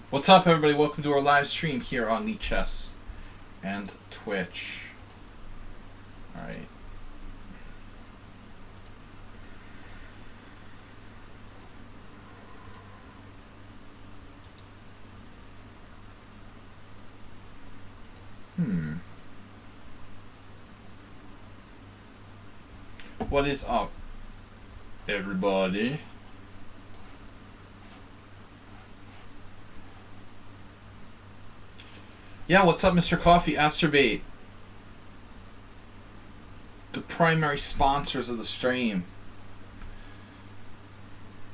What's up, everybody? Welcome to our live stream here on lichess and Twitch. Alright. What is up, everybody? Yeah, what's up, Mr. Coffee? Acerbate. The primary sponsors of the stream.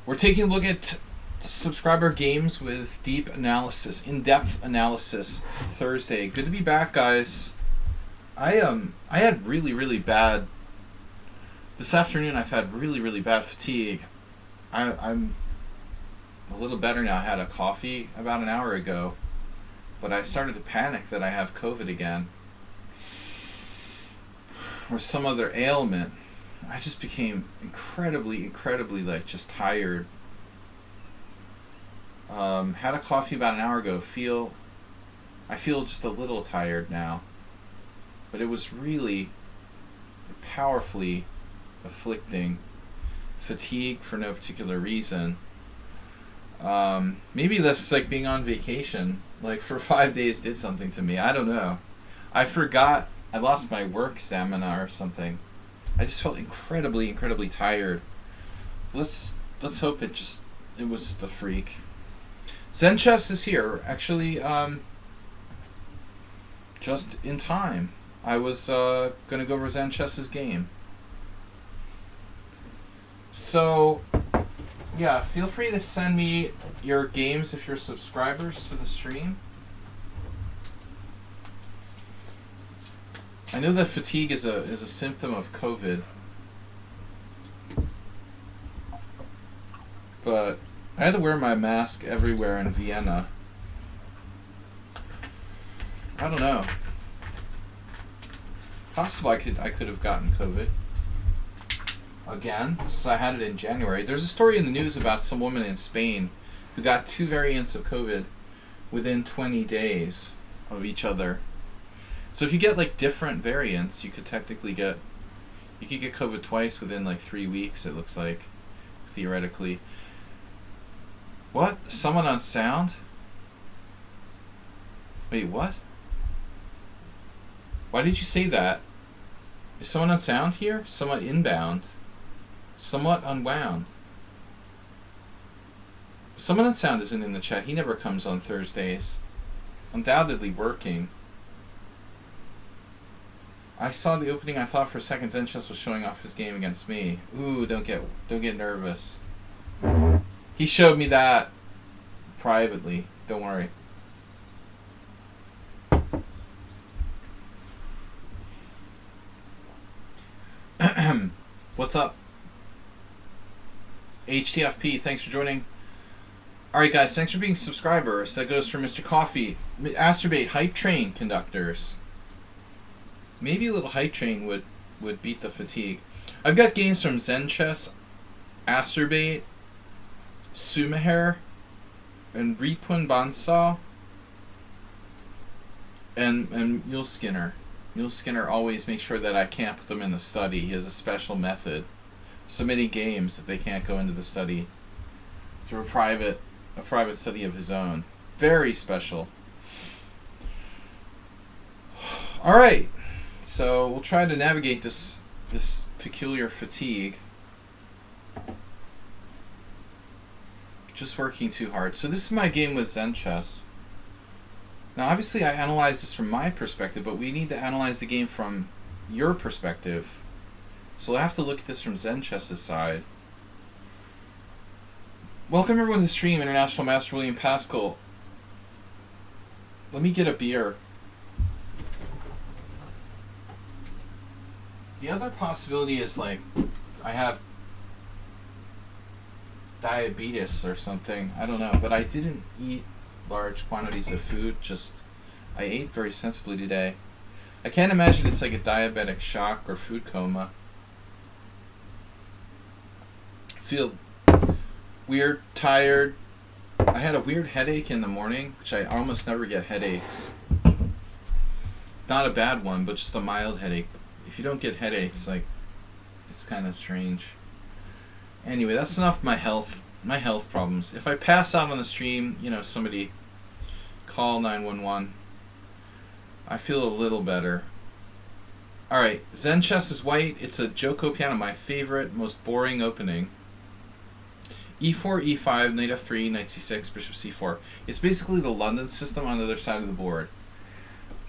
We're taking a look at subscriber games with deep analysis, in-depth analysis Thursday. Good to be back, guys. I had really bad this afternoon. I've had really bad fatigue. I'm a little better now. I had a coffee about an hour ago, but I started to panic that I have COVID again or some other ailment. I just became incredibly like just tired. Had a coffee about an hour ago. I feel just a little tired now, but it was really powerfully afflicting. Fatigue for no particular reason. Maybe that's like being on vacation, like for 5 days did something to me. I don't know. I forgot I lost my work stamina or something. I just felt incredibly tired. Let's hope it was just a freak. Zen Chess is here, actually, just in time. I was gonna go over Zen Chess's game. So, yeah, feel free to send me your games if you're subscribers to the stream. I know that fatigue is a symptom of COVID, but I had to wear my mask everywhere in Vienna. I don't know. Possible I could have gotten COVID again, since I had it in January. There's a story in the news about some woman in Spain who got 2 variants of COVID within 20 days of each other. So if you get like different variants, you could technically get COVID twice within like 3 weeks, it looks like, theoretically. What? Someone on sound? Wait, what? Why did you say that? Is someone on sound here? Somewhat inbound. Somewhat unwound. Someone on sound isn't in the chat. He never comes on Thursdays. Undoubtedly working. I saw the opening. I thought for a second Zen Chess was showing off his game against me. Ooh, don't get nervous. He showed me that privately. Don't worry. What's up? HTFP, thanks for joining. Alright guys, thanks for being subscribers. That goes for Mr. Coffee. Acerbate, Hype Train conductors. Maybe a little Hype Train would beat the fatigue. I've got games from Zen Chess, Acerbate, Sumaher, and Ripun Bansa, and Mule Skinner. Mule Skinner always makes sure that I can't put them in the study. He has a special method. So many games that they can't go into the study through a private study of his own. Very special. All right, so we'll try to navigate this peculiar fatigue. Just working too hard. So this is my game with Zen Chess. Now, obviously, I analyze this from my perspective, but we need to analyze the game from your perspective. So we'll have to look at this from Zen Chess's side. Welcome everyone to the stream, International Master William Pascal. Let me get a beer. The other possibility is like I have diabetes or something. I don't know, but I didn't eat large quantities of food. I ate very sensibly today. I can't imagine it's like a diabetic shock or food coma. Feel weird, tired, I had a weird headache in the morning, which I almost never get headaches. Not a bad one, but just a mild headache. If you don't get headaches, like, it's kind of strange. Anyway, that's enough of my health problems. If I pass out on the stream, somebody call 911. I feel a little better. Alright, Zen Chess is white. It's a Joko piano, my favorite, most boring opening. E4, E5, Knight F3, Knight C6, Bishop C4. It's basically the London system on the other side of the board.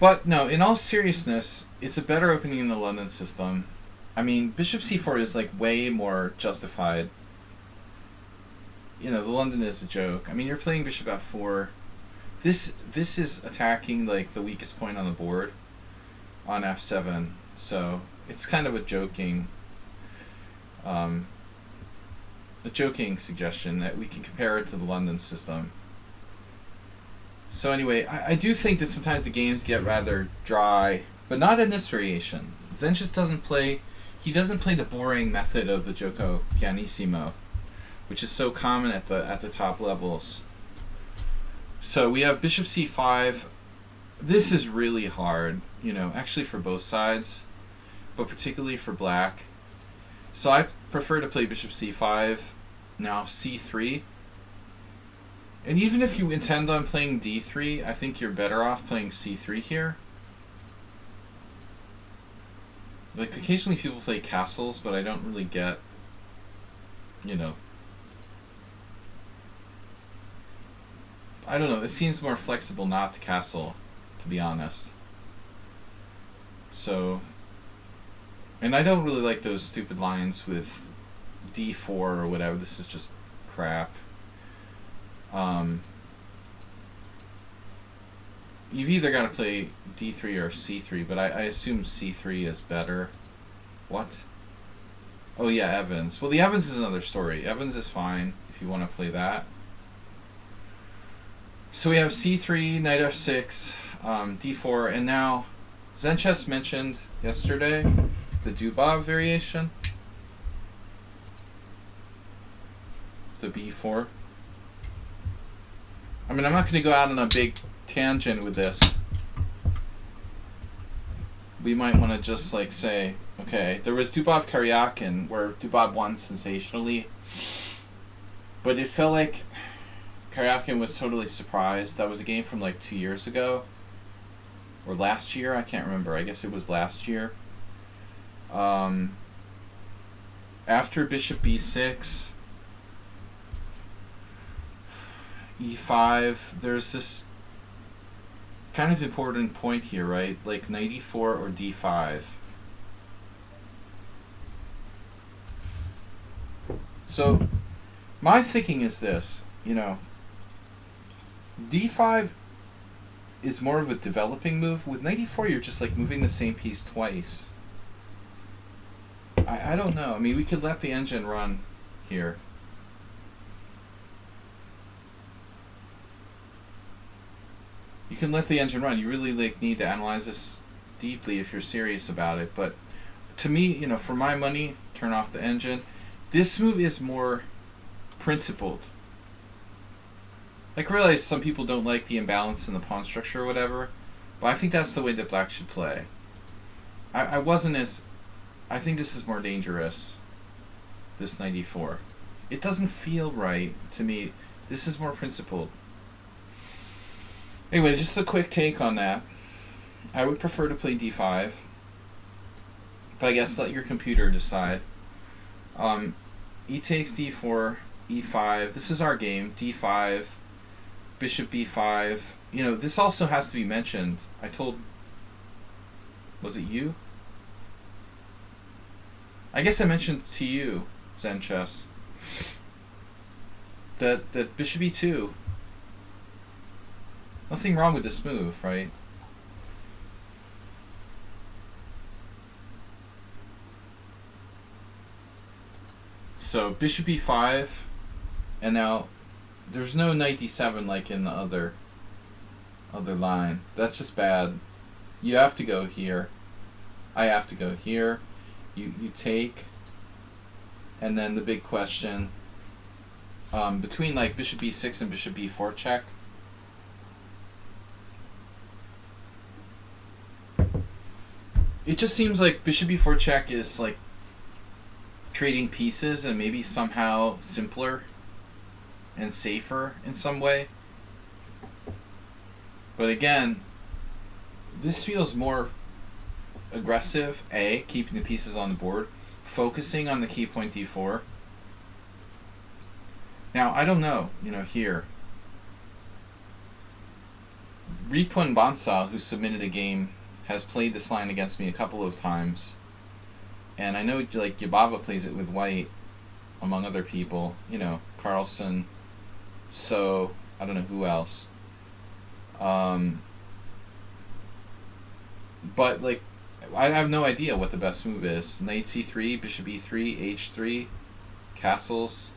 But no, in all seriousness, it's a better opening than the London system. I mean, Bishop C4 is like way more justified. The London is a joke. I mean, you're playing Bishop F4. This is attacking like the weakest point on the board on F7. So it's kind of a joking suggestion that we can compare it to the London system. So anyway, I do think that sometimes the games get rather dry, but not in this variation. Zen just doesn't play the boring method of the Joko pianissimo, which is so common at the top levels. So we have Bishop C5. This is really hard, actually for both sides, but particularly for black. So I prefer to play Bishop C5, now C3. And even if you intend on playing D3, I think you're better off playing C3 here. Like, occasionally people play castles, but I don't really get, I don't know, it seems more flexible not to castle, to be honest. So, and I don't really like those stupid lines with D4 or whatever. This is just crap. You've either got to play D3 or C3, but I assume C3 is better. What? Oh yeah, Evans. Well, the Evans is another story. Evans is fine if you want to play that. So we have C3, Knight F6, D4, and now Zen Chess mentioned yesterday the Dubov variation, the B4. I mean, I'm not going to go out on a big tangent with this. We might want to just like say, okay, there was Dubov Karyakin where Dubov won sensationally, but it felt like Karyakin was totally surprised. That was a game from like 2 years ago. Or last year, I can't remember. I guess it was last year. After Bishop B6, E5, there's this kind of important point here, right? Like Knight E4 or D5. So, my thinking is this, D5 is more of a developing move. With Knight E4, you're just like moving the same piece twice. I don't know. I mean, we could let the engine run here. You can let the engine run. You really need to analyze this deeply if you're serious about it. But to me, for my money, turn off the engine. This move is more principled. Like, I realize some people don't like the imbalance in the pawn structure or whatever, but I think that's the way that black should play. I think this is more dangerous, this Knight E4. It doesn't feel right to me. This is more principled. Anyway, just a quick take on that. I would prefer to play D5, but I guess let your computer decide. E takes D4, E5. This is our game. D5, Bishop B5. This also has to be mentioned. I told... Was it you? I guess I mentioned to you, Zen Chess, that Bishop E2... Nothing wrong with this move, right? So Bishop E5, and now there's no Knight D7 like in the other line. That's just bad. You have to go here. I have to go here. You take, and then the big question. between like bishop b6 and bishop b4 check. It just seems like bishop b4 check is like trading pieces and maybe somehow simpler and safer in some way. But again, this feels more aggressive, A, keeping the pieces on the board, focusing on the key point d4. Now, I don't know, here. Ripun Bansal, who submitted a game, has played this line against me a couple of times. And I know, like, Yabava plays it with white, among other people. Carlson, So, I don't know who else. But, like, I have no idea what the best move is. Knight c3, bishop e3, h3, castles.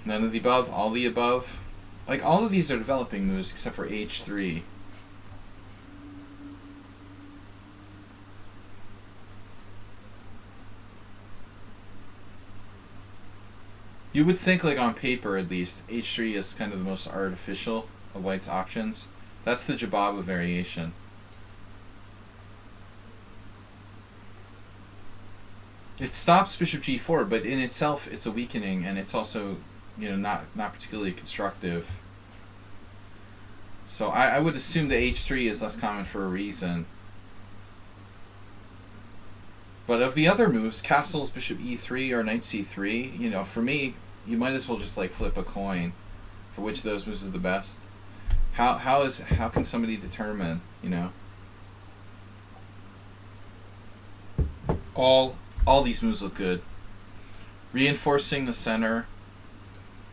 None of the above, all the above. Like, all of these are developing moves except for h3. You would think, like, on paper at least, h3 is kind of the most artificial of white's options. That's the Jababa variation. It stops bishop g4, but in itself it's a weakening, and it's also, not particularly constructive. So I would assume that h3 is less common for a reason. But of the other moves, castles, bishop e3, or knight c3, for me, you might as well just like flip a coin for which of those moves is the best. How can somebody determine, All these moves look good. Reinforcing the center,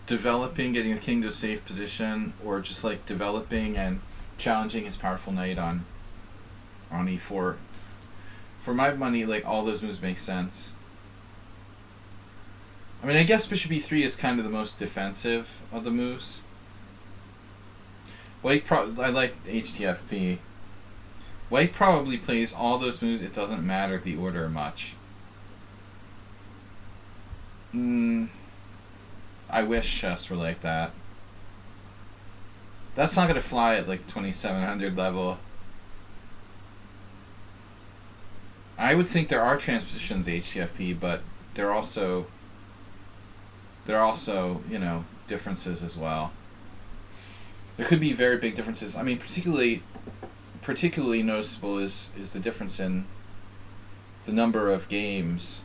developing, getting the king to a safe position, or just like developing and challenging his powerful knight on e4. For my money, like, all those moves make sense. I mean, I guess bishop e3 is kind of the most defensive of the moves. I like HTFP. White probably plays all those moves. It doesn't matter the order much. I wish chess were like that. That's not going to fly at like 2700 level. I would think there are transpositions HTFP, but there are also differences as well. There could be very big differences. I mean, particularly noticeable is the difference in the number of games.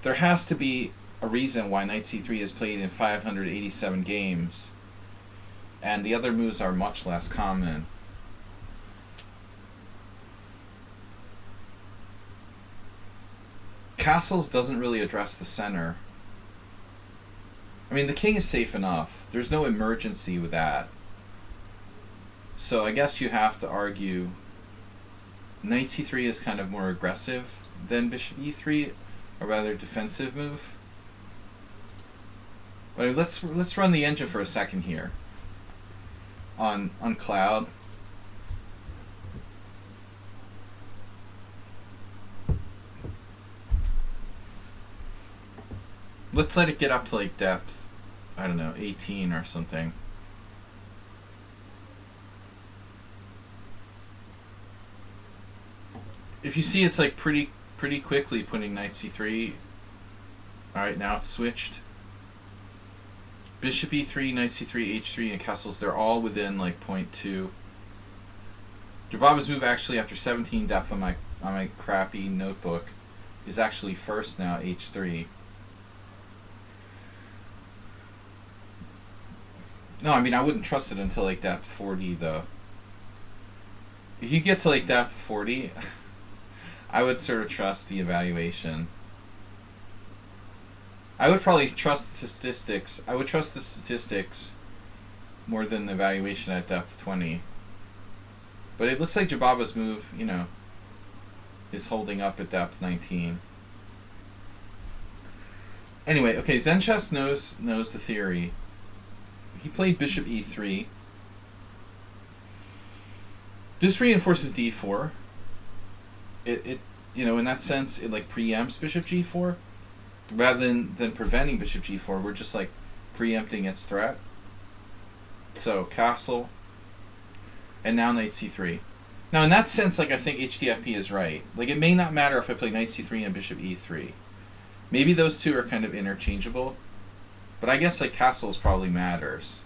There has to be a reason why knight c3 is played in 587 games, and the other moves are much less common. Castles doesn't really address the center. I mean, the king is safe enough. There's no emergency with that. So I guess you have to argue knight c3 is kind of more aggressive than bishop e3, a rather defensive move. But let's run the engine for a second here on cloud. Let's let it get up to like depth, I don't know, 18 or something. If you see, it's like pretty quickly putting knight c3. Alright, now it's switched. Bishop e3, knight c3, h3, and castles, they're all within like 0.2. Jababa's move actually after 17 depth on my crappy notebook is actually first now, h3. No, I mean, I wouldn't trust it until like depth 40 though. If you get to like depth 40, I would sort of trust the evaluation. I would probably trust the statistics. I would trust the statistics more than the evaluation at depth 20. But it looks like Jababa's move, is holding up at depth 19. Anyway, okay, Zen Chess knows the theory. He played bishop e3. This reinforces d4. It in that sense, it like preempts bishop g4. rather than preventing bishop g4, we're just like preempting its threat. So castle, and now knight c3. Now in that sense, like I think HDFP is right. Like it may not matter if I play knight c3 and bishop e3. Maybe those two are kind of interchangeable, but I guess like castles probably matters.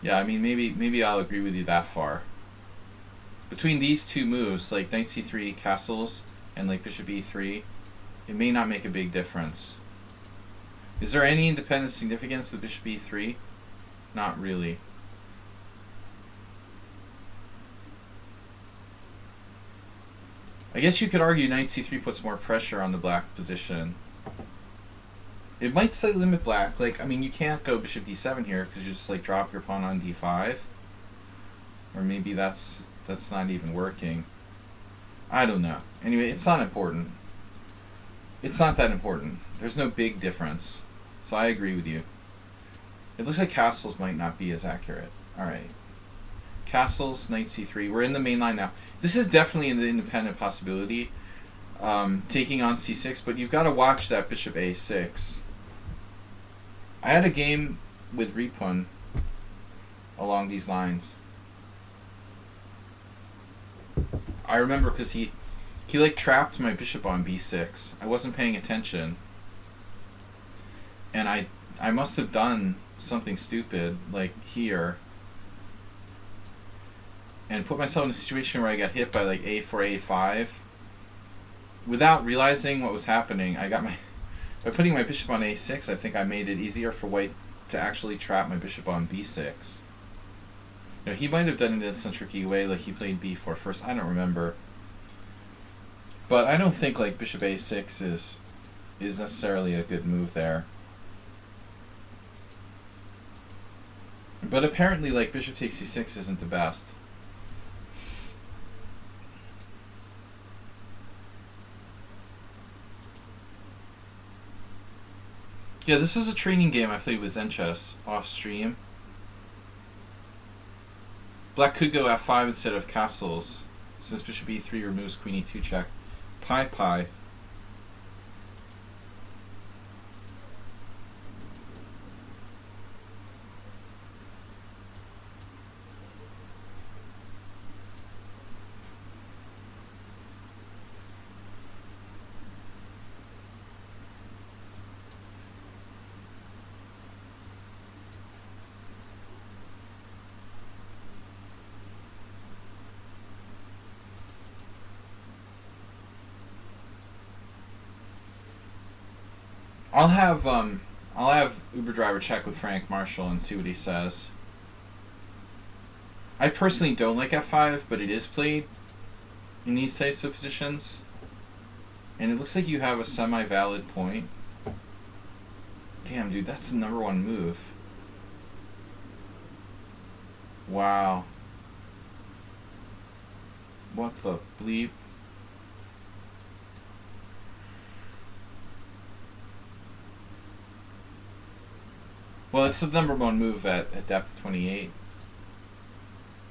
Yeah, I mean maybe I'll agree with you that far. Between these two moves, like knight c3 castles and like bishop e3, it may not make a big difference. Is there any independent significance to bishop e3? Not really. I guess you could argue knight c3 puts more pressure on the black position. It might slightly limit black. Like, I mean, you can't go bishop d7 here because you just like drop your pawn on d5. Or maybe that's not even working. I don't know. Anyway, it's not important. It's not that important. There's no big difference. So I agree with you. It looks like castles might not be as accurate. Alright. Castles, knight c3. We're in the main line now. This is definitely an independent possibility. Taking on c6, but you've got to watch that bishop a6. I had a game with Ripun along these lines. I remember because he like trapped my bishop on b6. I wasn't paying attention. And I must have done something stupid, like here, and put myself in a situation where I got hit by like a4, a5. Without realizing what was happening, by putting my bishop on a6, I think I made it easier for white to actually trap my bishop on b6. You know, he might have done it in some tricky way, like he played b4 first, I don't remember. But I don't think like bishop a6 is necessarily a good move there. But apparently like bishop takes c6 isn't the best. Yeah, this is a training game I played with Zen Chess off stream. Black could go f5 instead of castles, since bishop e3 removes queen e2 check. Pi. I'll have Uber driver check with Frank Marshall and see what he says. I personally don't like f5, but it is played in these types of positions. And it looks like you have a semi-valid point. Damn, dude, that's the #1 move. Wow. What the bleep? Well, it's the #1 move at depth 28.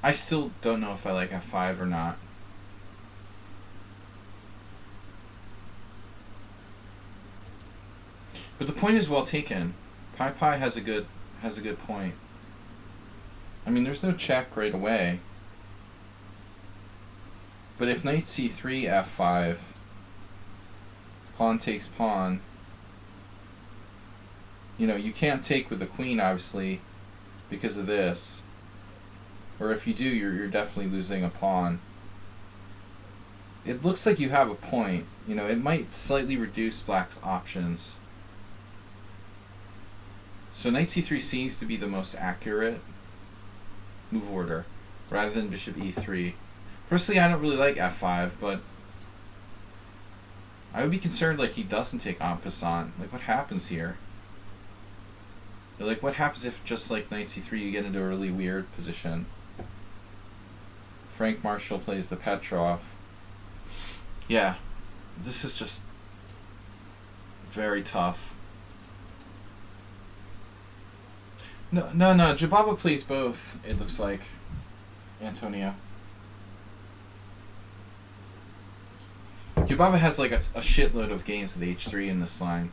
I still don't know if I like f5 or not. But the point is well taken. Pi has a good point. I mean, there's no check right away. But if knight c3 f5, pawn takes pawn. You know, you can't take with the queen, obviously, because of this. Or if you do, you're definitely losing a pawn. It looks like you have a point. You know, it might slightly reduce black's options. So knight c3 seems to be the most accurate move order, rather than bishop e3. Personally, I don't really like f5, but I would be concerned like he doesn't take en passant. Like, what happens here? Like, what happens if just like knight c3 you get into a really weird position? Frank Marshall plays the Petrov. Yeah, this is just very tough. No, Jababa plays both, it looks like. Antonio. Yubaba has like a shitload of games with H3 in this line.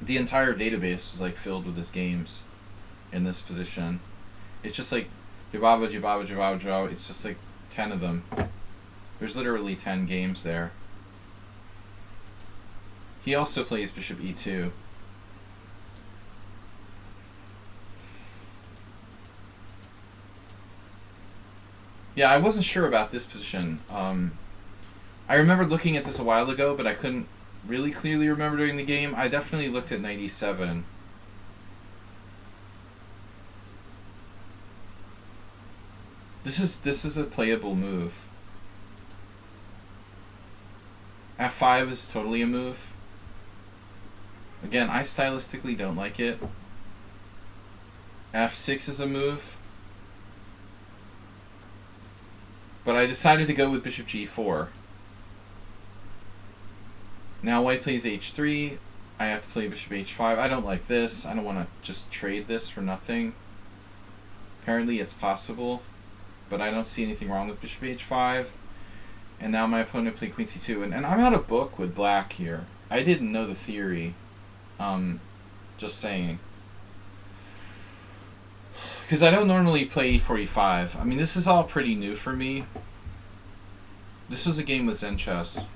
The entire database is like filled with his games in this position. It's just like Yubaba. It's just like 10 of them. There's literally 10 games there. He also plays Bishop E2. Yeah, I wasn't sure about this position. I remember looking at this a while ago, but I couldn't really clearly remember during the game. I definitely looked at 97. This is a playable move. F5 is totally a move. Again, I stylistically don't like it. F6 is a move. But I decided to go with Bishop G4. Now white plays H3. I have to play Bishop H5. I don't like this. I don't want to just trade this for nothing. Apparently it's possible, but I don't see anything wrong with Bishop H5. And now my opponent played Queen C2. And I'm out of book with black here. I didn't know the theory. Just saying. Because I don't normally play E4, E5. I mean, this is all pretty new for me. This was a game with Zen chess.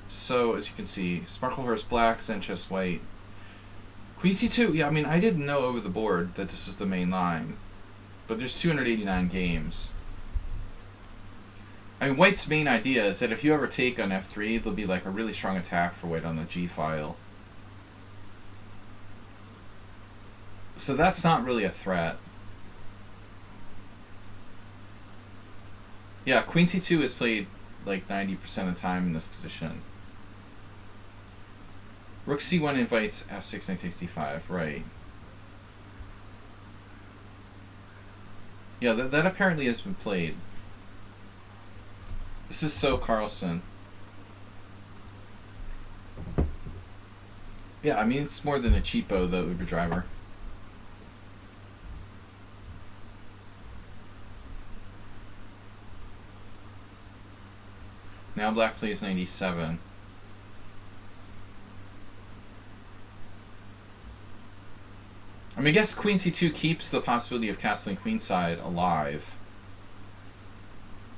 So, as you can see, Sparkle Horse black, Zen chess white. Queen C2, yeah, I mean, I didn't know over the board that this was the main line. But there's 289 games. I mean, white's main idea is that if you ever take on F3, there'll be like a really strong attack for white on the G file. So that's not really a threat. Yeah, Queen C2 is played like 90% of the time in this position. Rook C1 invites F6, knight takes D5, right. Yeah, that apparently has been played. This is so Carlsen. Yeah, I mean, it's more than a cheapo, the Uber driver. Now black plays 97. I mean, I guess Queen C2 keeps the possibility of castling queenside alive.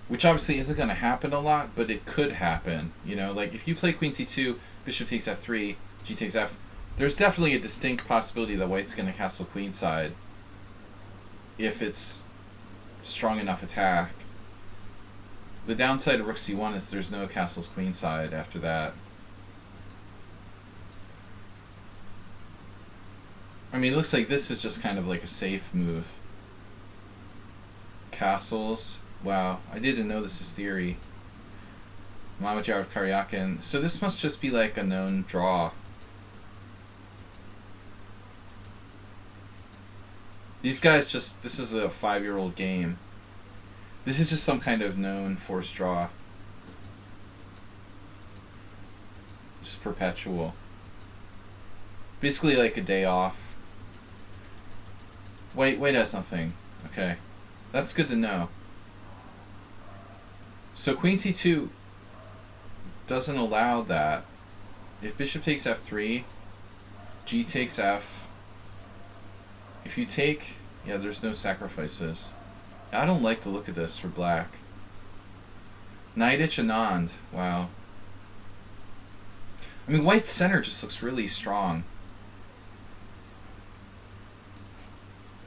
Which obviously isn't going to happen a lot, but it could happen. You know, like if you play Queen C2, Bishop takes F3, G takes F. There's definitely a distinct possibility that white's going to castle queenside if it's strong enough attack. The downside of Rook C1 is there's no castles queenside after that. I mean, it looks like this is just kind of like a safe move. Castles. Wow, I didn't know this is theory. Mamajar of Karyakin. So this must just be like a known draw. These guys just, this is a 5-year-old game. This is just some kind of known forced draw. Just perpetual. Basically like a day off. Wait has nothing. Okay. That's good to know. So Queen C2 doesn't allow that. If Bishop takes F3, G takes F. If you take, yeah, there's no sacrifices. I don't like the look of this for black. Knight-ich Anand, wow. I mean, white's center just looks really strong.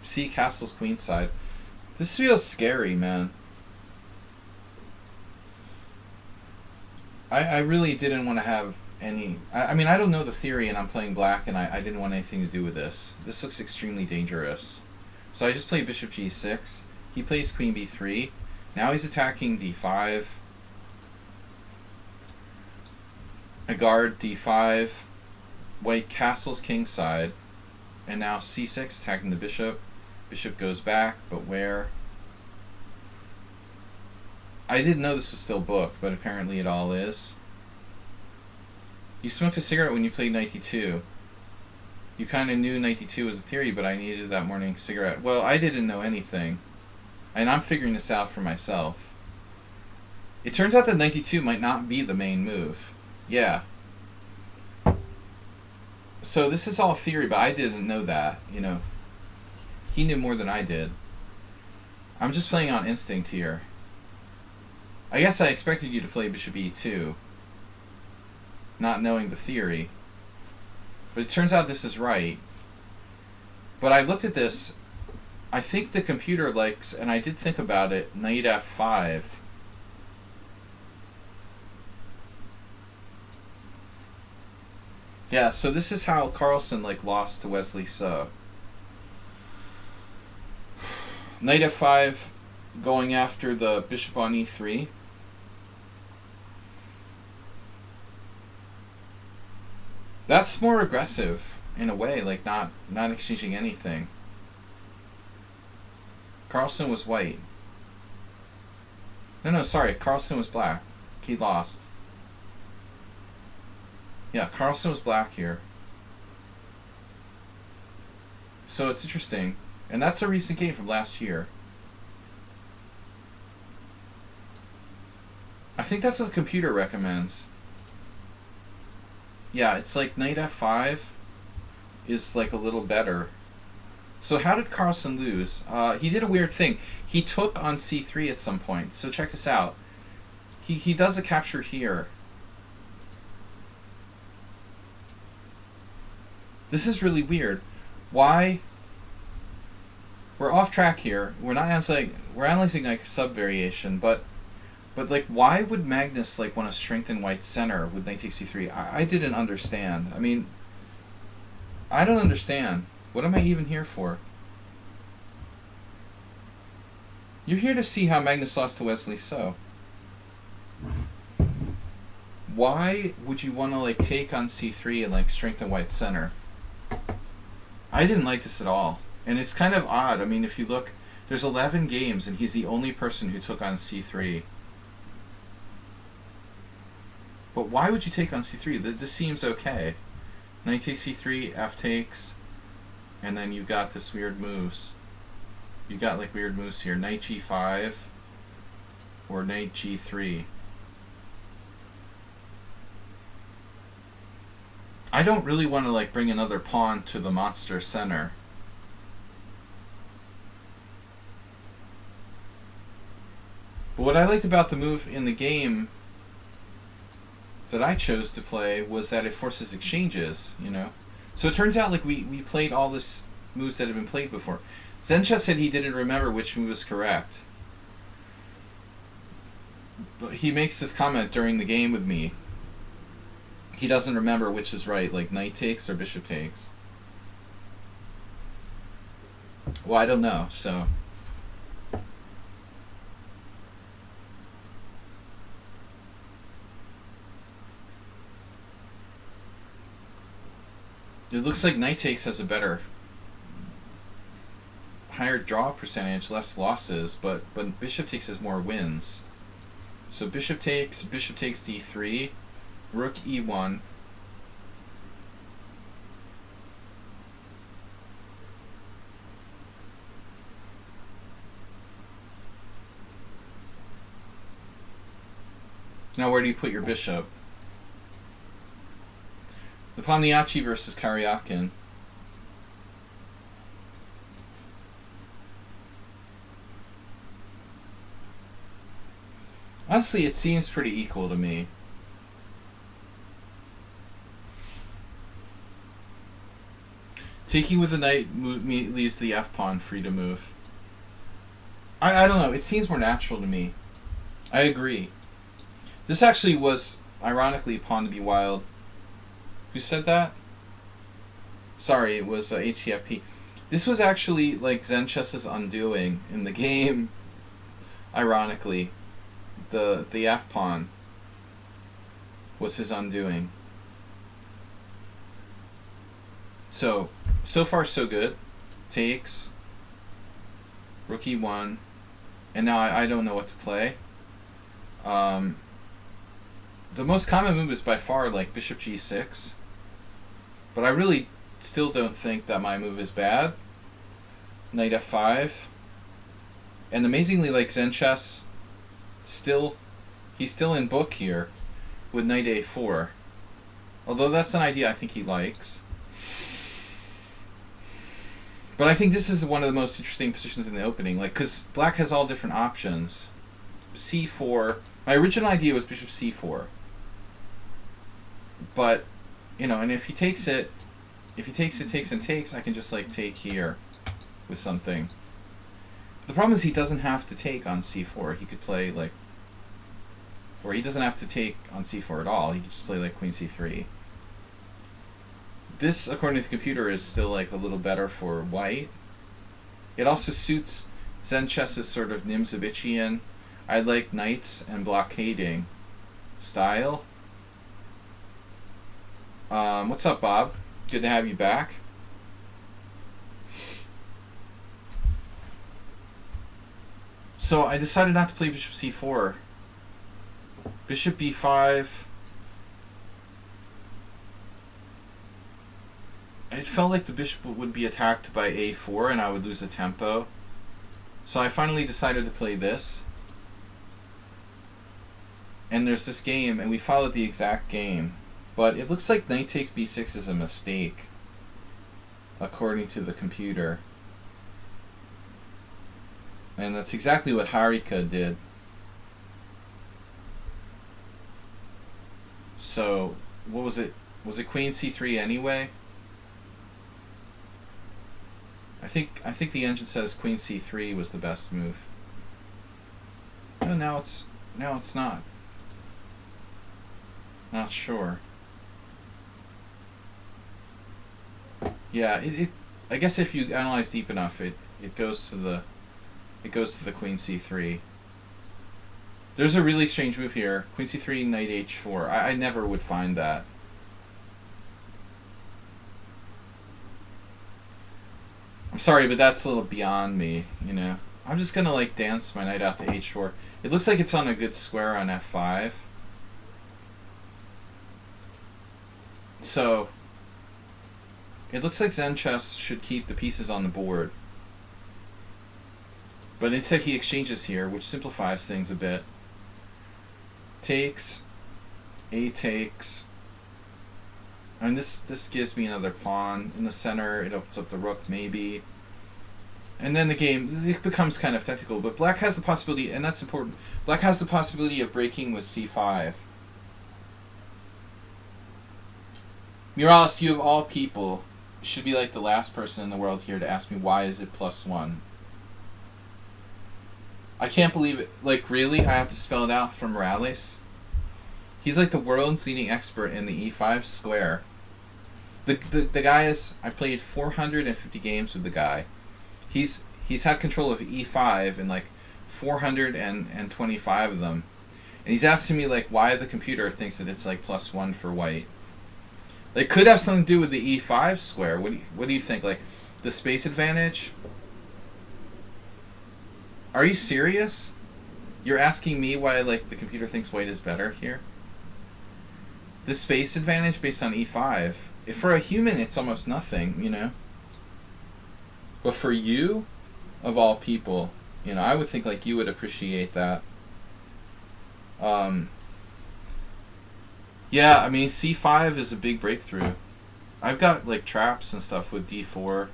See castles queenside. This feels scary, man. I really didn't want to have any... I mean, I don't know the theory, and I'm playing black, and I didn't want anything to do with this. This looks extremely dangerous. So I just played Bishop G6. He plays Queen B3. Now he's attacking D5. I guard D5. White castles kingside. And now C6 attacking the bishop. Bishop goes back, but where? I didn't know this was still booked, but apparently it all is. You smoked a cigarette when you played Knight D2. You kind of knew Knight D2 was a theory, but I needed that morning cigarette. Well, I didn't know anything. And I'm figuring this out for myself. It turns out that knight d2 might not be the main move. Yeah. So this is all theory, but I didn't know that, you know. He knew more than I did. I'm just playing on instinct here. I guess I expected you to play bishop e2, not knowing the theory. But it turns out this is right. But I looked at this. I think the computer likes, and I did think about it, knight f5. Yeah, so this is how Carlsen lost to Wesley So. Knight f5 going after the bishop on e3. That's more aggressive in a way, not exchanging anything. Carlsen was white. No, sorry, Carlsen was black. He lost. Yeah, Carlsen was black here. So it's interesting. And that's a recent game from last year. I think that's what the computer recommends. Yeah, it's like knight f5 is a little better. So how did Carlsen lose? He did a weird thing. He took on c3 at some point. So check this out. He does a capture here. This is really weird. Why? We're off track here. We're analyzing a sub-variation, but why would Magnus want to strengthen white's center with knight takes c3? I didn't understand. I mean, I don't understand. What am I even here for? You're here to see how Magnus lost to Wesley So. Why would you want to take on c3 and strengthen white's center? I didn't like this at all. And it's kind of odd. I mean, if you look, there's 11 games and he's the only person who took on c3. But why would you take on c3? This seems okay. Knight takes c3, f takes, and then you got this weird moves. You got weird moves here. Knight g5 or knight g3. I don't really want to bring another pawn to the monster center. But what I liked about the move in the game that I chose to play was that it forces exchanges, you know. So it turns out we played all this moves that had been played before. Zencha said he didn't remember which move was correct. But he makes this comment during the game with me. He doesn't remember which is right, knight takes or bishop takes. Well, I don't know, so. It looks like knight takes has a higher draw percentage, less losses, but bishop takes has more wins. So bishop takes d3, rook e1. Now where do you put your bishop? The Pomniachtchi versus Karyakin. Honestly, it seems pretty equal to me. Taking with the knight leaves the f-pawn free to move. I don't know. It seems more natural to me. I agree. This actually was, ironically, pawn to be wild. Who said that? Sorry, it was HTFP. This was actually Zen Chess's undoing in the game. Ironically, the f pawn was his undoing. So far so good. Takes. Rook e1, and now I don't know what to play. The most common move is by far bishop g6. But I really still don't think that my move is bad. Knight f5. And amazingly, like Zen chess, he's still in book here with knight a4. Although that's an idea I think he likes. But I think this is one of the most interesting positions in the opening, like, because black has all different options. c4. My original idea was bishop c4. But, you know, and if he takes it, takes and takes, I can just, like, take here with something. The problem is he doesn't have to take on c4. He could play, like, or he doesn't have to take on c4 at all. He could just play, like, queen c3. This, according to the computer, is still, like, a little better for white. It also suits Zen chess's sort of Nimzovician, I like knights and blockading style. What's up, Bob? Good to have you back. So I decided not to play bishop c4. Bishop b5. It felt like the bishop would be attacked by a4 and I would lose a tempo. So I finally decided to play this. And there's this game, and we followed the exact game. But it looks like knight takes b6 is a mistake, according to the computer. And that's exactly what Harika did. So, what was it? Was it queen c3 anyway? I think the engine says queen c3 was the best move. No, now it's not. Not sure. Yeah, I guess if you analyze deep enough, it goes to the queen c3. There's a really strange move here. Queen c3, knight h4. I never would find that. I'm sorry, but that's a little beyond me, you know. I'm just gonna, like, dance my knight out to h4. It looks like it's on a good square on f5. So, it looks like Zen chess should keep the pieces on the board. But instead he exchanges here, which simplifies things a bit. Takes, a takes, and this gives me another pawn in the center. It opens up the rook maybe, and then the game, it becomes kind of technical. But black has the possibility, and that's important. Black has the possibility of breaking with c5. Muralis, you of all people should be like the last person in the world here to ask me why is it +1. I can't believe it. Like, really? I have to spell it out for Morales? He's like the world's leading expert in the e5 square. The guy is... I've played 450 games with the guy. He's had control of e5 in like 425 of them. And he's asking me, like, why the computer thinks that it's like +1 for white. It could have something to do with the e5 square. What do you think? Like, the space advantage? Are you serious? You're asking me why, like, the computer thinks white is better here? The space advantage based on e5. If for a human, it's almost nothing, you know? But for you, of all people, you know, I would think, like, you would appreciate that. Yeah, I mean, c5 is a big breakthrough. I've got, like, traps and stuff with d4.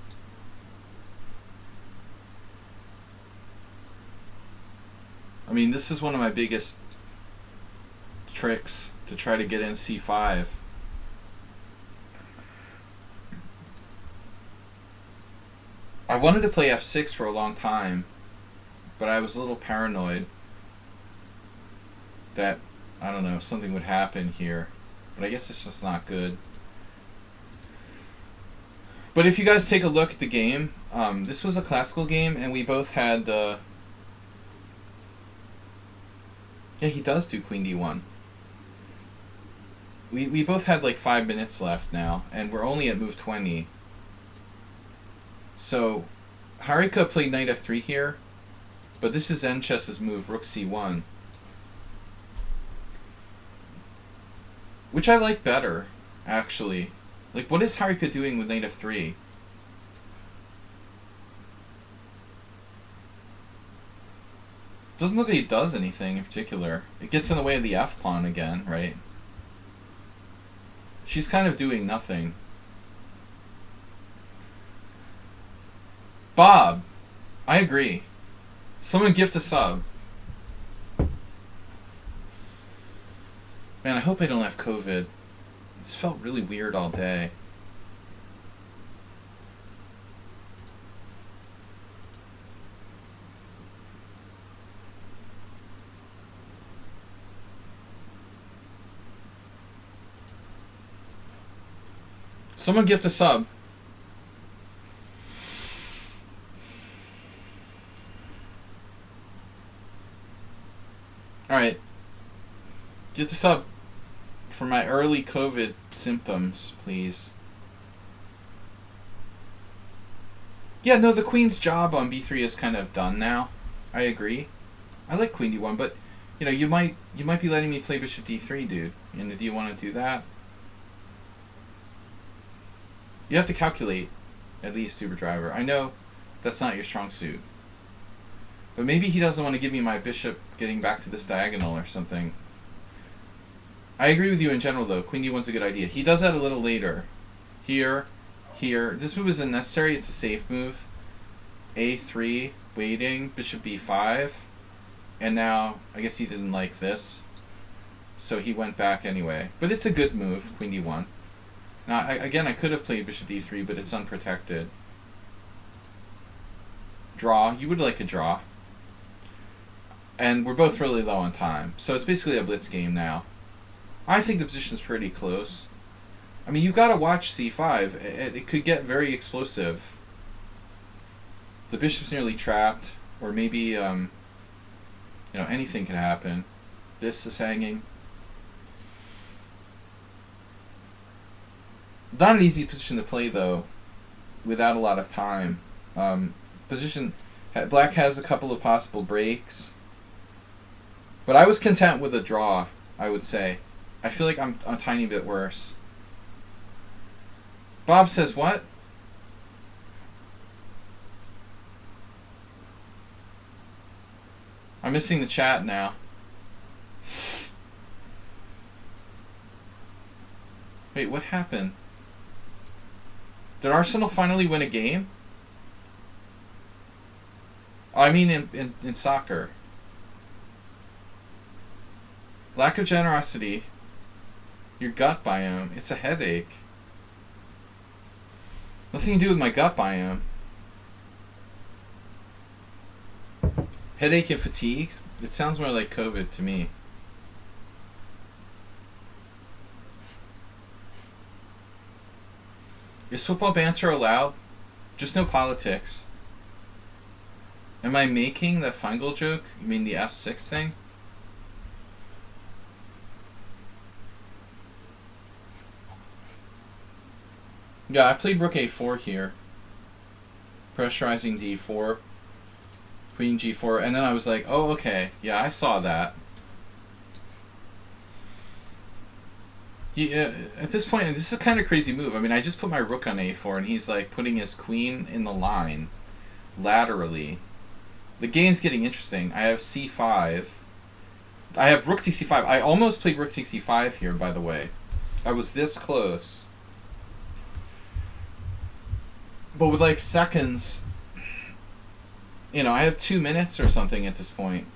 I mean, this is one of my biggest tricks to try to get in c5. I wanted to play f6 for a long time, but I was a little paranoid that, I don't know, something would happen here. But I guess it's just not good. But if you guys take a look at the game, this was a classical game, and we both had... Yeah, he does do queen d1. We both had like 5 minutes left now, and we're only at move 20. So, Harika played knight f3 here, but this is Zen chess's move, rook c1. Which I like better, actually. Like, what is Harika doing with knight f3? Doesn't look like it does anything in particular. It gets in the way of the f-pawn again, right? She's kind of doing nothing. Bob, I agree. Someone gift a sub. Man, I hope I don't have COVID. This felt really weird all day. Someone gift a sub. Alright. Gift a sub for my early COVID symptoms, please. Yeah, no, the queen's job on b3 is kind of done now. I agree. I like queen d1, but you know, you might be letting me play bishop d3, dude. And do you want to do that? You have to calculate, at least, Uber Driver. I know that's not your strong suit. But maybe he doesn't want to give me my bishop getting back to this diagonal or something. I agree with you in general, though. Queen d1's a good idea. He does that a little later. Here, here. This move isn't necessary. It's a safe move. a3, waiting, bishop b5. And now, I guess he didn't like this. So he went back anyway. But it's a good move, queen d1. Now, again, I could have played bishop d3, but it's unprotected. Draw. You would like a draw. And we're both really low on time. So it's basically a blitz game now. I think the position's pretty close. I mean, you got to watch c5. It could get very explosive. The bishop's nearly trapped. Or maybe, you know, anything can happen. This is hanging. Not an easy position to play, though, without a lot of time. Black has a couple of possible breaks. But I was content with a draw, I would say. I feel like I'm a tiny bit worse. Bob says what? I'm missing the chat now. Wait, what happened? Did Arsenal finally win a game? Oh, I mean in soccer. Lack of generosity. Your gut biome. It's a headache. Nothing to do with my gut biome. Headache and fatigue? It sounds more like COVID to me. Is football banter allowed? Just no politics. Am I making the Feingold joke? You mean the F6 thing? Yeah, I played rook a4 here. Pressurizing d4. Queen g4. And then I was like, oh, okay. Yeah, I saw that. Yeah, at this point, this is a kind of crazy move. I mean, I just put my rook on a4, and he's like putting his queen in the line laterally. The game's getting interesting. I have c5. I have rook to c5. I almost played rook to c5 here, by the way. I was this close. But with like seconds, you know, I have 2 minutes or something at this point.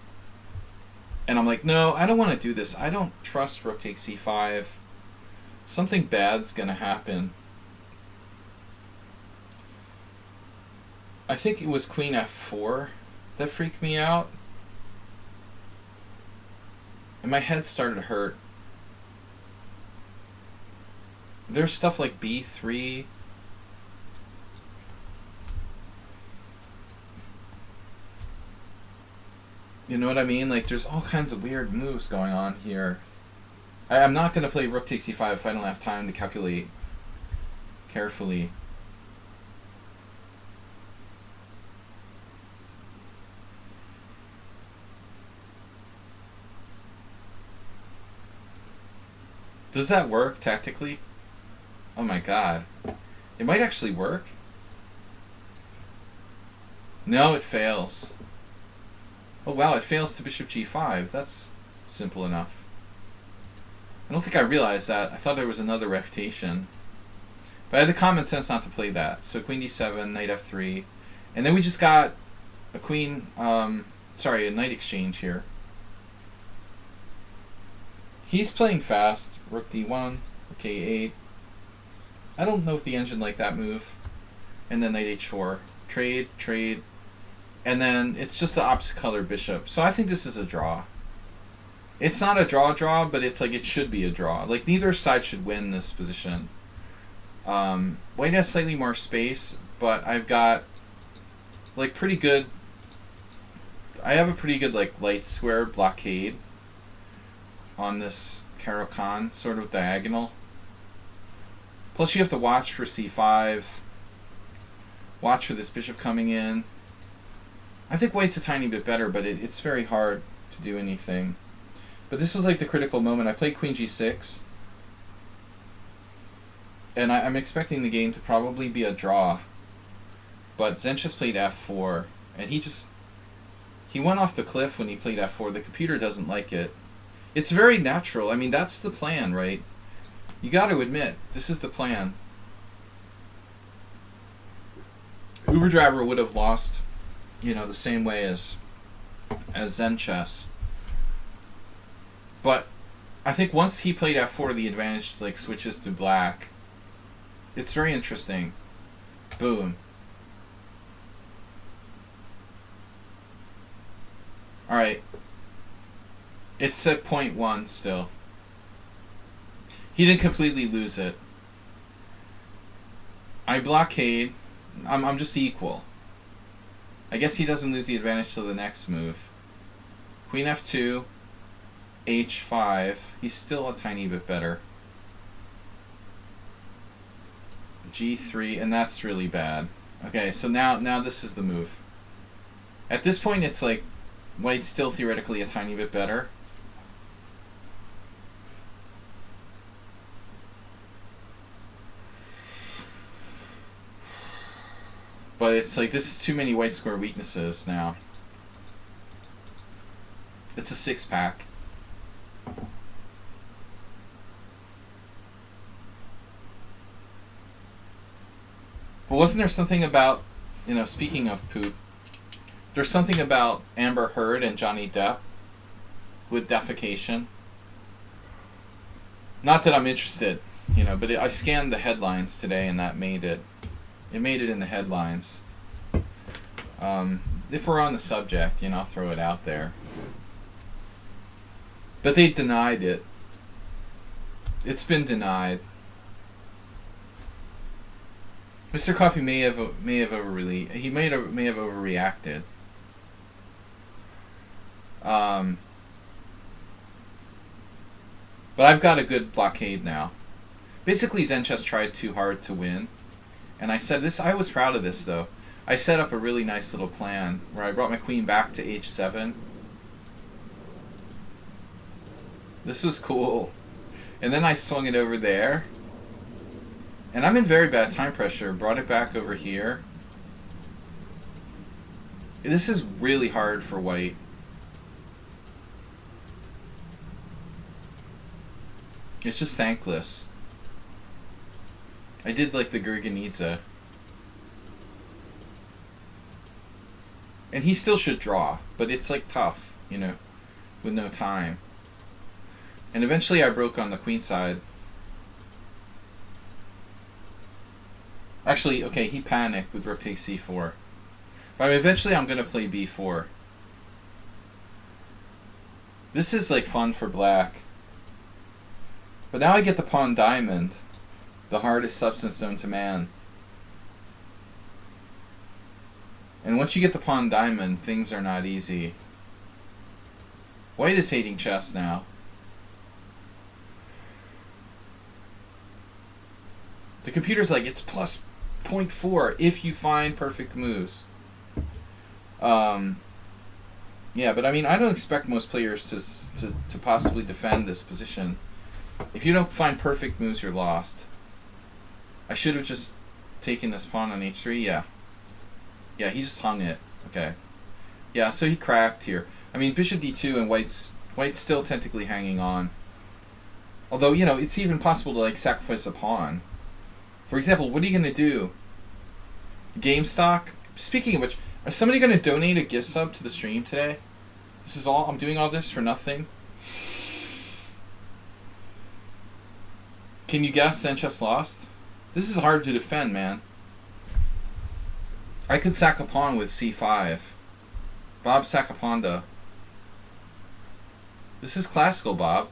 And I'm like, no, I don't want to do this. I don't trust rook takes c5. Something bad's going to happen. I think it was queen f4 that freaked me out. And my head started to hurt. There's stuff like b3. You know what I mean? Like, there's all kinds of weird moves going on here. I'm not going to play rook takes c5 if I don't have time to calculate carefully. Does that work tactically? Oh my god. It might actually work. No, it fails. Oh wow, it fails to bishop g5. That's simple enough. I don't think I realized that. I thought there was another refutation. But I had the common sense not to play that. So queen d7, knight f3. And then we just got a queen, a knight exchange here. He's playing fast. Rook d1, rook a8. I don't know if the engine liked that move. And then knight h4. Trade, trade. And then it's just the opposite color bishop. So I think this is a draw. It's not a draw, but it's like it should be a draw. Like neither side should win this position. White has slightly more space, but I've got like pretty good. I have a pretty good like light square blockade on this Caro-Kann, sort of diagonal. Plus you have to watch for c5. Watch for this bishop coming in. I think white's a tiny bit better, but it's very hard to do anything. But this was like the critical moment. I played queen g6. And I'm expecting the game to probably be a draw. But Zenchess played f4. And he went off the cliff when he played f4. The computer doesn't like it. It's very natural. I mean, that's the plan, right? You got to admit, this is the plan. Uber Driver would have lost, the same way as Zenchess. But I think once he played f4, the advantage like switches to black. It's very interesting. Boom. All right. It's at 0.1 still. He didn't completely lose it. I blockade. I'm just equal. I guess he doesn't lose the advantage to the next move. Queen f2, h5. He's still a tiny bit better. g3, and that's really bad. Okay, so now this is the move. At this point, it's like white's still theoretically a tiny bit better. But it's like, this is too many white square weaknesses now. It's a 6-pack. But wasn't there something about, speaking of poop, there's something about Amber Heard and Johnny Depp with defecation? Not that I'm interested, but I scanned the headlines today and that made it. It made it in the headlines. If we're on the subject, I'll throw it out there. But they denied it. It's been denied. Mr. Coffee may have overreacted. But I've got a good blockade now. Basically, Zenchess tried too hard to win. And I said this, I was proud of this though. I set up a really nice little plan where I brought my queen back to h7. This was cool. And then I swung it over there. And I'm in very bad time pressure. Brought it back over here. This is really hard for white. It's just thankless. I did like the Gurganidze. And he still should draw, but it's like tough, with no time. And eventually I broke on the queen side. Actually, okay, he panicked with rook takes c4. But eventually I'm going to play b4. This is like fun for black. But now I get the pawn diamond. The hardest substance known to man. And once you get the pawn diamond, things are not easy. White is hating chess now. The computer's like, it's plus 0.4 if you find perfect moves. Yeah, but I mean, I don't expect most players to possibly defend this position. If you don't find perfect moves, you're lost. I should have just taken this pawn on h3, yeah. Yeah, he just hung it. Okay. Yeah, so he cracked here. I mean, bishop d2 and white's still technically hanging on. Although, you know, it's even possible to, like, sacrifice a pawn. For example, what are you going to do? Game stock? Speaking of which, is somebody going to donate a gift sub to the stream today? This is all, I'm doing all this for nothing? Can you guess Sanchez lost? This is hard to defend, man. I could sack a pawn with c5. Bob Saccaponda. This is classical, Bob.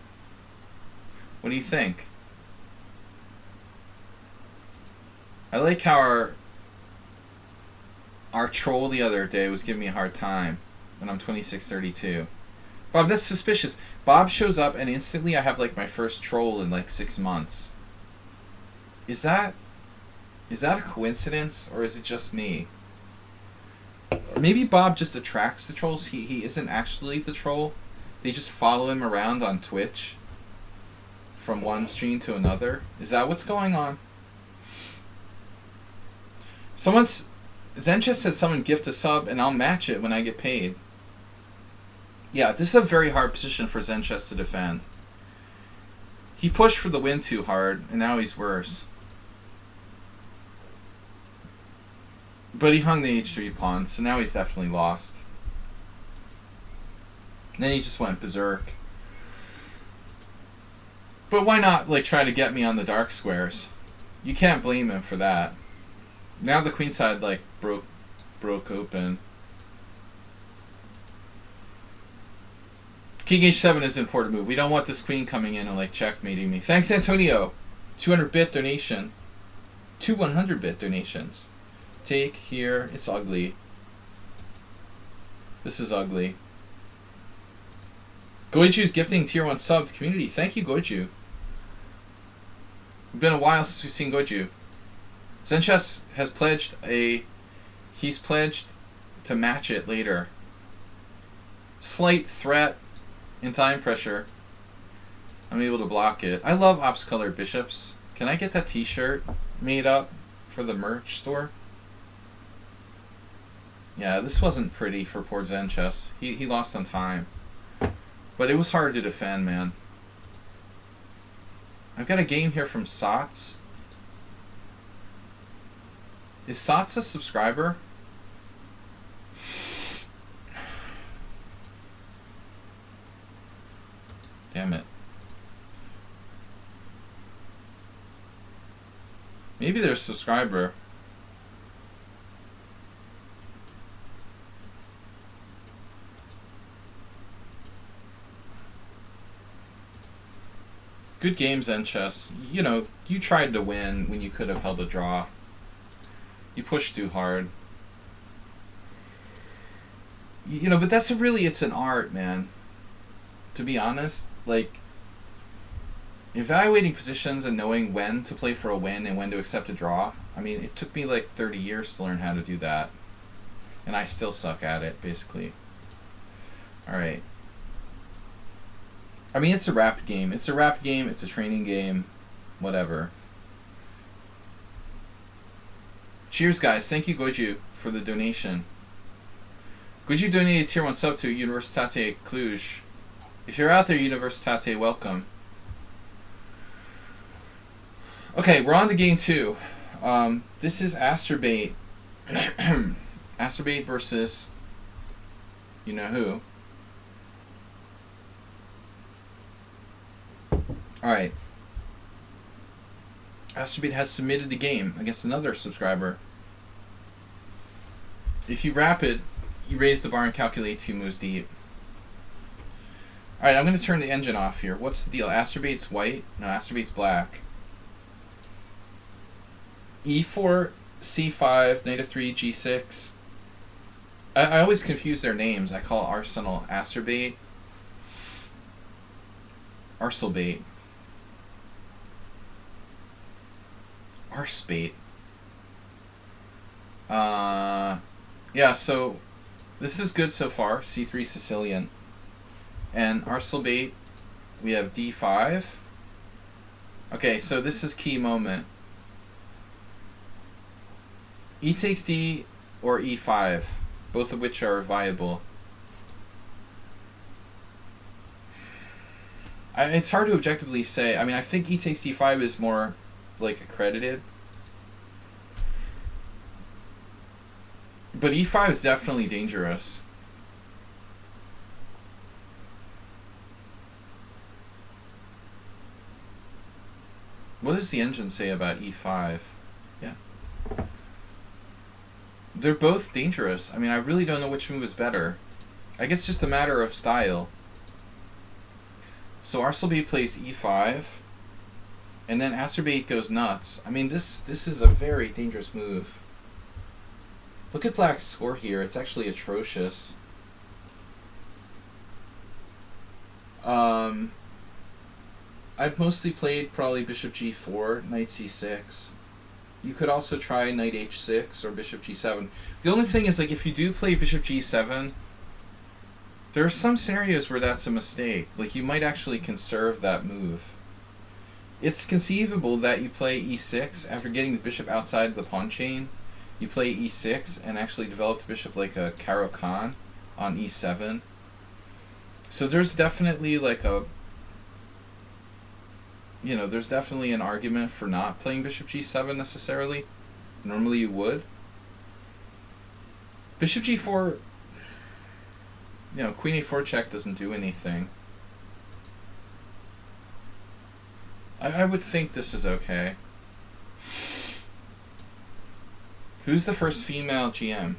What do you think? I like how our troll the other day was giving me a hard time when I'm 2632. Bob, that's suspicious. Bob shows up and instantly I have like my first troll in like 6 months. Is that a coincidence or is it just me? Maybe Bob just attracts the trolls. He isn't actually the troll. They just follow him around on Twitch from one stream to another. Is that what's going on? Zencha said someone gift a sub and I'll match it when I get paid. Yeah, this is a very hard position for Zenchess to defend. He pushed for the win too hard, and now he's worse. But he hung the h3 pawn, so now he's definitely lost. And then he just went berserk. But why not, like, try to get me on the dark squares? You can't blame him for that. Now the queenside, like, broke open. King h7 is an important move. We don't want this queen coming in and like checkmating me. Thanks, Antonio. 200-bit donation. 2 100-bit donations. Take here. It's ugly. This is ugly. Goiju's gifting tier 1 sub to the community. Thank you, Goiju. It's been a while since we've seen Goiju. Zenchess has pledged he's pledged to match it later. Slight threat. In time pressure, I'm able to block it. I love ops colored bishops. Can I get that t-shirt made up for the merch store? Yeah, this wasn't pretty for poor Zenchess. He lost on time. But it was hard to defend, man. I've got a game here from Sots. Is Sots a subscriber? Damn it. Maybe they're a subscriber. Good game, Zenchess. You know, you tried to win when you could have held a draw. You pushed too hard. You know, but that's it's an art, man. To be honest, like, evaluating positions and knowing when to play for a win and when to accept a draw. I mean, it took me like 30 years to learn how to do that. And I still suck at it, basically. Alright. I mean, it's a rapid game. It's a rapid game. It's a training game. Whatever. Cheers, guys. Thank you, Goju, for the donation. Goju donated tier 1 sub to Universitate Cluj. If you're out there, Universitate, welcome. Okay, we're on to game 2. This is Asterbait. Asterbait versus you know who. Alright. Asterbait has submitted the game against another subscriber. If you rapid, you raise the bar and calculate 2 moves deep. Alright, I'm going to turn the engine off here. What's the deal? Asterbait's white? No, Asterbait's black. E4, C5, knight f3, G6. I always confuse their names. I call Arsenal Asterbait. Arselbait. Arsebait. Yeah, so this is good so far. C3 Sicilian. And Arselbait, we have D5. Okay, so this is key moment. E takes D or E5, both of which are viable. It's hard to objectively say. I mean, I think e takes d5 is more like accredited. But e5 is definitely dangerous. What does the engine say about e5? Yeah. They're both dangerous. I mean, I really don't know which move is better. I guess just a matter of style. So Arcelbate plays e5, and then Acerbate goes nuts. I mean, this is a very dangerous move. Look at Black's score here. It's actually atrocious. I've mostly played probably bishop g4, knight c6. You could also try knight h6 or bishop g7. The only thing is, like, if you do play bishop g7, there are some scenarios where that's a mistake. Like, you might actually conserve that move. It's conceivable that you play e6 after getting the bishop outside the pawn chain. You play e6 and actually develop the bishop like a Caro-Kann on e7. So there's definitely like a... You know, there's definitely an argument for not playing bishop g7 necessarily. Normally you would. Bishop g4... You know, queen a4 check doesn't do anything. I would think this is okay. Who's the first female GM?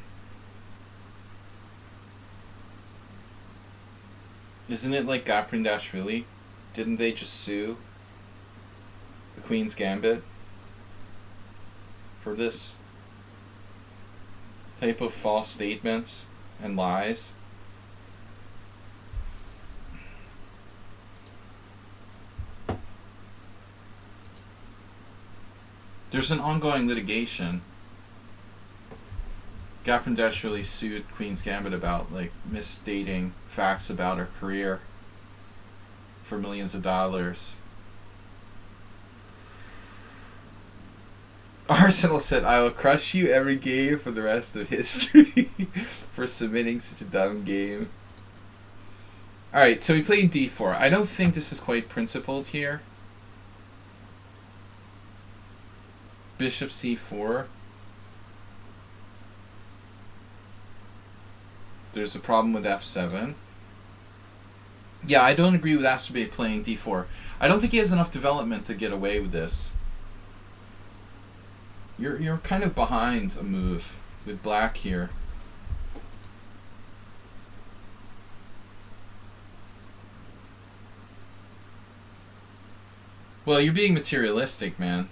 Isn't it like Gaprindashvili? Didn't they just sue the Queen's Gambit for this type of false statements and lies? There's an ongoing litigation. Gaprindashvili sued Queen's Gambit about like misstating facts about her career for millions of dollars. Arsenal said, "I will crush you every game for the rest of history for submitting such a dumb game." Alright, so he played d4. I don't think this is quite principled here. Bishop c4. There's a problem with f7. Yeah, I don't agree with Acerbate playing d4. I don't think he has enough development to get away with this. You're kind of behind a move with Black here. Well, you're being materialistic, man.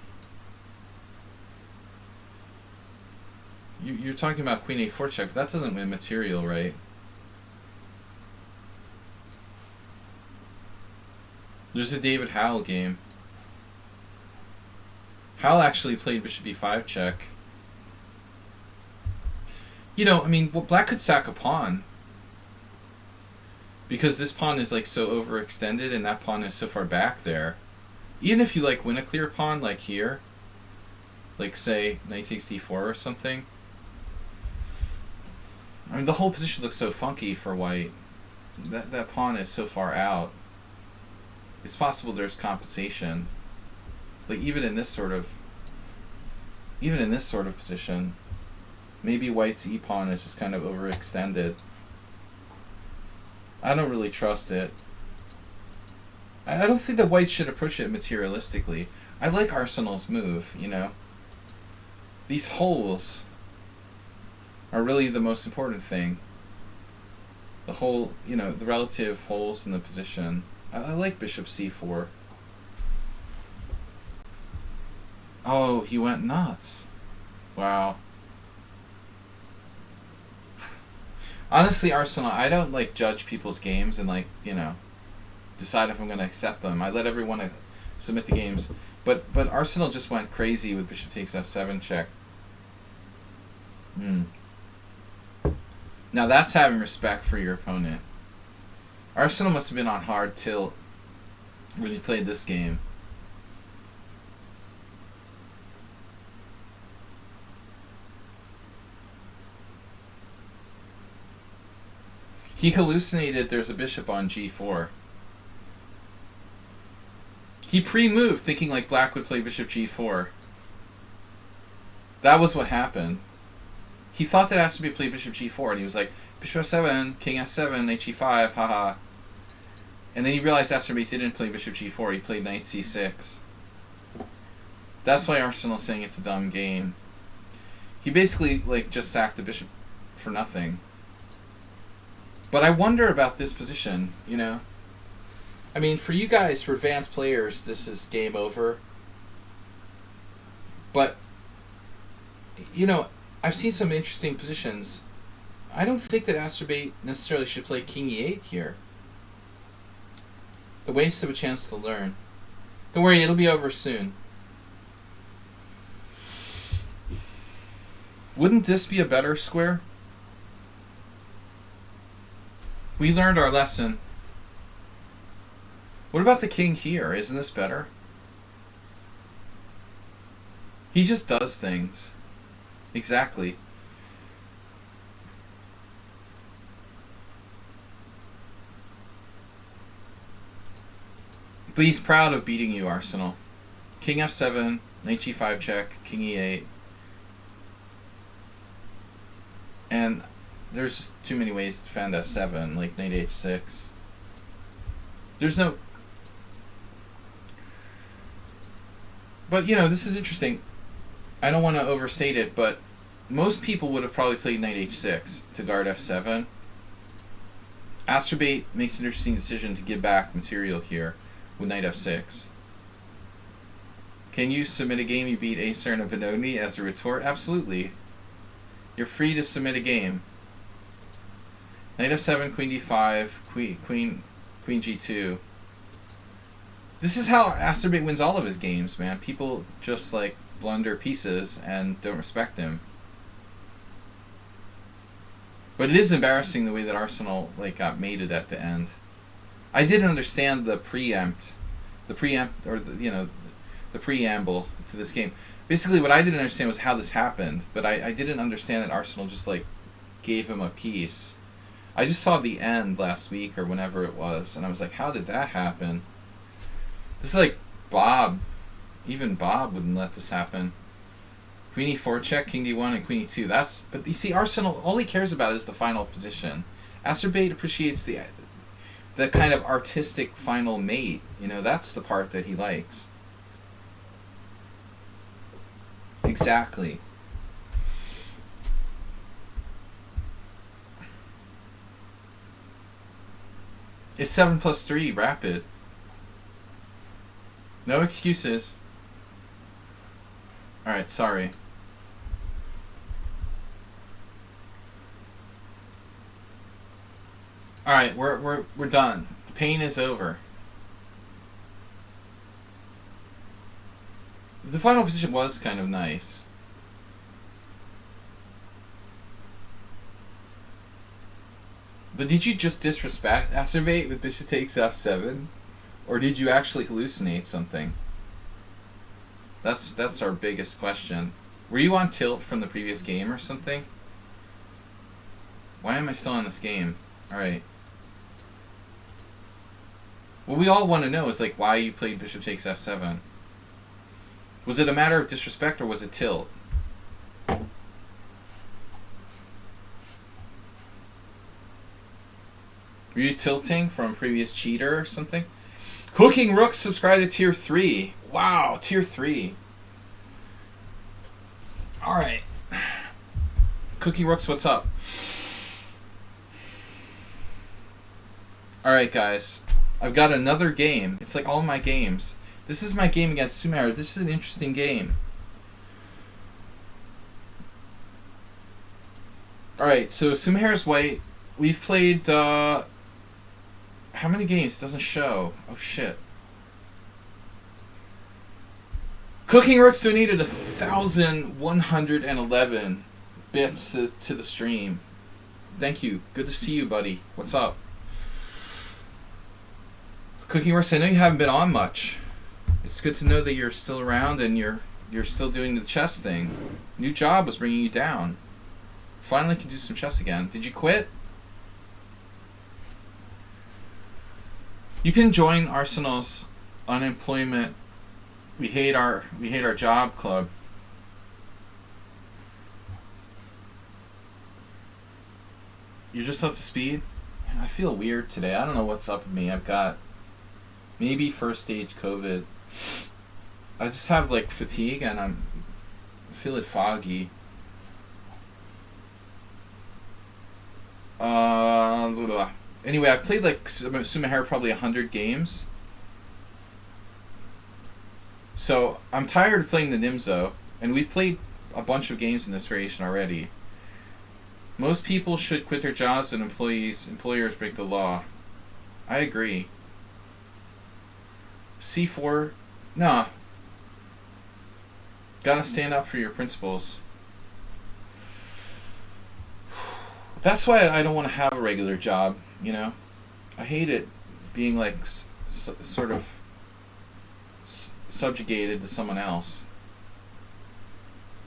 You're talking about queen a4 check, but that doesn't win material, right? There's a David Howell game. Howell actually played bishop b5 check. You know, I mean, well, Black could sack a pawn. Because this pawn is like so overextended and that pawn is so far back there. Even if you like win a clear pawn like here, like say knight takes d4 or something. I mean, the whole position looks so funky for white. That pawn is so far out. It's possible there's compensation. Like even in this sort of position, maybe white's e-pawn is just kind of overextended. I don't really trust it. I don't think that white should approach it materialistically. I like Arsenal's move, you know. These holes are really the most important thing. The whole, you know, the relative holes in the position. I like bishop c4. Oh, he went nuts. Wow. Honestly, Arsenal, I don't like judge people's games and like, you know, decide if I'm going to accept them. I let everyone submit the games. But Arsenal just went crazy with bishop takes f7 check. Now that's having respect for your opponent. Arsenal must have been on hard tilt when he played this game. He hallucinated there's a bishop on g4. He pre-moved thinking like black would play bishop g4. That was what happened. He thought that Astrobate played bishop g4, and he was like, bishop f7, king f7, knight g5, haha. And then he realized Astrobate didn't play bishop g4, he played knight c6. That's why Arsenal's saying it's a dumb game. He basically like just sacked the bishop for nothing. But I wonder about this position, you know? I mean, for you guys, for advanced players, this is game over. But, you know, I've seen some interesting positions. I don't think that Astrobate necessarily should play king e8 here. The waste of a chance to learn. Don't worry, it'll be over soon. Wouldn't this be a better square? We learned our lesson. What about the king here? Isn't this better? He just does things. Exactly. But he's proud of beating you, Arsenal. King f7, knight g5 check, king e8. And there's just too many ways to defend f7, like knight h6. There's no... But, you know, this is interesting. I don't want to overstate it, but most people would have probably played knight h6 to guard f7. Astrobate makes an interesting decision to give back material here with knight f6. Can you submit a game you beat Acer and a Benoni as a retort? Absolutely. You're free to submit a game. Knight f7, queen d5, queen g2. This is how Astrobate wins all of his games, man. People just like blunder pieces and don't respect him. But it is embarrassing the way that Arsenal like got mated at the end. I didn't understand the preamble to this game. Basically, what I didn't understand was how this happened, but I didn't understand that Arsenal just like gave him a piece. I just saw the end last week or whenever it was, and I was like, how did that happen? This is like Bob. Even Bob wouldn't let this happen. Queen e4 check, king d1, and queen e2. But you see, Arsenal, all he cares about is the final position. Astrobate appreciates the kind of artistic final mate. You know, that's the part that he likes. Exactly. It's 7+3, rapid. No excuses. Alright, sorry. Alright, we're done. The pain is over. The final position was kind of nice. But did you just disrespect Astrobate with bishop takes f7? Or did you actually hallucinate something? That's our biggest question. Were you on tilt from the previous game or something? Why am I still in this game? Alright. What we all want to know is like why you played bishop takes f7. Was it a matter of disrespect or was it tilt? Were you tilting from a previous cheater or something? Cooking Rooks subscribed to tier 3. Wow, tier 3. Alright. Cooking Rooks, what's up? Alright, guys. I've got another game. It's like all my games. This is my game against Sumer. This is an interesting game. Alright, so Sumer's white. We've played, how many games? It doesn't show. Oh, shit. Cooking Rooks donated 1,111 bits to the stream. Thank you. Good to see you, buddy. What's up? Cooking Rooks, I know you haven't been on much. It's good to know that you're still around and you're still doing the chess thing. New job was bringing you down. Finally can do some chess again. Did you quit? You can join Arsenal's unemployment. We hate our job club. You're just up to speed? I feel weird today. I don't know what's up with me. I've got maybe first stage COVID. I just have like fatigue and I feel it foggy. Anyway, I've played like Sumahair probably 100 games. So I'm tired of playing the Nimzo, and we've played a bunch of games in this variation already. Most people should quit their jobs and employers break the law. I agree. C4, nah. Gotta stand up for your principles. That's why I don't want to have a regular job, you know? I hate it being like sort of subjugated to someone else.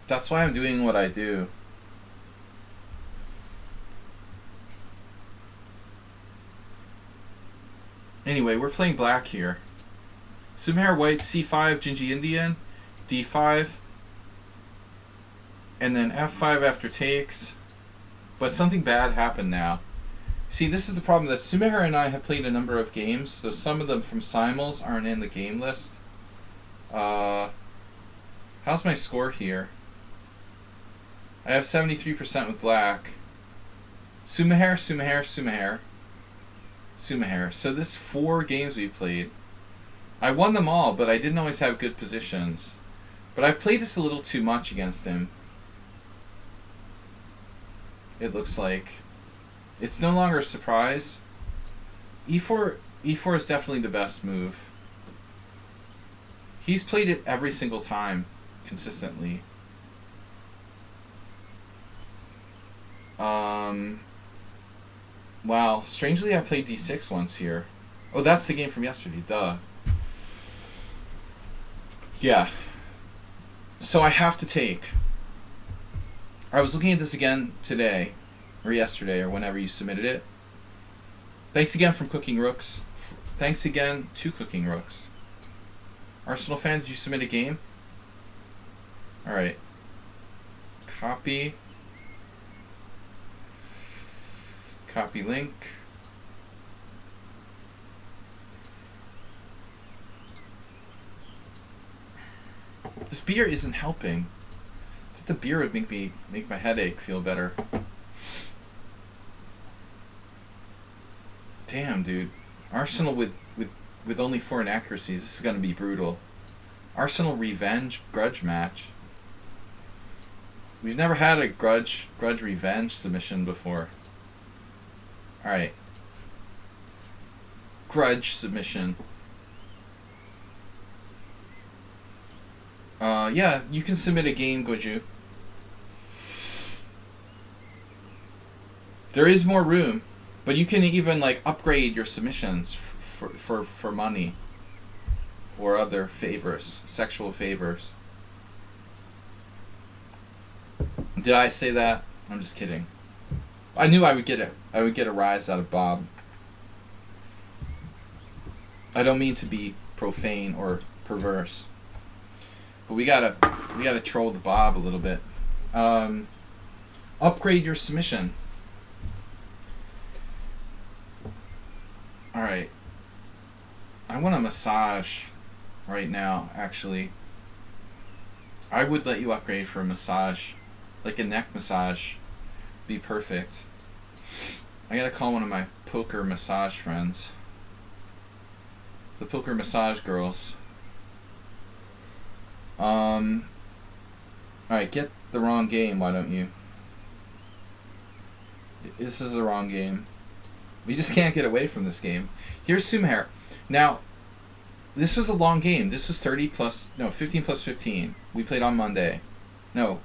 That's why I'm doing what I do. Anyway, we're playing black here. Sumahair white, c5, Gingy Indian, d5, and then f5 after takes. But something bad happened now. See, this is the problem that Sumahair and I have played a number of games, so some of them from Simals aren't in the game list. How's my score here? I have 73% with black. Sumahair, Sumahair, Sumahair. Sumahair. So this 4 games we played. I won them all, but I didn't always have good positions. But I've played this a little too much against him. It looks like. It's no longer a surprise. E4 is definitely the best move. He's played it every single time, consistently. Wow, strangely I played d6 once here. Oh, that's the game from yesterday, duh. Yeah. So I have to take. I was looking at this again today, or yesterday, or whenever you submitted it. Thanks again for cooking rooks. Thanks again to cooking rooks. Arsenal fan, did you submit a game? Alright. Copy. Copy link. This beer isn't helping. I thought the beer would make my headache feel better. Damn, dude. Arsenal with only 4 inaccuracies. This is gonna be brutal. Arsenal revenge grudge match. We've never had a grudge revenge submission before. Alright. Grudge submission. Yeah, you can submit a game, Goju. There is more room, but you can even like upgrade your submissions for money or other favors, sexual favors. Did I say that? I'm just kidding. I knew I would get a rise out of Bob. I don't mean to be profane or perverse, but we gotta troll the Bob a little bit. Upgrade your submission. All right. I want a massage right now. Actually, I would let you upgrade for a massage, like a neck massage. Be perfect. I gotta call one of my poker massage friends. The poker massage girls. Alright, get the wrong game, why don't you? This is the wrong game. We just can't get away from this game. Here's Sumahair. Now, this was a long game. This was 15 plus 15. We played on Monday. No.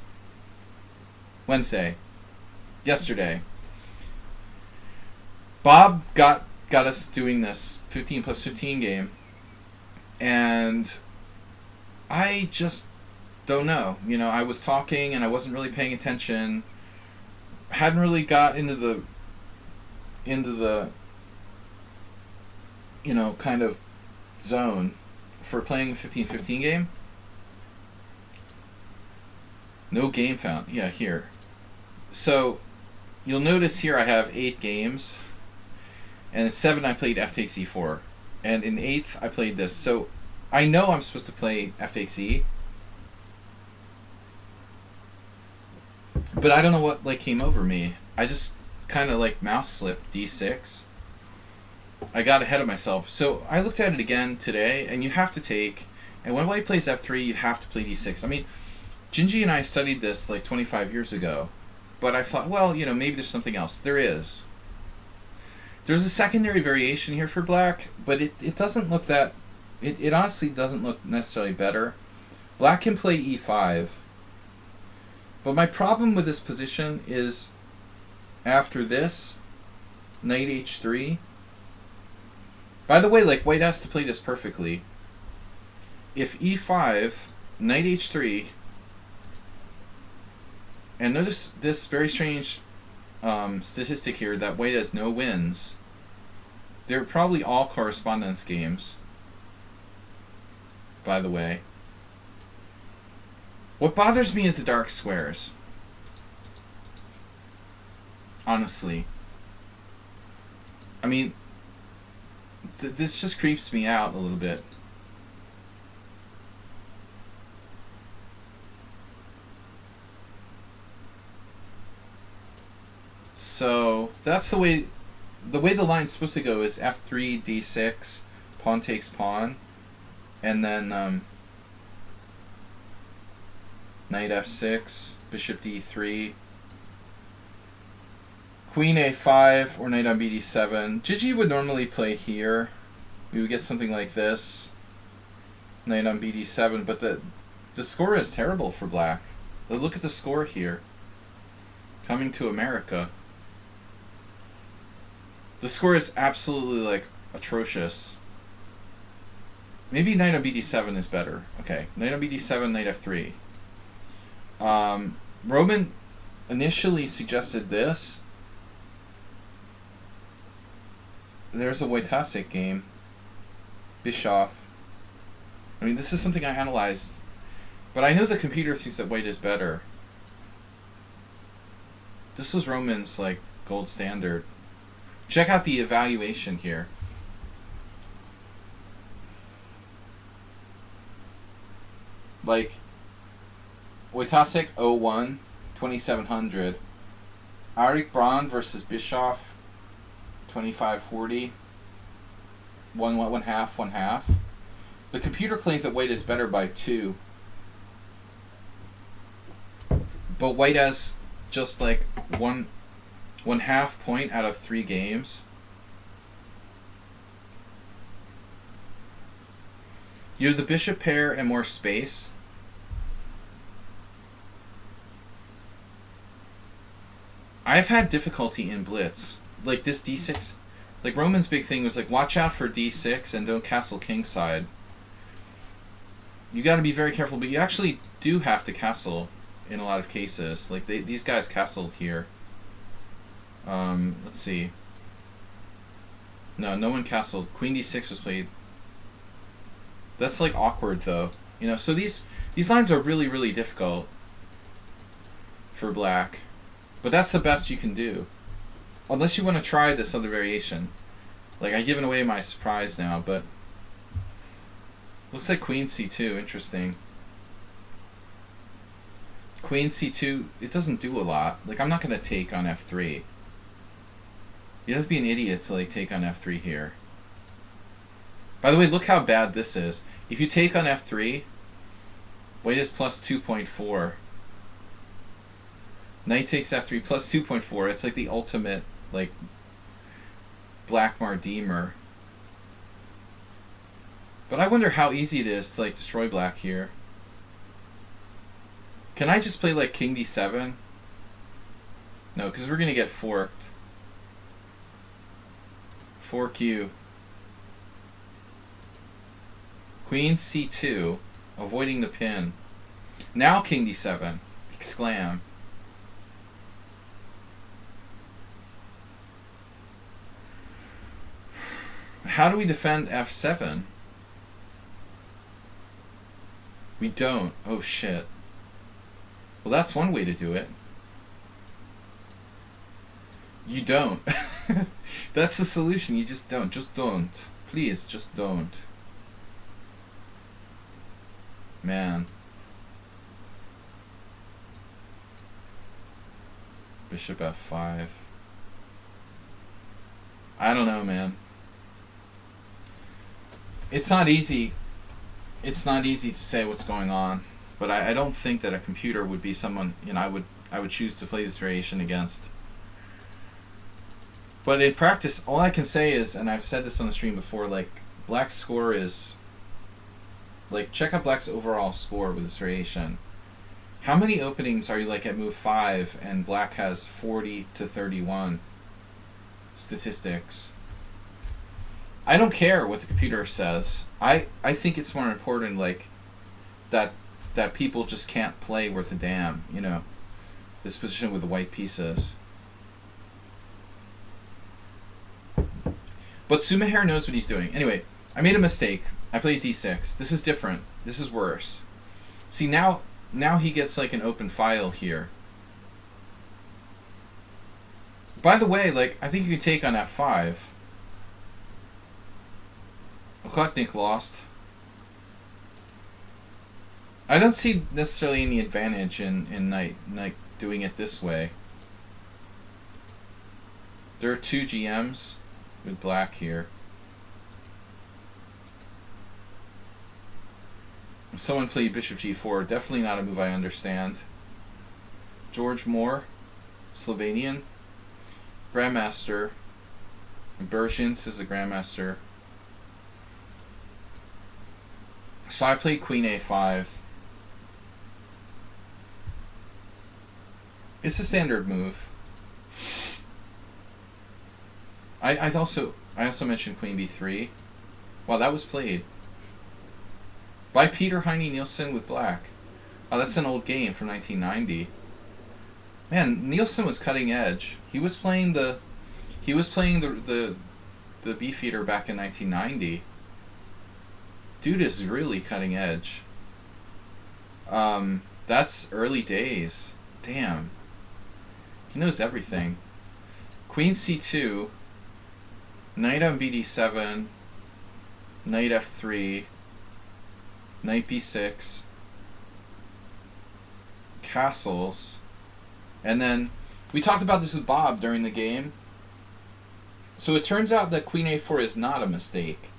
Wednesday. Yesterday. Bob got us doing this 15 plus 15 game, and I just don't know. You know, I was talking and I wasn't really paying attention. Hadn't really got into the you know, kind of zone. for playing 15-15 game. No game found. Yeah, here. So you'll notice here I have 8 games, and in 7 I played f takes e4, and in 8th I played this. So I know I'm supposed to play f takes e, but I don't know what like came over me. I just kind of like mouse slipped d6. I got ahead of myself. So I looked at it again today, and you have to take, and when white plays f3, you have to play d6. I mean, Gingy and I studied this like 25 years ago, but I thought, well, you know, maybe there's something else. There is. There's a secondary variation here for black, but it doesn't look that, it honestly doesn't look necessarily better. Black can play e5, but my problem with this position is after this, knight h3. By the way, like, white has to play this perfectly. If e5, knight h3, and notice this very strange statistic here that white has no wins. They're probably all correspondence games, by the way. What bothers me is the dark squares. Honestly. I mean, this just creeps me out a little bit. So that's the way the line's supposed to go is f3, d6, pawn takes pawn, and then knight f6, bishop d3, queen a5, or knight on bd7. Gigi would normally play here. We would get something like this, knight on bd7, but the score is terrible for black. Look at the score here. Coming to America. The score is absolutely, like, atrocious. Maybe knight on bd7 is better. Okay, knight on bd7, knight f3. Roman initially suggested this. There's a Wojtaszek game. Bischoff. I mean, this is something I analyzed. But I know the computer thinks that white is better. This was Roman's, like, gold standard. Check out the evaluation here. Like, Wojtaszek 01, 2700. Arik Braun versus Bischoff 2540. One half. The computer claims that white is better by 2. But white has just like one half point out of 3 games. You have the bishop pair and more space. I've had difficulty in blitz. Like this d6, like Roman's big thing was like, watch out for d6 and don't castle kingside. You got to be very careful, but you actually do have to castle in a lot of cases. Like these guys castled here. Let's see. No one castled. Queen d6 was played. That's like awkward though. You know, so these lines are really, really difficult for black. But that's the best you can do. Unless you want to try this other variation. Like, I've given away my surprise now, but looks like queen c2, interesting. Queen c2, it doesn't do a lot. Like, I'm not going to take on f3. You have to be an idiot to, like, take on f3 here. By the way, look how bad this is. If you take on f3, white is plus 2.4. Knight takes f3 plus 2.4. It's like the ultimate, like, black Mardeemer. But I wonder how easy it is to, like, destroy black here. Can I just play, like, king d7? No, because we're going to get forked. Fork you. Queen c2, avoiding the pin. Now king d7. Exclam. How do we defend f7? We don't. Oh shit. Well, that's one way to do it. You don't. That's the solution. You just don't. Just don't. Please, just don't. Man. Bishop f5. I don't know, man. It's not easy. It's not easy to say what's going on, but I don't think that a computer would be someone, you know, I would choose to play this variation against. But in practice, all I can say is, and I've said this on the stream before, like, Black's score is, like, check out Black's overall score with this variation. How many openings are you, like, at move 5, and Black has 40 to 31 statistics? I don't care what the computer says. I think it's more important, like, that people just can't play worth a damn, you know, this position with the white pieces. But Sumaher knows what he's doing. Anyway, I made a mistake. I played d6. This is different. This is worse. See, now he gets, like, an open file here. By the way, like, I think you can take on f5. Ochotnik lost. I don't see necessarily any advantage in knight doing it this way. There are 2 GMs with Black here. Someone played bishop g4. Definitely not a move I understand. George Moore, Slovenian, Grandmaster. Bershins is a Grandmaster. So I played queen a5. It's a standard move. I also mentioned queen b3. Wow, that was played by Peter Heine Nielsen with Black. Oh, that's an old game from 1990. Man, Nielsen was cutting edge. He was playing the Beefeater back in 1990. Dude is really cutting edge. That's early days. Damn. He knows everything. Queen c2. Knight on bd7. Knight f3. Knight b6. Castles. And then, we talked about this with Bob during the game. So it turns out that queen a4 is not a mistake.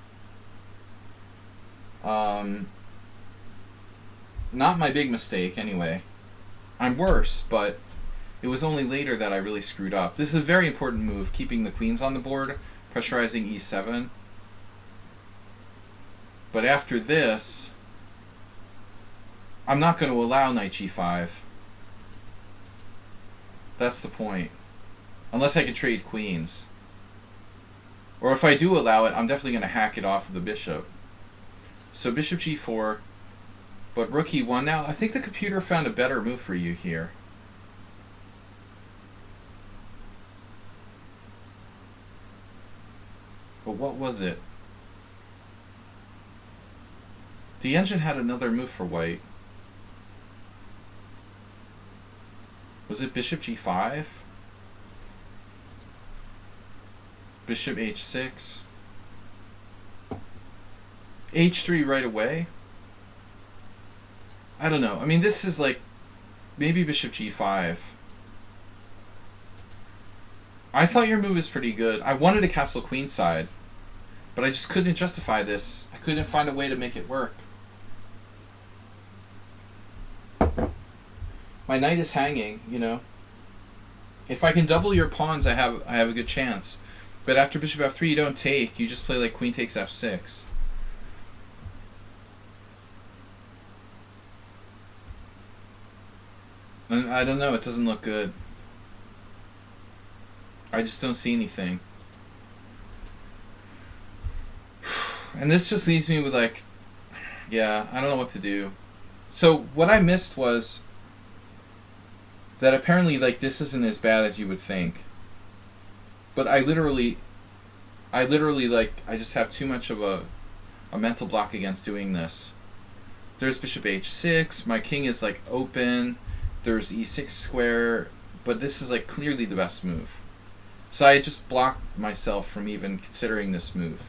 Not my big mistake, anyway. I'm worse, but it was only later that I really screwed up. This is a very important move, keeping the queens on the board, pressurizing e7. But after this, I'm not going to allow knight g5. That's the point. Unless I can trade queens. Or if I do allow it, I'm definitely going to hack it off of the bishop. So bishop g4, but rook e1. Now, I think the computer found a better move for you here. But what was it? The engine had another move for white. Was it bishop g5? Bishop h6? h3 right away? I don't know. I mean, this is like maybe bishop g5. I thought your move was pretty good. I wanted to castle queenside, but I just couldn't justify this. I couldn't find a way to make it work. My knight is hanging, you know. If I can double your pawns, I have a good chance. But after bishop f3, you don't take. You just play like queen takes f6. And I don't know. It doesn't look good. I just don't see anything. And this just leaves me with like, yeah, I don't know what to do. So what I missed was that apparently like this isn't as bad as you would think. But I literally like I just have too much of a mental block against doing this. There's bishop h6. My king is like open. There's e6 square. But this is like clearly the best move. So I just blocked myself from even considering this move.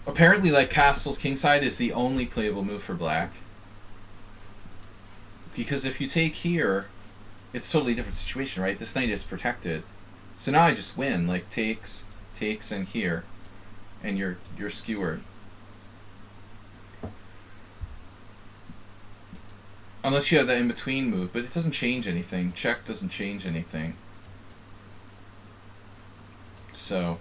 Apparently, like, castles kingside is the only playable move for black. Because if you take here, it's a totally different situation, right? This knight is protected. So now I just win, like takes, and here. And you're skewered. Unless you have that in-between move, but it doesn't change anything. Check doesn't change anything. So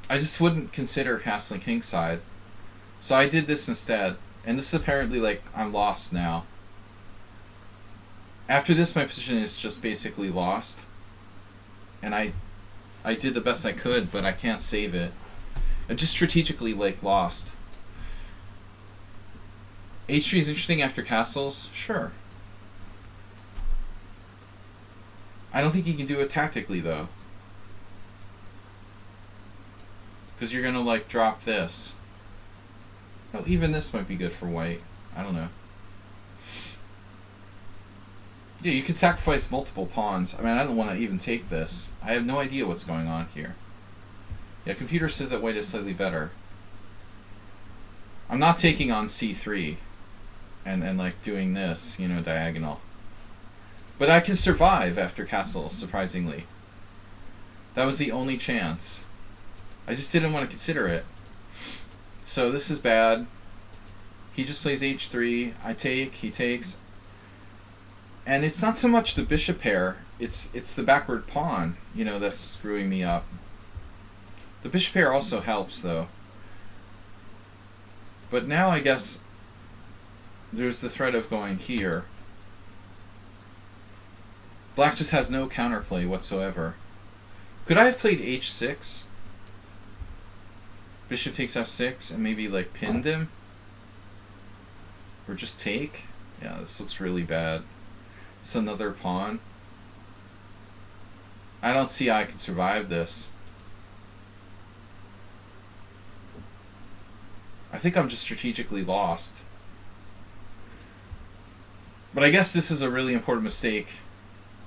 I just wouldn't consider castling kingside. So I did this instead. And this is apparently like I'm lost now. After this, my position is just basically lost. And I did the best I could, but I can't save it. I just strategically like lost. H3 is interesting after castles? Sure. I don't think you can do it tactically though. Because you're gonna like drop this. Oh, even this might be good for white. I don't know. Yeah, you could sacrifice multiple pawns. I mean, I don't want to even take this. I have no idea what's going on here. Yeah, computer says that white is slightly better. I'm not taking on c3 and like doing this, you know, diagonal. But I can survive after castles, surprisingly. That was the only chance. I just didn't want to consider it. So this is bad. He just plays h3. I take, he takes. And it's not so much the bishop pair, it's the backward pawn, you know, that's screwing me up. The bishop pair also helps, though. But now I guess there's the threat of going here. Black just has no counterplay whatsoever. Could I have played h6? Bishop takes f6 and maybe like pinned him? Or just take? Yeah, this looks really bad. It's another pawn. I don't see how I can survive this. I think I'm just strategically lost. But I guess this is a really important mistake.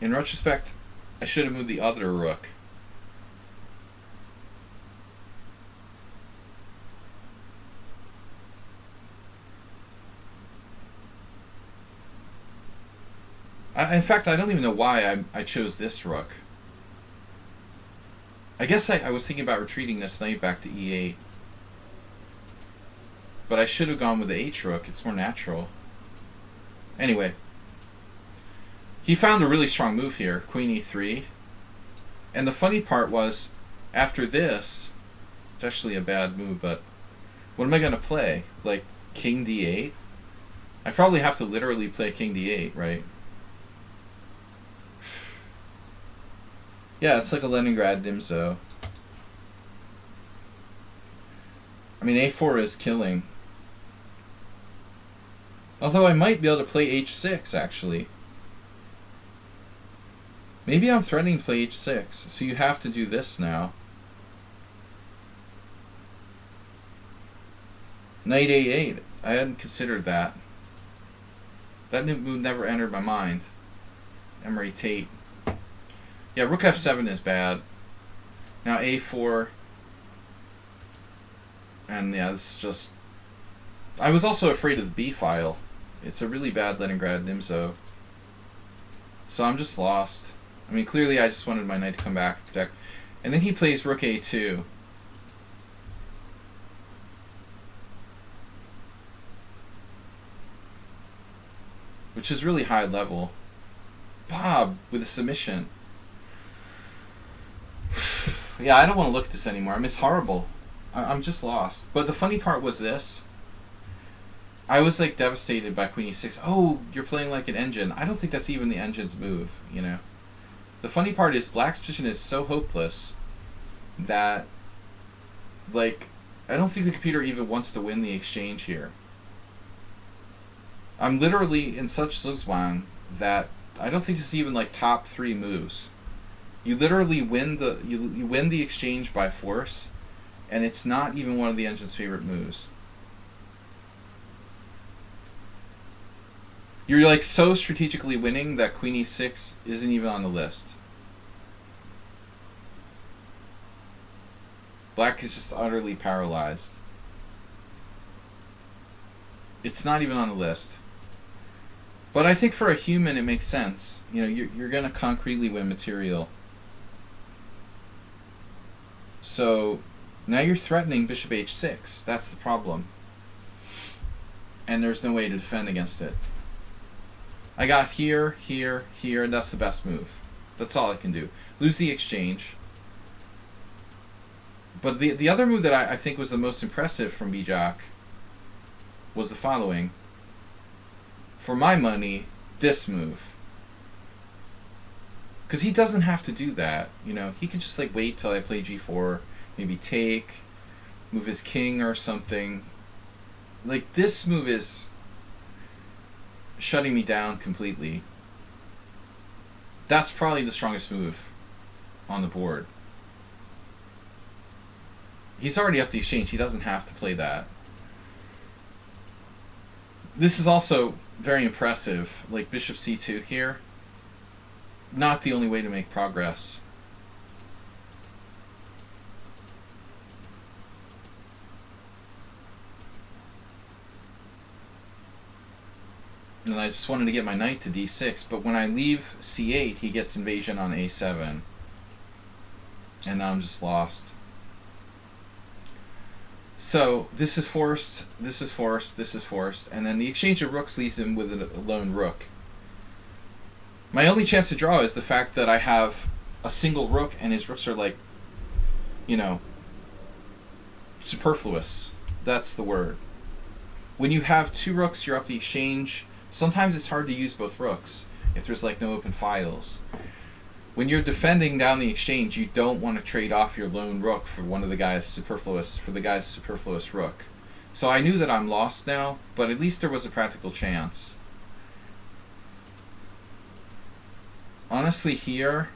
In retrospect, I should have moved the other rook. In fact, I don't even know why I chose this rook. I guess I was thinking about retreating this knight back to e8. But I should have gone with the h-rook. It's more natural. Anyway. He found a really strong move here. Queen e3. And the funny part was, after this, it's actually a bad move, but what am I going to play? Like, king d8? I probably have to literally play king d8, right? Yeah, it's like a Leningrad Dimso. I mean, a4 is killing. Although I might be able to play h6, actually. Maybe I'm threatening to play h6, so you have to do this now. Knight a8. I hadn't considered that. That move never entered my mind. Emery Tate. Yeah, rook f7 is bad. Now a4. And yeah, this is just... I was also afraid of the b file. It's a really bad Leningrad Nimzo. So I'm just lost. I mean, clearly I just wanted my knight to come back and protect. And then he plays rook a2. Which is really high level. Bob with a submission. Yeah, I don't want to look at this anymore. I mean, it's horrible. I'm just lost. But the funny part was this. I was like devastated by queen e6. Oh, you're playing like an engine. I don't think that's even the engine's move, you know. The funny part is black's position is so hopeless that, like, I don't think the computer even wants to win the exchange here. I'm literally in such zugzwang that I don't think this is even like top 3 moves. You literally win you win the exchange by force, and it's not even one of the engine's favorite moves. You're like so strategically winning that queen e6 isn't even on the list. Black is just utterly paralyzed. It's not even on the list. But I think for a human it makes sense. You know, you're going to concretely win material. So now you're threatening bishop h6. That's the problem. And there's no way to defend against it. I got here, here, here, and that's the best move. That's all I can do. Lose the exchange. But the other move that I think was the most impressive from Bijak was the following. For my money, this move. Because he doesn't have to do that. You know, he can just like wait till I play g4, maybe take, move his king or something. Like, this move is shutting me down completely. That's probably the strongest move on the board. He's already up the exchange. He doesn't have to play that. This is also very impressive. Like bishop c2 here. Not the only way to make progress. And I just wanted to get my knight to d6, but when I leave c8, he gets invasion on a7. And now I'm just lost. So this is forced, this is forced, this is forced, and then the exchange of rooks leaves him with a lone rook. My only chance to draw is the fact that I have a single rook and his rooks are like, you know, superfluous. That's the word. When you have two rooks, you're up the exchange. Sometimes it's hard to use both rooks if there's like no open files. When you're defending down the exchange, you don't want to trade off your lone rook for one of the guy's superfluous rook. So I knew that I'm lost now, but at least there was a practical chance. Honestly, here,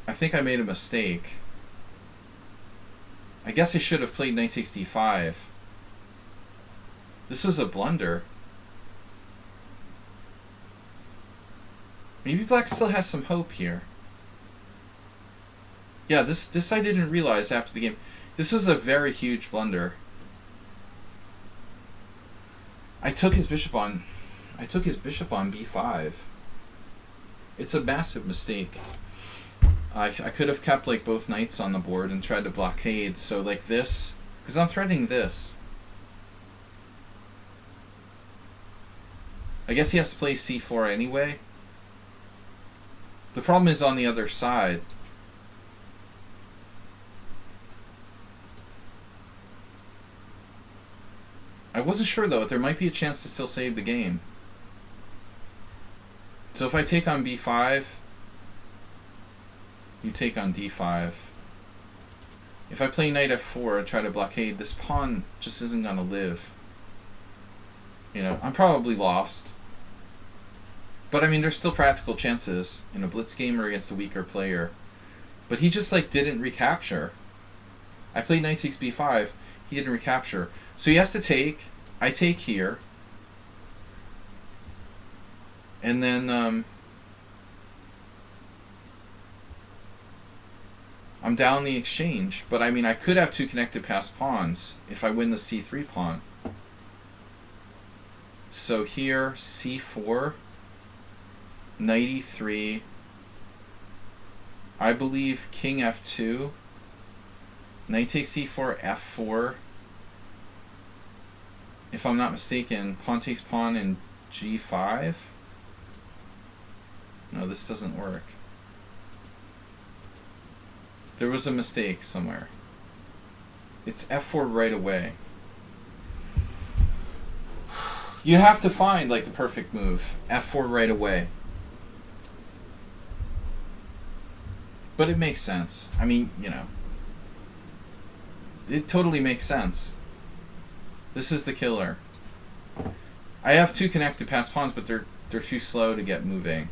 I think I made a mistake. I guess I should have played knight takes d5. This was a blunder. Maybe black still has some hope here. Yeah, this I didn't realize after the game. This was a very huge blunder. I took his bishop on b5. It's a massive mistake. I could have kept like both knights on the board and tried to blockade. So like this, because I'm threatening this. I guess he has to play c4 anyway. The problem is on the other side. I wasn't sure though, there might be a chance to still save the game. So if I take on b5, you take on d5. If I play knight f4 and try to blockade, this pawn just isn't gonna live. You know, I'm probably lost. But I mean, there's still practical chances in a blitz game or against a weaker player. But he just like didn't recapture. I played knight takes b5. He didn't recapture. So he has to take. I take here. And then I'm down the exchange. But I mean, I could have two connected passed pawns if I win the c3 pawn. So here, c4. Knight e3, I believe king f2, knight takes c4, f4, if I'm not mistaken, pawn takes pawn in g5. No, this doesn't work. There was a mistake somewhere. It's f4 right away. You have to find like the perfect move, f4 right away. But it makes sense. I mean, you know, it totally makes sense. This is the killer. I have two connected passed pawns, but they're too slow to get moving.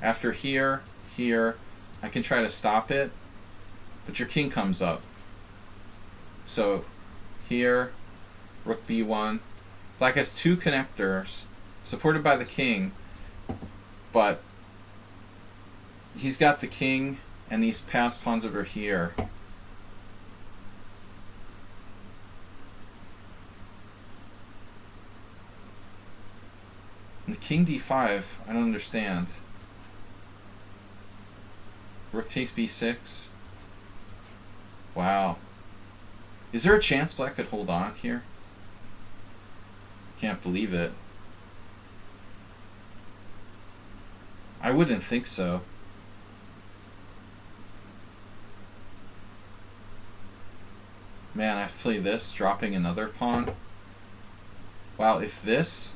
After here, here, I can try to stop it, but your king comes up. So here, rook b1. Black has two connectors, supported by the king, but he's got the king and these passed pawns over here. And king d5, I don't understand. Rook takes b6. Wow. Is there a chance black could hold on here? Can't believe it. I wouldn't think so. Man, I have to play this, dropping another pawn. Wow, if this...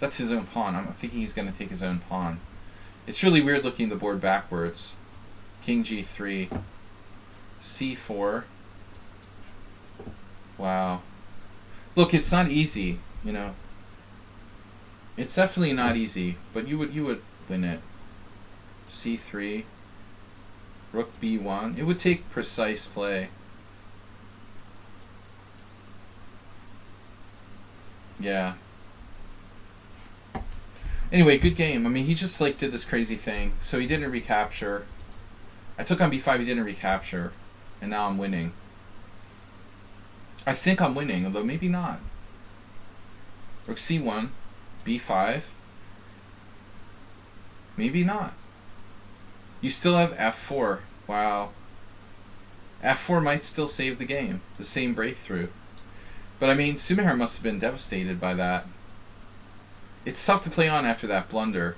That's his own pawn. I'm thinking he's going to take his own pawn. It's really weird looking the board backwards. King g3. c4. Wow. Look, it's not easy, you know. It's definitely not easy, but you would win it. c3. Rook b1. It would take precise play. Yeah. Anyway, good game. I mean, he just like did this crazy thing. So he didn't recapture. I took on b5, he didn't recapture. And now I'm winning. I think I'm winning, although maybe not. Rook c1, b5. Maybe not. You still have f4. Wow. f4 might still save the game. The same breakthrough. But I mean, Sumihar must have been devastated by that. It's tough to play on after that blunder.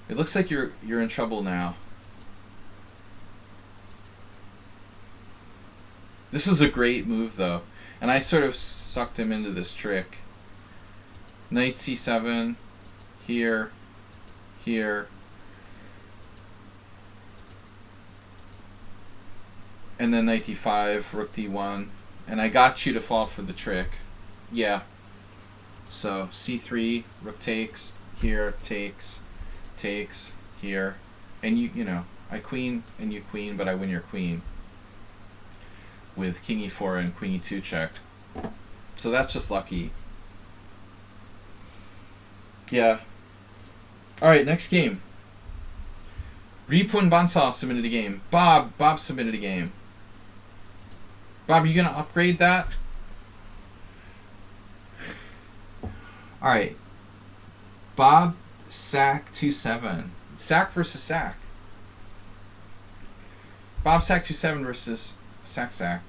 It looks like you're in trouble now. This was a great move though, and I sort of sucked him into this trick. Knight c7, here, here, and then knight d5, rook d1, and I got you to fall for the trick. Yeah. So c3, rook takes, here, takes, here, and you know, I queen and you queen, but I win your queen with king e4 and queen e2 checked. So that's just lucky. Yeah. All right, next game. Ripun Bansal submitted a game. Bob submitted a game. Bob, are you gonna upgrade that? All right. Bob Sack 27. Sack versus Sack. Bob Sack 27 versus Sack.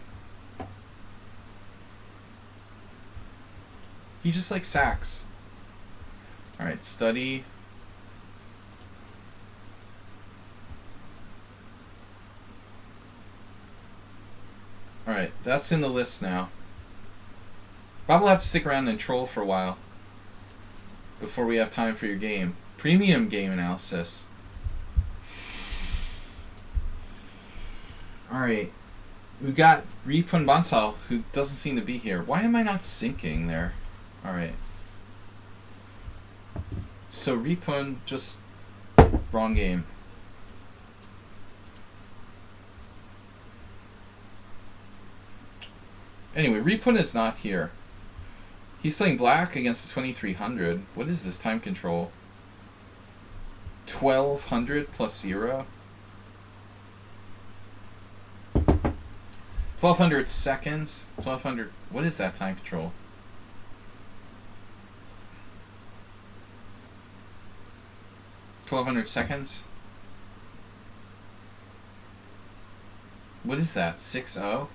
He just likes sacks. All right, study. All right, that's in the list now. Bob will have to stick around and troll for a while before we have time for your game. Premium game analysis. Alright. We got Ripun Bansal, who doesn't seem to be here. Why am I not syncing there? Alright. So Ripun, just wrong game. Anyway, Ripun is not here. He's playing black against the 2300. What is this time control? 1200 plus 0? 1200 seconds? 1200. What is that time control? $1200 seconds? What is that? 6-0?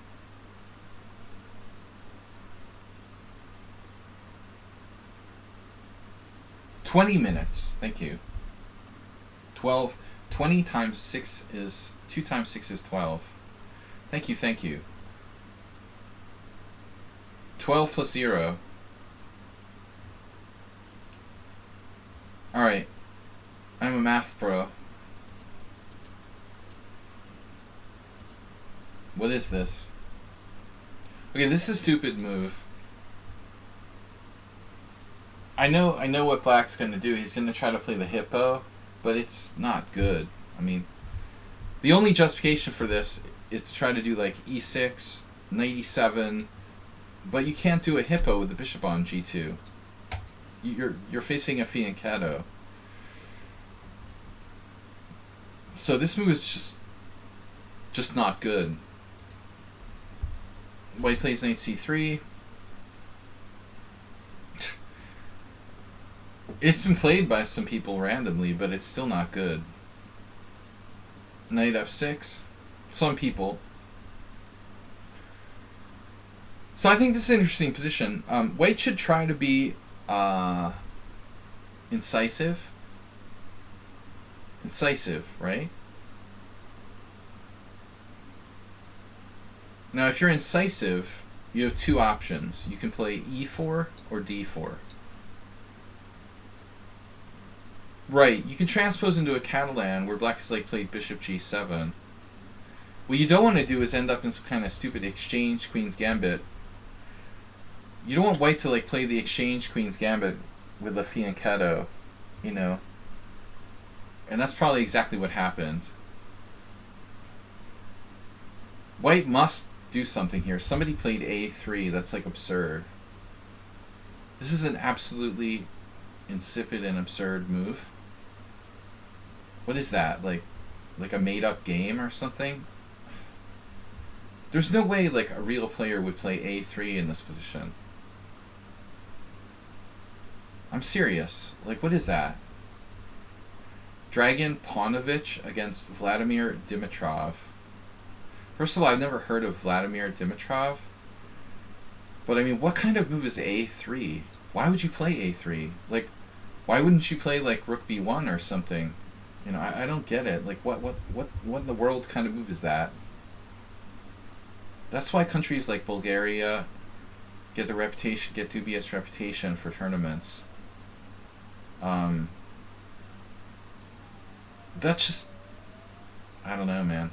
$20 minutes. Thank you. 20 times 6 is 2 times 6 is 12. Thank you. 12 plus 0. Alright. I'm a math bro. What is this? Okay, this is a stupid move. I know what Black's gonna do. He's gonna try to play the hippo, but it's not good. I mean, the only justification for this is to try to do like e6, knight e7, but you can't do a hippo with the bishop on g2. You're facing a fianchetto. So this move is just not good. White plays knight c3. It's been played by some people randomly, but it's still not good. Knight f6. Some people. So I think this is an interesting position. White should try to be incisive. Incisive, right? Now, if you're incisive, you have two options. You can play e4 or d4. Right, you can transpose into a Catalan where black has like played bishop g7. What you don't want to do is end up in some kind of stupid exchange queen's gambit. You don't want white to like play the exchange queen's gambit with a fianchetto, you know. And that's probably exactly what happened. White must do something here. Somebody played a3. That's like absurd. This is an absolutely insipid and absurd move. What is that? Like a made-up game or something? There's no way like a real player would play a3 in this position. I'm serious. Like, what is that? Dragan Paunovic against Vladimir Dimitrov. First of all, I've never heard of Vladimir Dimitrov. But I mean, what kind of move is a3? Why would you play a3? Like, why wouldn't you play like rook b1 or something? You know, I don't get it. Like, what in the world kind of move is that? That's why countries like Bulgaria get dubious reputation for tournaments. That's just, I don't know, man.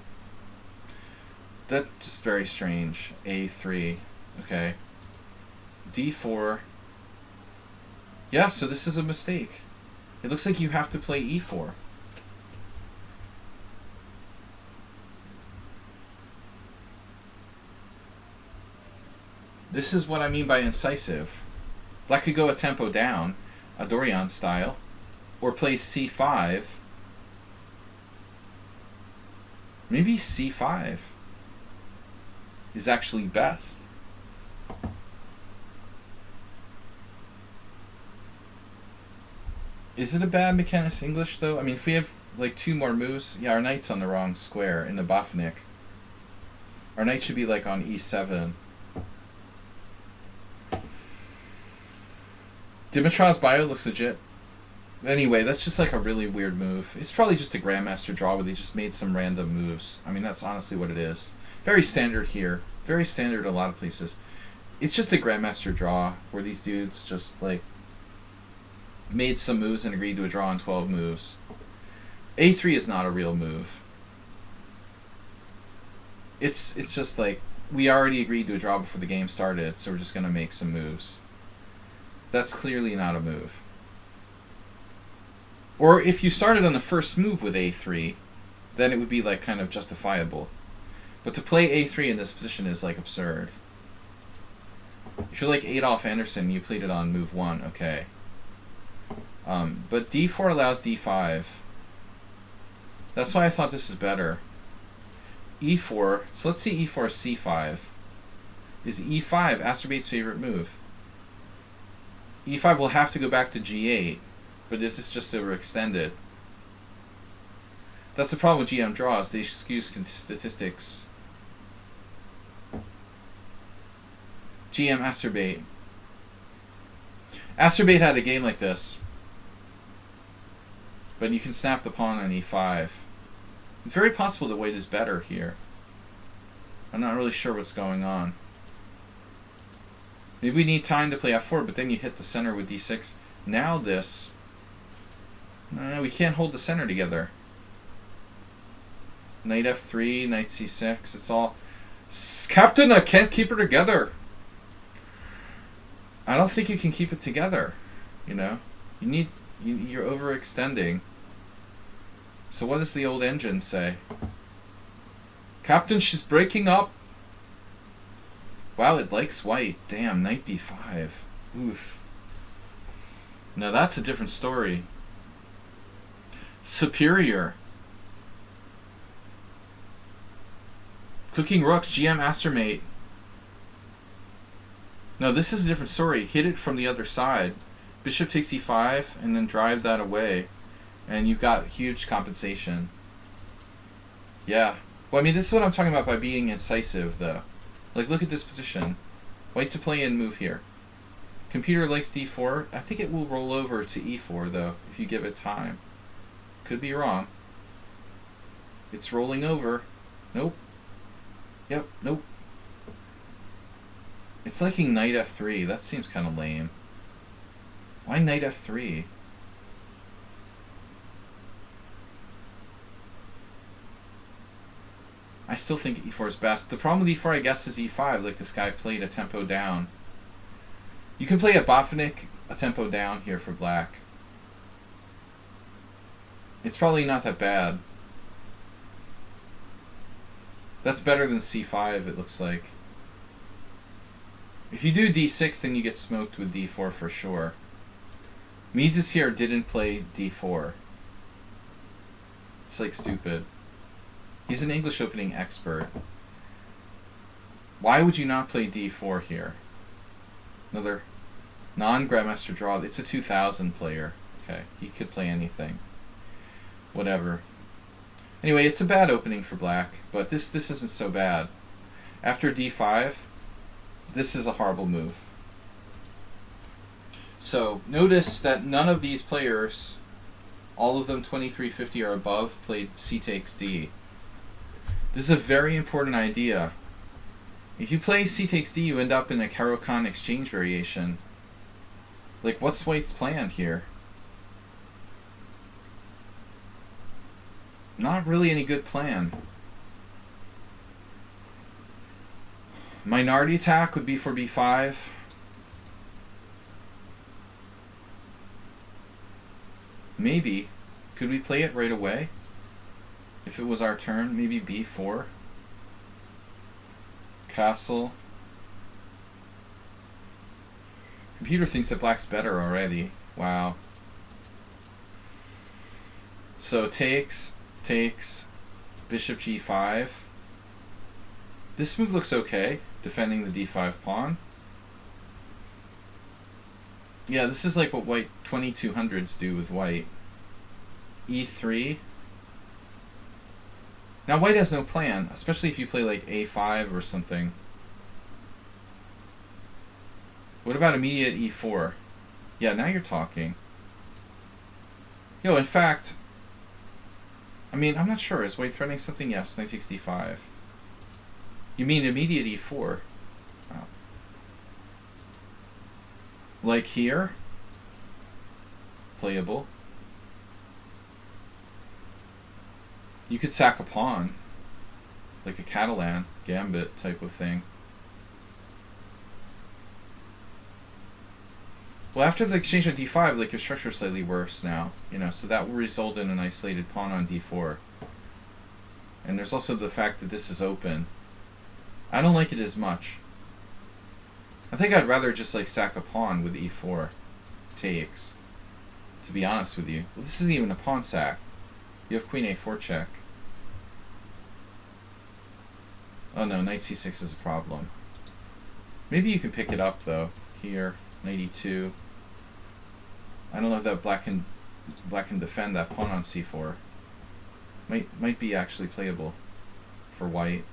That's just very strange. a3, okay. d4. Yeah, so this is a mistake. It looks like you have to play e4. This is what I mean by incisive. Black could go a tempo down, a Dorian style, or play c5. Maybe c5 is actually best. Is it a bad Mechanist English, though? I mean, if we have, like, two more moves... Yeah, our knight's on the wrong square in the Bafnik. Our knight should be, like, on e7. Dimitrov's bio looks legit. Anyway, that's just, like, a really weird move. It's probably just a Grandmaster draw where they just made some random moves. I mean, that's honestly what it is. Very standard here. Very standard in a lot of places. It's just a Grandmaster draw where these dudes just, like... made some moves and agreed to a draw in 12 moves. a3 is not a real move. It's just like, we already agreed to a draw before the game started, so we're just going to make some moves. That's clearly not a move. Or if you started on the first move with a3, then it would be like kind of justifiable. But to play a3 in this position is like absurd. If you're like Adolf Anderson, you played it on move 1, okay. But d4 allows d5. That's why I thought this is better. e4, so let's see e4 c5. Is e5 Astorbate's favorite move? e5 will have to go back to g8, but is this just overextended? That's the problem with GM draws, they skew statistics. GM Astorbate. Astorbate had a game like this. But you can snap the pawn on e5. It's very possible that white is better here. I'm not really sure what's going on. Maybe we need time to play f4, but then you hit the center with d6. Now this... No, we can't hold the center together. Knight f3, knight c6, it's all... Captain, I can't keep her together! I don't think you can keep it together. You know? You're overextending. So what does the old engine say? Captain, she's breaking up. Wow, it likes white. Damn, knight b5. Oof. Now that's a different story. Superior. Cooking rooks, GM master mate. No, this is a different story. Hit it from the other side. Bishop takes e5 and then drive that away. And you've got huge compensation. Yeah. Well, I mean, this is what I'm talking about by being incisive, though. Like, look at this position. White to play and move here. Computer likes d4. I think it will roll over to e4, though, if you give it time. Could be wrong. It's rolling over. Nope. Yep, nope. It's liking knight f3. That seems kind of lame. Why knight f3? I still think e4 is best. The problem with e4, I guess, is e5. Like this guy played a tempo down. You can play a Botvinnik a tempo down here for black. It's probably not that bad. That's better than c5, it looks like. If you do d6, then you get smoked with d4 for sure. Meads here didn't play d4. It's like stupid. He's an English opening expert. Why would you not play d4 here? Another non-Grandmaster draw. It's a 2000 player. Okay, he could play anything. Whatever. Anyway, it's a bad opening for black, but this isn't so bad. After d5, this is a horrible move. So notice that none of these players, all of them 2350 or above, played c takes d. This is a very important idea. If you play c takes d, you end up in a Caro-Kann exchange variation. Like, what's white's plan here? Not really any good plan. Minority attack would be for b5. Maybe. Could we play it right away? If it was our turn, maybe b4. Castle. Computer thinks that black's better already. Wow. So takes, bishop g5. This move looks okay, defending the d5 pawn. Yeah, this is like what white 2200s do with white. e3. Now white has no plan, especially if you play like a5 or something. What about immediate e4? Yeah, now you're talking. Yo, in fact, I mean, I'm not sure. Is white threatening something? Yes, knight takes d5. You mean immediate e4? Oh. Like here? Playable. You could sack a pawn. Like a Catalan gambit type of thing. Well, after the exchange on d5, like your structure is slightly worse now, you know, so that will result in an isolated pawn on d4. And there's also the fact that this is open. I don't like it as much. I think I'd rather just like sack a pawn with e4 takes, to be honest with you. Well, this isn't even a pawn sack. You have queen a4 check. Oh no, knight c6 is a problem. Maybe you can pick it up though, here. Knight e2. I don't know if that black can defend that pawn on c4. Might be actually playable for white.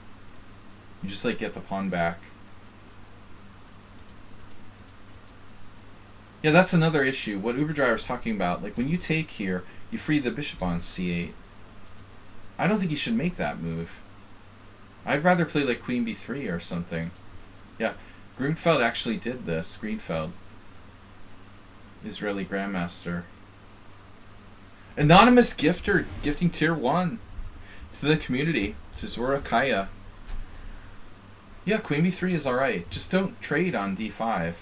You just like get the pawn back. Yeah, that's another issue. What UberDriver's talking about, like when you take here, you free the bishop on c8. I don't think you should make that move. I'd rather play like queen b3 or something. Yeah. Grunfeld actually did this. Greenfeld. Israeli Grandmaster. Anonymous gifter gifting tier 1 to the community. To Zora Kaya. Yeah, queen b3 is alright. Just don't trade on d5.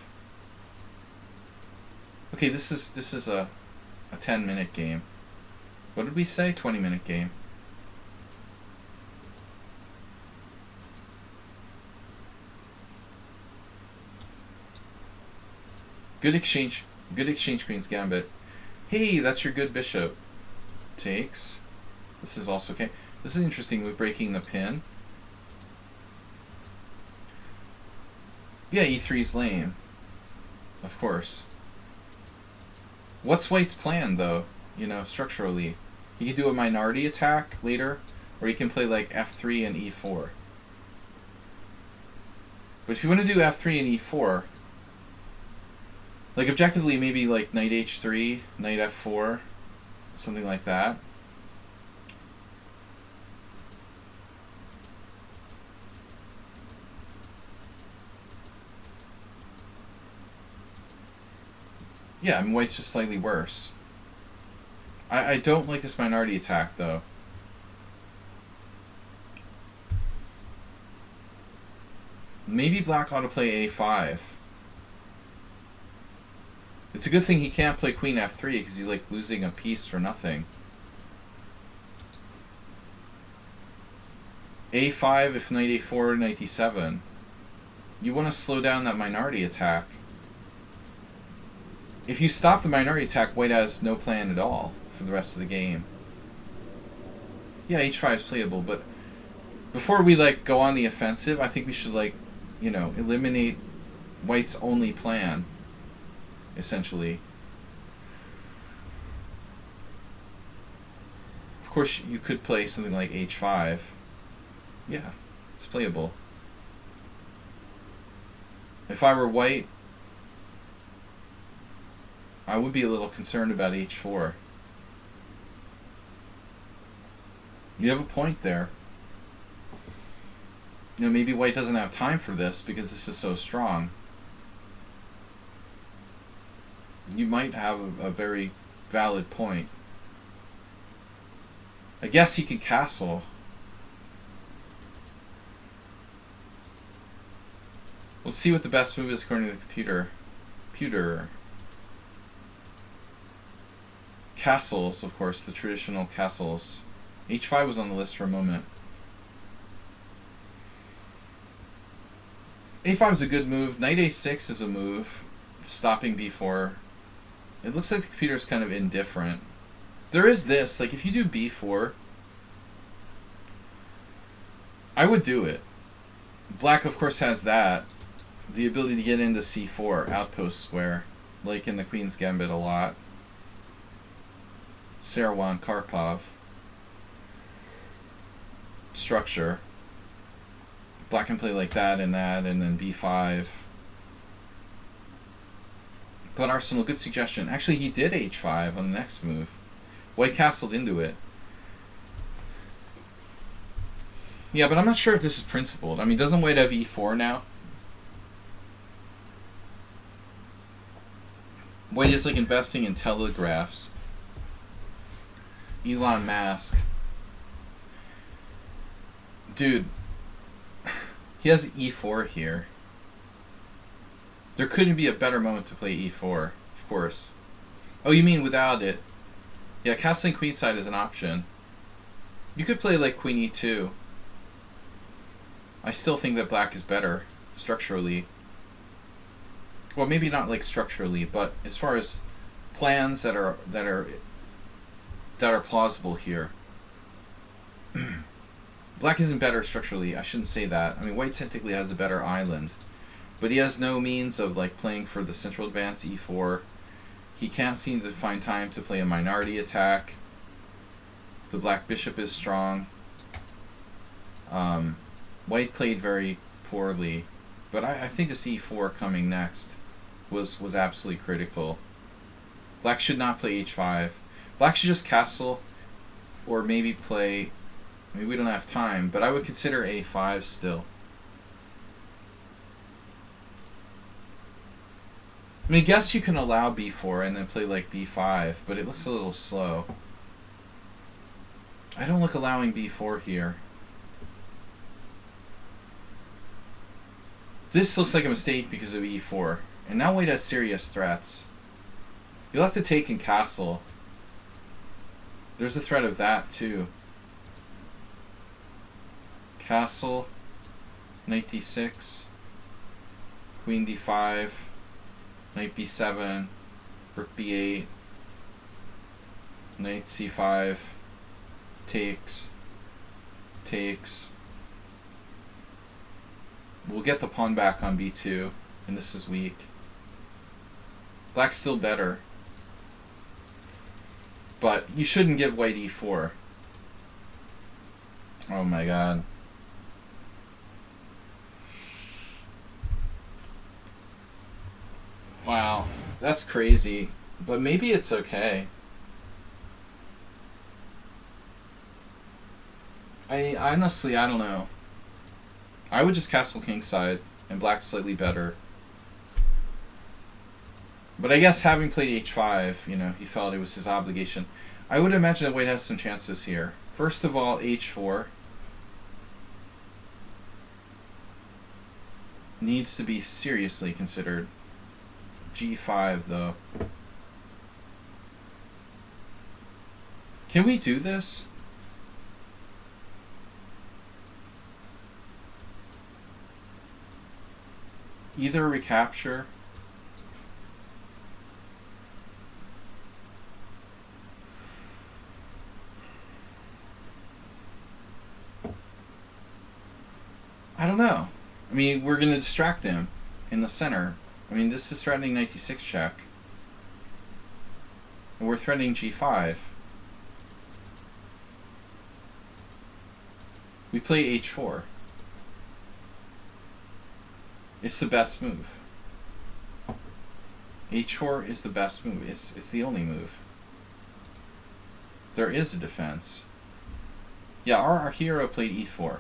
Okay, this is a 10-minute game. What did we say? 20-minute game. Good exchange. Good exchange, Queen's Gambit. Hey, that's your good bishop. Takes. This is also okay. This is interesting with breaking the pin. Yeah, e3 is lame. Of course. What's White's plan, though? You know, structurally. He can do a minority attack later, or he can play like f3 and e4. But if you want to do f3 and e4, like objectively maybe like knight h3, knight f4, something like that. Yeah, I mean, White's just slightly worse. I don't like this minority attack, though. Maybe Black ought to play a5. It's a good thing he can't play queen f3 because he's like losing a piece for nothing. a5 if knight a4, knight d7. You want to slow down that minority attack. If you stop the minority attack, White has no plan at all for the rest of the game. Yeah, h5 is playable, but before we like go on the offensive, I think we should like, you know, eliminate White's only plan, essentially. Of course, you could play something like h5. Yeah, it's playable. If I were White, I would be a little concerned about h4. You have a point there. You know, maybe White doesn't have time for this because this is so strong. You might have a very valid point. I guess he could castle. Let's see what the best move is according to the computer. Castles, of course, the traditional castles. h5 was on the list for a moment. a5 is a good move. Knight a6 is a move. Stopping b4. It looks like the computer's kind of indifferent. There is this, like if you do b4, I would do it. Black, of course, has that. The ability to get into c4, outpost square, like in the Queen's Gambit a lot. Sarwan Karpov. Structure. Black can play like that, and then b5. But Arsenal, good suggestion. Actually, he did h5 on the next move. White castled into it. Yeah, but I'm not sure if this is principled. I mean, doesn't White have e4 now? White is like investing in telegraphs. Elon Musk. Dude, he has e4 here. There couldn't be a better moment to play e4, of course. Oh, you mean without it? Yeah, castling queenside is an option. You could play like queen e2. I still think that Black is better structurally. Well, maybe not like structurally, but as far as plans that are plausible here. Black isn't better structurally. I shouldn't say that. I mean, White technically has a better island, but he has no means of like playing for the central advance e4. He can't seem to find time to play a minority attack. The Black bishop is strong. White played very poorly, but I think the c4 coming next was absolutely critical. Black should not play h5. Black should just castle, or maybe play. Maybe we don't have time, but I would consider a5 still. I mean, I guess you can allow b4 and then play like b5, but it looks a little slow. I don't look allowing b4 here. This looks like a mistake because of e4. And now White has serious threats. You'll have to take in castle. There's a threat of that too. Castle, knight d6, queen d5, knight b7, rook b8, knight c5, takes. We'll get the pawn back on b2, and this is weak. Black's still better. But you shouldn't give white e4. Oh my god. Wow, that's crazy. But maybe it's okay. Honestly, I don't know. I would just castle kingside, and black's slightly better. But I guess having played h5, you know, he felt it was his obligation. I would imagine that white has some chances here. First of all, h4 needs to be seriously considered. g5, though. Can we do this? Either recapture. I don't know. I mean, we're going to distract him in the center. I mean, this is threatening knight d6 check. And we're threatening g5. We play h4. It's the best move. h4 is the best move. It's the only move. There is a defense. Yeah, our hero played e4.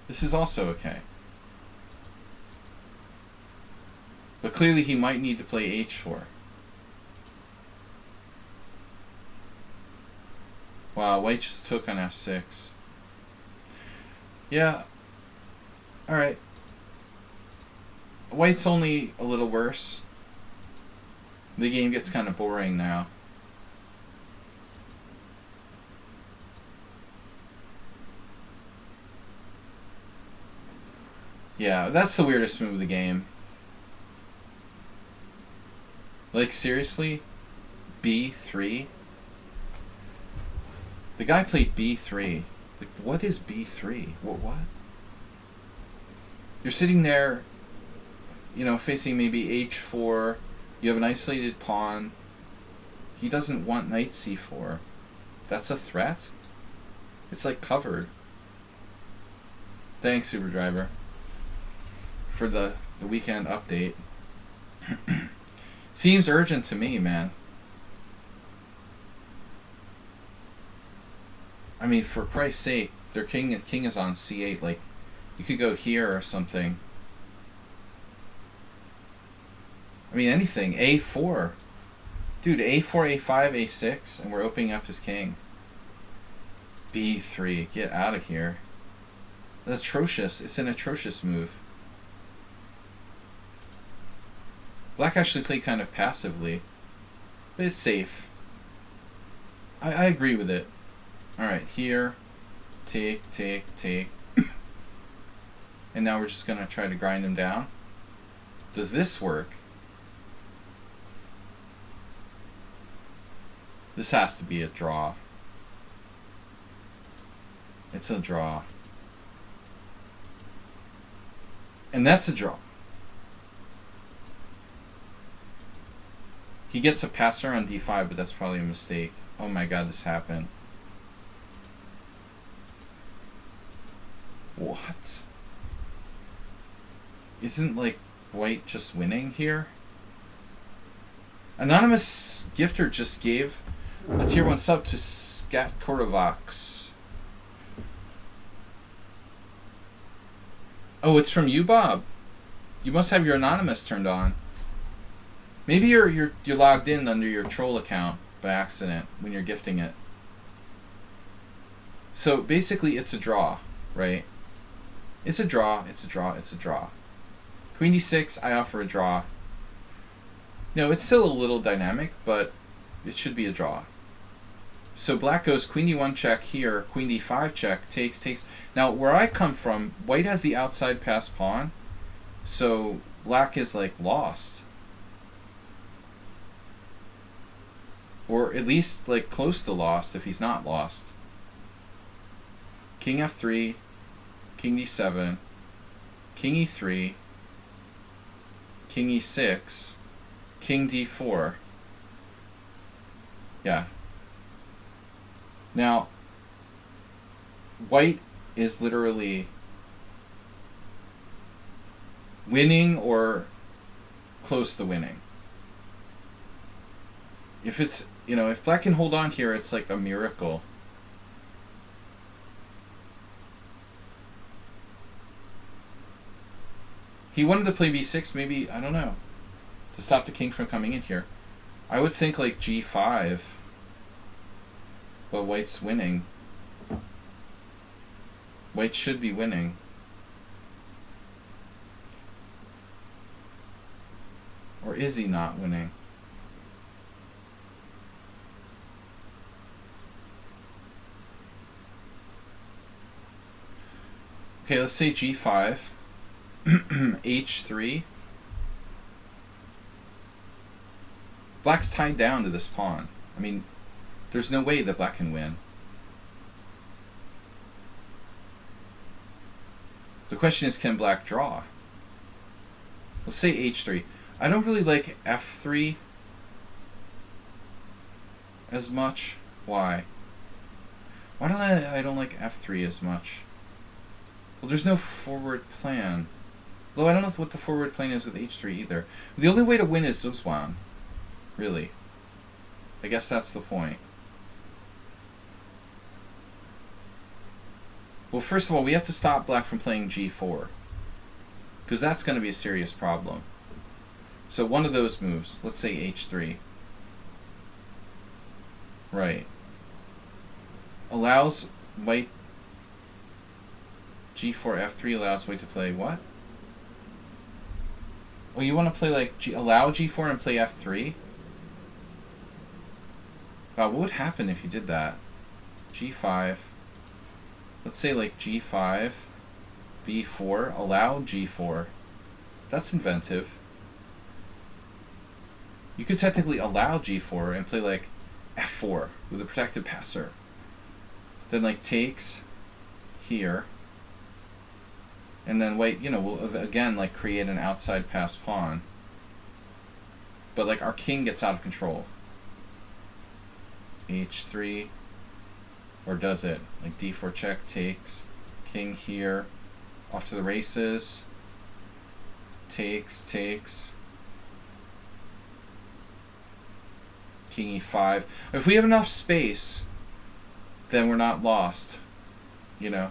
This is also okay. But clearly he might need to play h4. Wow, white just took on f6. Yeah. Alright. White's only a little worse. The game gets kind of boring now. Yeah, that's the weirdest move of the game. Like, seriously? b3? The guy played b3. Like, what is b3? What? You're sitting there, you know, facing maybe h4. You have an isolated pawn. He doesn't want knight c4. That's a threat? It's like covered. Thanks, Uberdriver, for the weekend update. Seems urgent to me, man. I mean, for Christ's sake, their king is on c8. Like, you could go here or something. I mean, anything. a4. Dude, a4, a5, a6, and we're opening up his king. b3. Get out of here. That's atrocious. It's an atrocious move. Black actually played kind of passively, but it's safe. I agree with it. Alright, here. Take. And now we're just going to try to grind him down. Does this work? This has to be a draw. It's a draw. And that's a draw. He gets a passer on d5, but that's probably a mistake. Oh my god, this happened. What? Isn't, like, white just winning here? Anonymous Gifter just gave a tier 1 sub to Scat Kordovax. Oh, it's from you, Bob. You must have your Anonymous turned on. Maybe you're logged in under your troll account by accident when you're gifting it. So basically it's a draw, right? It's a draw. Queen d6, I offer a draw. No, it's still a little dynamic, but it should be a draw. So black goes queen d1 check here, queen d5 check, takes. Now, where I come from, white has the outside pass pawn, so black is, like, lost. Or at least, like, close to lost if he's not lost. King f3, king d7, king e3, king e6, king d4. Yeah. Now, white is literally winning or close to winning. If it's, if black can hold on here, it's like a miracle. He wanted to play b6, maybe, I don't know, to stop the king from coming in here. I would think like g5, but white's winning. White should be winning. Or is he not winning? Okay, let's say g5. h3. Black's tied down to this pawn. I mean, there's no way that black can win. The question is, can black draw? Let's say h3. I don't really like f3 as much. Why? Why don't I don't like f3 as much? Well, there's no forward plan. Though I don't know what the forward plan is with h3 either. The only way to win is Zugzwang. Really. I guess that's the point. Well, first of all, we have to stop black from playing g4. Because that's going to be a serious problem. So one of those moves, let's say h3. Right. Allows white... g4, f3 allows white to play what? Well, you want to play like allow g4 and play f3? Wow, what would happen if you did that? g5. Let's say like g5, b4, allow g4. That's inventive. You could technically allow g4 and play like f4 with a protected passer. Then like takes here. And then white, will again like create an outside pass pawn. But like our king gets out of control. h3, or does it? Like d4 check, takes, king here, off to the races, takes, king e5. If we have enough space, then we're not lost, b4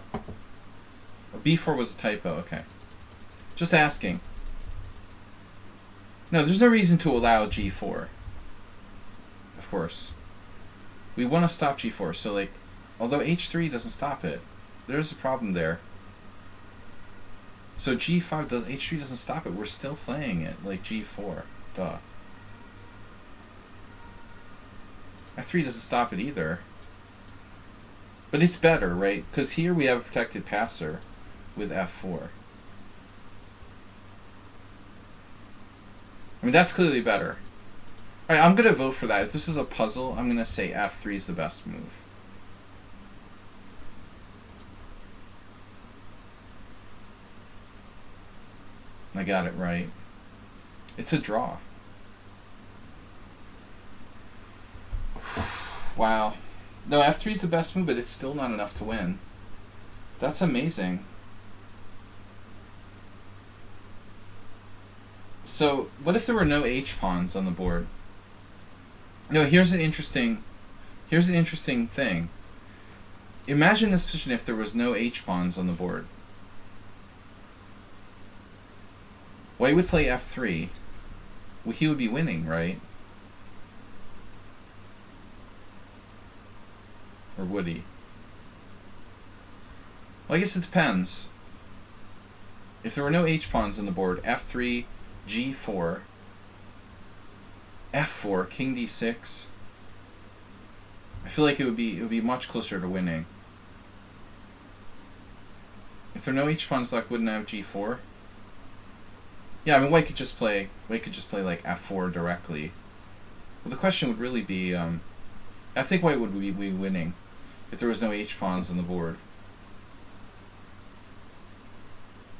was a typo, okay. Just asking. No, there's no reason to allow g4. Of course. We want to stop g4, so like, although h3 doesn't stop it, there's a problem there. So h3 doesn't stop it, we're still playing it, like g4, duh. f3 doesn't stop it either. But it's better, right? Because here we have a protected passer with f4. I mean, that's clearly better. Alright, I'm going to vote for that. If this is a puzzle, I'm going to say f3 is the best move. I got it right. It's a draw. Wow. No, f3 is the best move, but it's still not enough to win. That's amazing. So, what if there were no h-pawns on the board? No, here's an interesting thing. Imagine this position if there was no h-pawns on the board. White would play f3. Well, he would be winning, right? Or would he? Well, I guess it depends. If there were no h-pawns on the board, f3, g4, f4, king d6. I feel like it would be much closer to winning. If there are no h pawns, black wouldn't have g4. Yeah, I mean white could just play like f4 directly. Well, the question would really be, I think white would be winning if there was no h pawns on the board.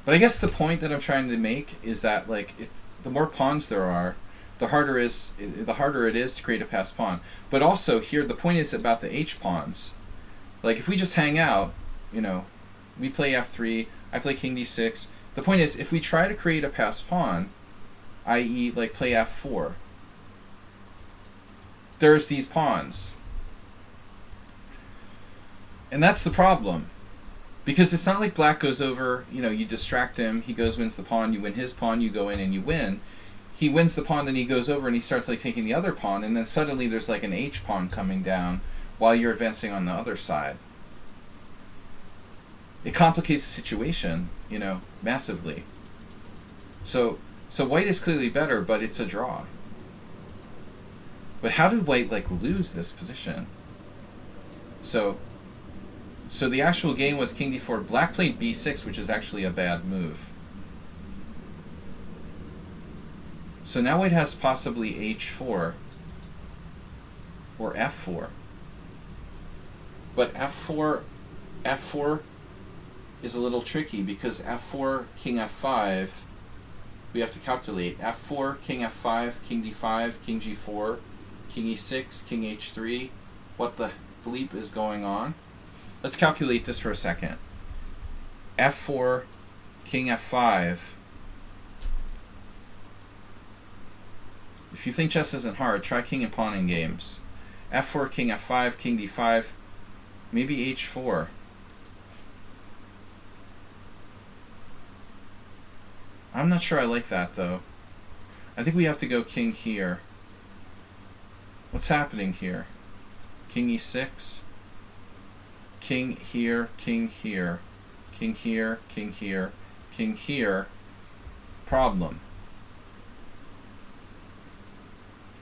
But I guess the point that I'm trying to make is that like the more pawns there are, the harder it is to create a passed pawn. But also here the point is about the h pawns. Like if we just hang out, you know, we play f3, I play king d6. The point is if we try to create a passed pawn, i.e. like play f4, there's these pawns. And that's the problem. Because it's not like black goes over, you know, you distract him, he goes, wins the pawn, you win his pawn, you go in and you win. He wins the pawn, then he goes over and he starts like taking the other pawn, and then suddenly there's like an h pawn coming down while you're advancing on the other side. It complicates the situation, you know, massively. So white is clearly better, but it's a draw. But how did white like lose this position? So the actual game was king d4. Black played b6, which is actually a bad move. So now white has possibly h4 or f4. But f4 is a little tricky because f4, king f5, we have to calculate. f4, king f5, king d5, king g4, king e6, king h3. What the bleep is going on? Let's calculate this for a second. f4, king f5. If you think chess isn't hard, try king and pawn in games. f4, king f5, king d5, maybe h4. I'm not sure I like that though. I think we have to go king here. What's happening here? King e6. King here, king here, king here, king here, king here. Problem.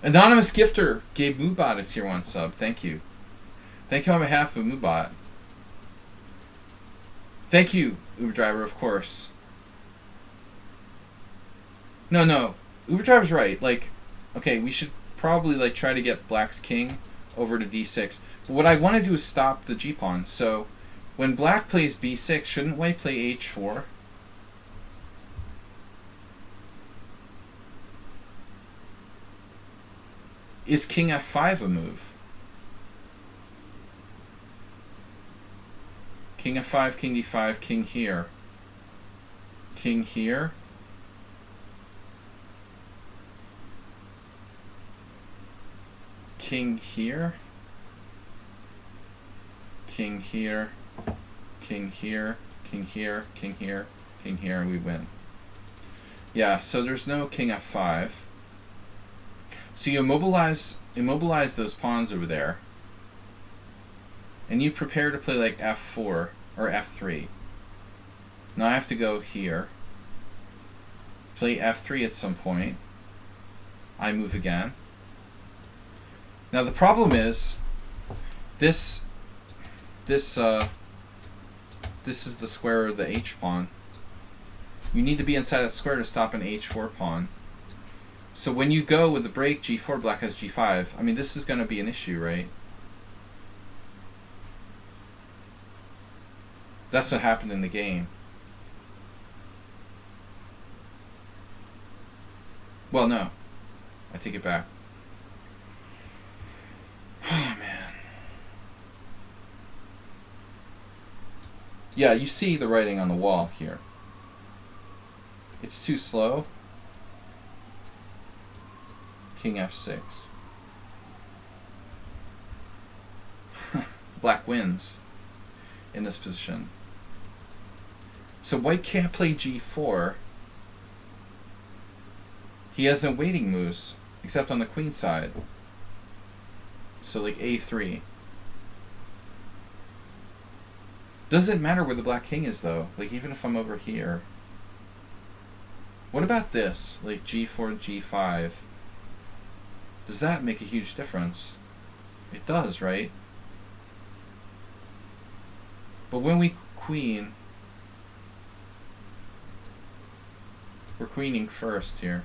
Anonymous Gifter gave Moobot a tier 1 sub. Thank you. Thank you on behalf of Moobot. Thank you, Uber Driver, of course. No. Uber Driver's right. Like, okay, we should probably like try to get black's king over to d6. But what I want to do is stop the g-pawn. So when black plays b6, shouldn't white play h4? Is king f5 a move? King f5, king d5, king here. King here. King here. King here. King here. King here. King here. King here, and we win. Yeah, so there's no king f5. So you immobilize those pawns over there. And you prepare to play like f4 or f3. Now I have to go here. Play f3 at some point. I move again. Now the problem is this is the square of the h pawn. You need to be inside that square to stop an h4 pawn. So when you go with the break g4, black has g5. I mean, this is going to be an issue, right? That's what happened in the game. Well, no. I take it back. Oh, man. Yeah, you see the writing on the wall here. It's too slow. King f6. Black wins in this position. So white can't play g4. He has no waiting moves, except on the queen side. So like a3. Doesn't matter where the black king is though. Like even if I'm over here. What about this? Like g4, g5. Does that make a huge difference? It does, right? But when we queen, we're queening first here.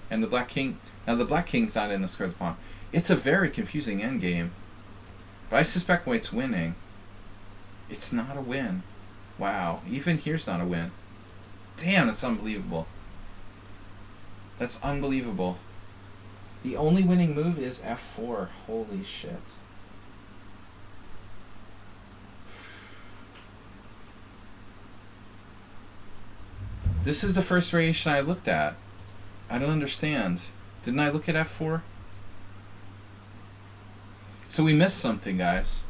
And the black king, now the black king's not in the square of the pawn. It's a very confusing endgame. But I suspect white's winning. It's not a win. Wow, even here's not a win. Damn, that's unbelievable. That's unbelievable. The only winning move is f4. Holy shit. This is the first variation I looked at. I don't understand. Didn't I look at f4? So we missed something, guys.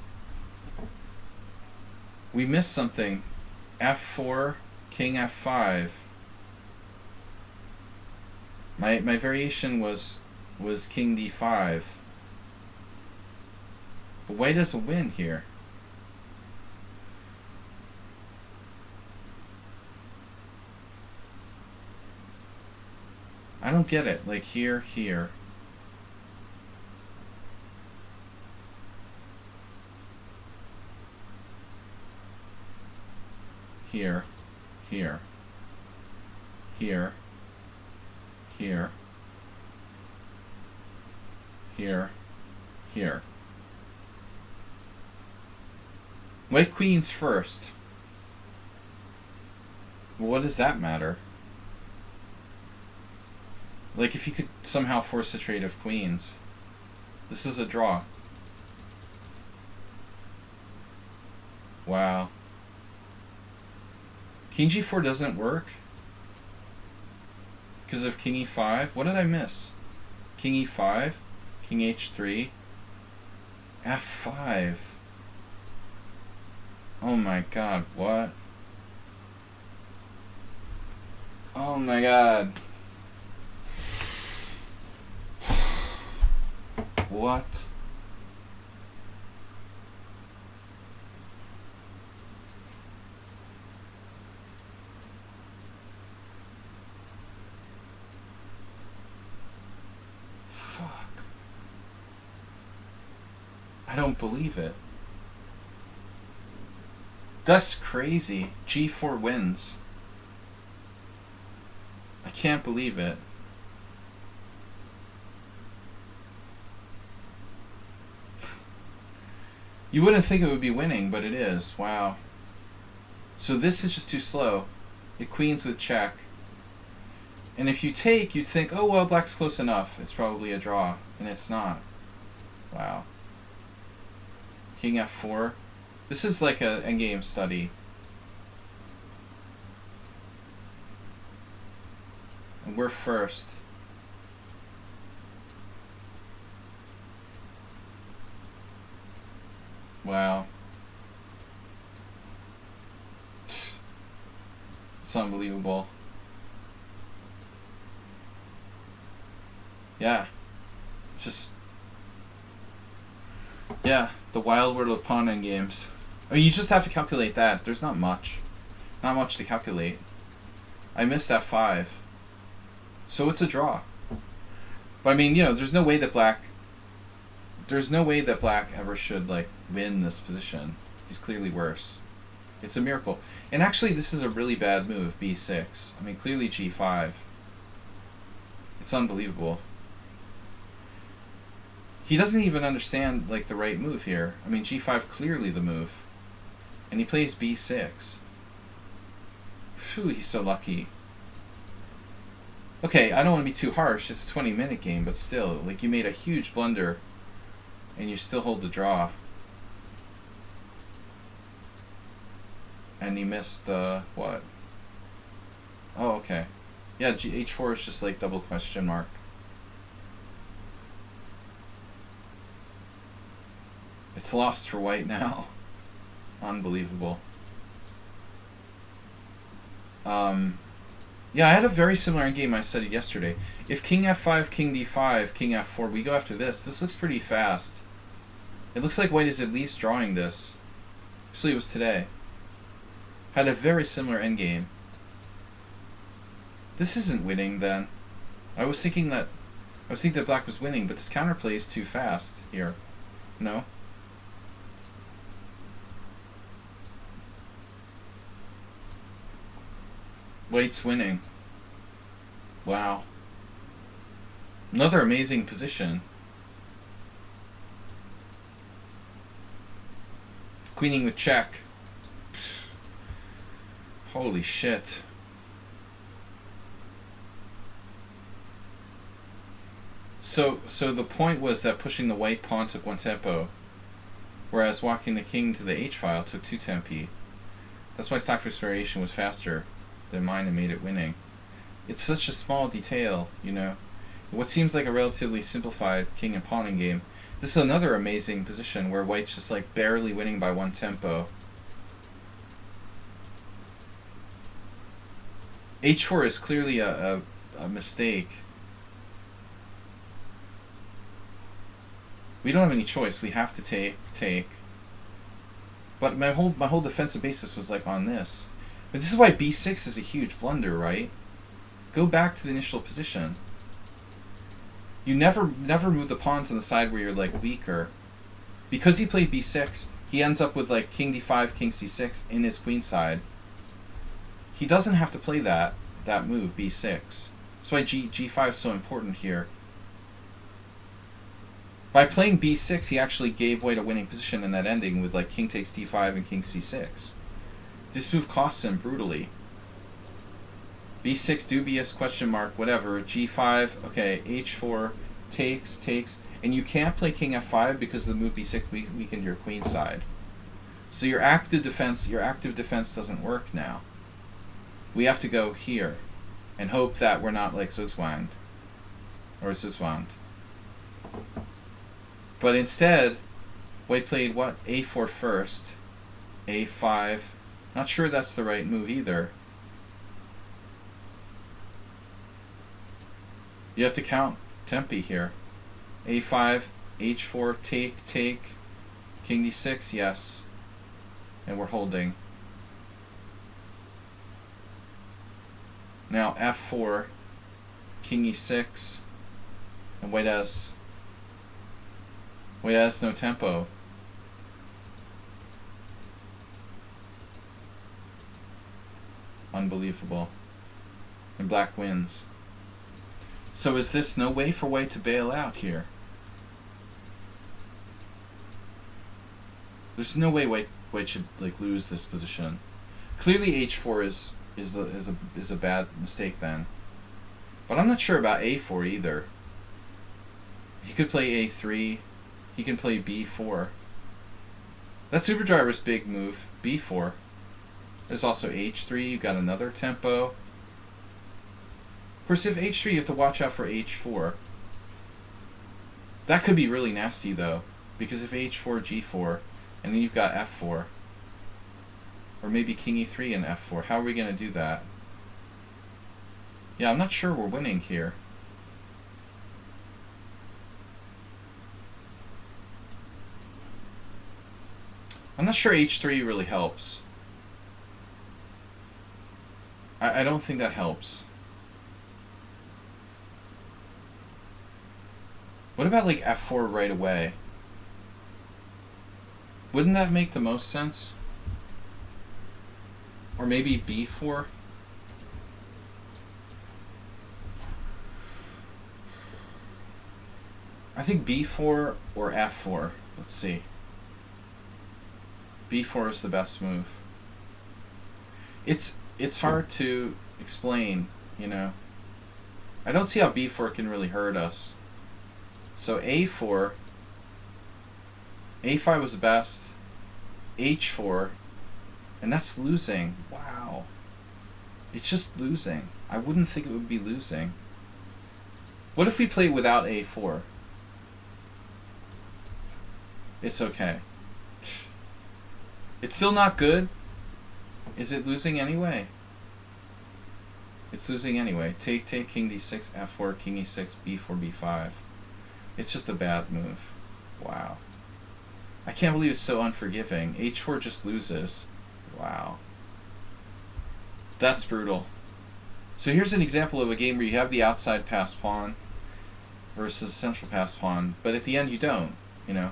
We missed something. f4, king f5. My variation was king d5. But white has a win here. I don't get it. Like here, here. Here, here, here, here, here, here. White queen's first. What does that matter? Like, if you could somehow force a trade of queens. This is a draw. Wow. King g4 doesn't work? Because of king e5? What did I miss? King e5? King h3? f5. Oh my god, what? Oh my god. What? Fuck. I don't believe it. That's crazy. G4 wins. I can't believe it. You wouldn't think it would be winning, but it is. Wow. So this is just too slow. It queens with check. And if you take, you'd think, oh, well, black's close enough. It's probably a draw. And it's not. Wow. King f4. This is like an endgame study. And we're first. Wow. It's unbelievable. Yeah. It's just... yeah, the wild world of pawn endgames. I mean, you just have to calculate that. There's not much. Not much to calculate. I missed f5. So it's a draw. But I mean, you know, there's no way that black... there's no way that black ever should, like, win this position. He's clearly worse. It's a miracle. And actually, this is a really bad move, b6. I mean, clearly g5. It's unbelievable. He doesn't even understand, like, the right move here. I mean, g5 clearly the move. And he plays b6. Phew, he's so lucky. Okay, I don't want to be too harsh. It's a 20-minute game, but still, like, you made a huge blunder. And you still hold the draw. And you missed, what? Oh, okay. Yeah, h4 is just like double question mark. It's lost for white now. Unbelievable. Yeah, I had a very similar endgame I studied yesterday. If king f5, king d5, king f4, we go after this. This looks pretty fast. It looks like white is at least drawing this. Actually, it was today. Had a very similar endgame. This isn't winning, then. I was thinking I was thinking that black was winning, but this counterplay is too fast here. No? White's winning. Wow. Another amazing position. Queening with check. Holy shit. So the point was that pushing the white pawn took 1 tempo, whereas walking the king to the h file took 2 tempi. That's why Stockfish's variation was faster than mine and made it winning. It's such a small detail, you know. What seems like a relatively simplified king and pawning game. This is another amazing position where white's just like barely winning by 1 tempo. h4 is clearly a mistake. We don't have any choice. We have to take. But my whole defensive basis was like on this. But this is why b6 is a huge blunder, right? Go back to the initial position. You never move the pawns on the side where you're like weaker. Because he played b6, he ends up with like king d5, king c6 in his queen side. He doesn't have to play that move, b6. That's why g5 is so important here. By playing b6, he actually gave white a winning position in that ending with like king takes d5 and king c6. This move costs him brutally. b6, dubious, question mark, whatever. g5, okay, h4, takes, and you can't play king f5 because the move b6 weakened your queen side. So your active defense doesn't work now. We have to go here and hope that we're not like zugzwanged. But instead, white played what? a4 first, a5. Not sure that's the right move either. You have to count tempi here. a5, h4, take, king d6, yes. And we're holding. Now f4, king e6, and white has no tempo. Unbelievable. And black wins. So is this no way for white to bail out here? There's no way white should like lose this position. Clearly h4 is a bad mistake then. But I'm not sure about a4 either. He could play a3. He can play b4. That's Superdriver's big move, b4. There's also h3. You've got another tempo. Of course, if h3, you have to watch out for h4. That could be really nasty, though, because if h4, g4, and then you've got f4, or maybe king e3 and f4, how are we going to do that? Yeah, I'm not sure we're winning here. I'm not sure h3 really helps. I don't think that helps. What about like f4 right away? Wouldn't that make the most sense? Or maybe b4? I think b4 or f4. Let's see. b4 is the best move. It's hard to explain, you know. I don't see how b4 can really hurt us. So a4, a5 was the best, h4, and that's losing. Wow. It's just losing. I wouldn't think it would be losing. What if we play without a4? It's okay. It's still not good. Is it losing anyway? It's losing anyway. Take, king d6, f4, king e6, b4, b5. It's just a bad move. Wow. I can't believe it's so unforgiving. h4 just loses. Wow. That's brutal. So here's an example of a game where you have the outside pass pawn versus central pass pawn, but at the end you don't, you know.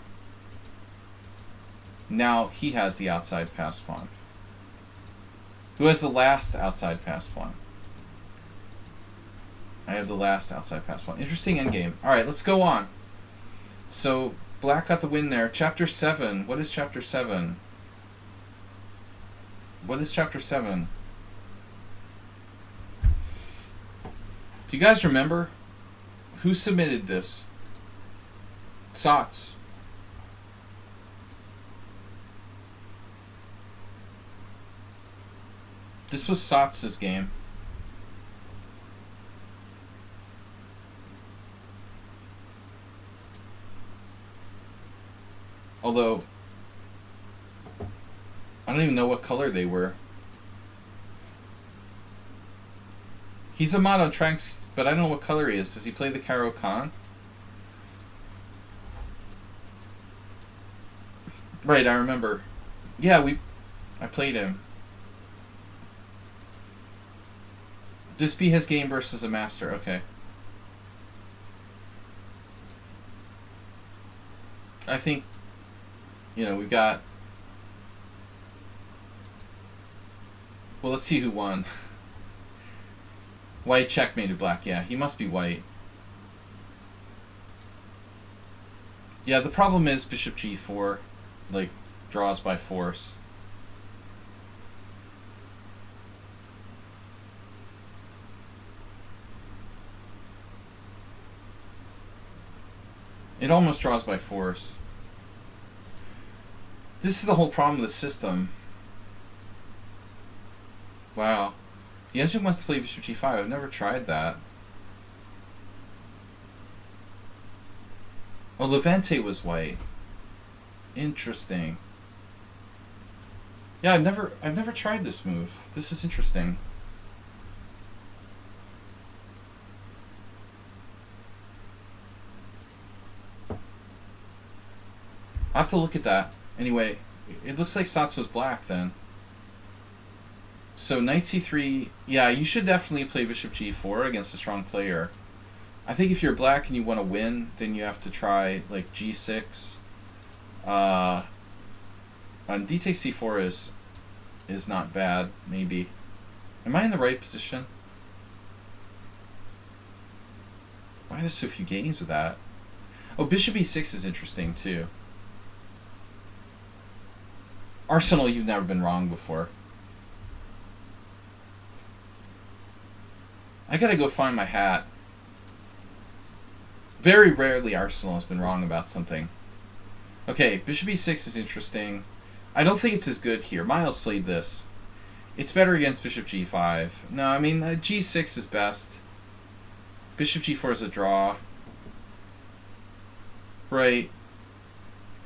Now he has the outside pass pawn. Who has the last outside pass pawn? I have the last outside pass pawn. Interesting endgame. Alright, let's go on. So, black got the win there. Chapter 7. What is Chapter 7? What is Chapter 7? Do you guys remember? Who submitted this? Sots. This was Sots' game. Although, I don't even know what color they were. He's a mod on Tranks, but I don't know what color he is. Does he play the Caro Khan? Right, I remember. Yeah, I played him. This be his game versus a master. Okay. I think, you know, we've got... Well, let's see who won. White checkmated black. Yeah, he must be white. Yeah, the problem is bishop g4, like, draws by force. It almost draws by force. This is the whole problem with the system. Wow. Yezhik wants to play bishop g5. I've never tried that. Oh, Levante was white. Interesting. Yeah, I've never tried this move. This is interesting. I have to look at that. Anyway, it looks like Sots was black then. So knight c3, yeah, you should definitely play bishop g4 against a strong player. I think if you're black and you want to win, then you have to try like g6. And d takes c4 is not bad, maybe. Am I in the right position? Why are there so few games with that? Oh, bishop e6 is interesting too. Arsenal, you've never been wrong before. I gotta go find my hat. Very rarely Arsenal has been wrong about something. Okay, bishop e6 is interesting. I don't think it's as good here. Miles played this. It's better against bishop g5. No, I mean, g6 is best. Bishop g4 is a draw. Right.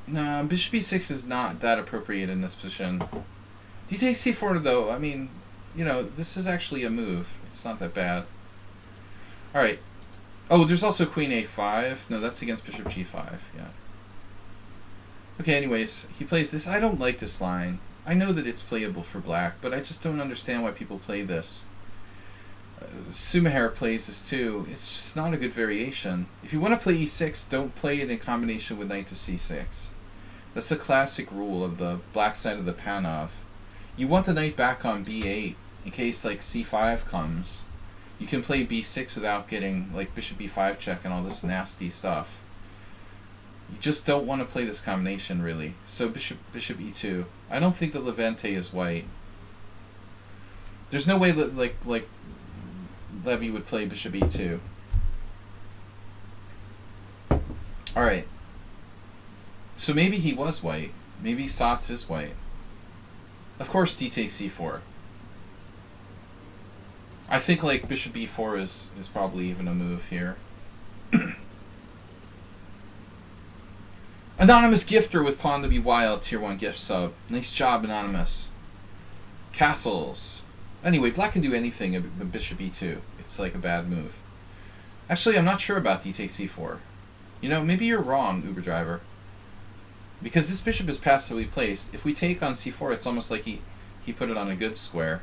No, bishop e6 is not that appropriate in this position. D takes c4 though, I mean, you know, this is actually a move. It's not that bad. Alright. Oh, there's also queen a5. No, that's against bishop g5, yeah. Okay, anyways, he plays this. I don't like this line. I know that it's playable for black, but I just don't understand why people play this. Sumaher plays this too. It's just not a good variation. If you want to play e6, don't play it in combination with knight to c6. That's a classic rule of the black side of the Panov. You want the knight back on b8 in case like c5 comes. You can play b6 without getting like bishop b5 check and all this nasty stuff. You just don't want to play this combination really. So bishop e2. I don't think that Levante is white. There's no way that like Levy would play bishop e2. Alright. So maybe he was white. Maybe Sots is white. Of course d takes c4. I think like bishop e4 is probably even a move here. Anonymous Gifter with Pawn to Be Wild, tier 1 gift sub. Nice job, Anonymous. Castles. Anyway, black can do anything with bishop e2. It's like a bad move. Actually, I'm not sure about d takes c4. You know, maybe you're wrong, Uber driver. Because this bishop is passively placed. If we take on c4, it's almost like he put it on a good square.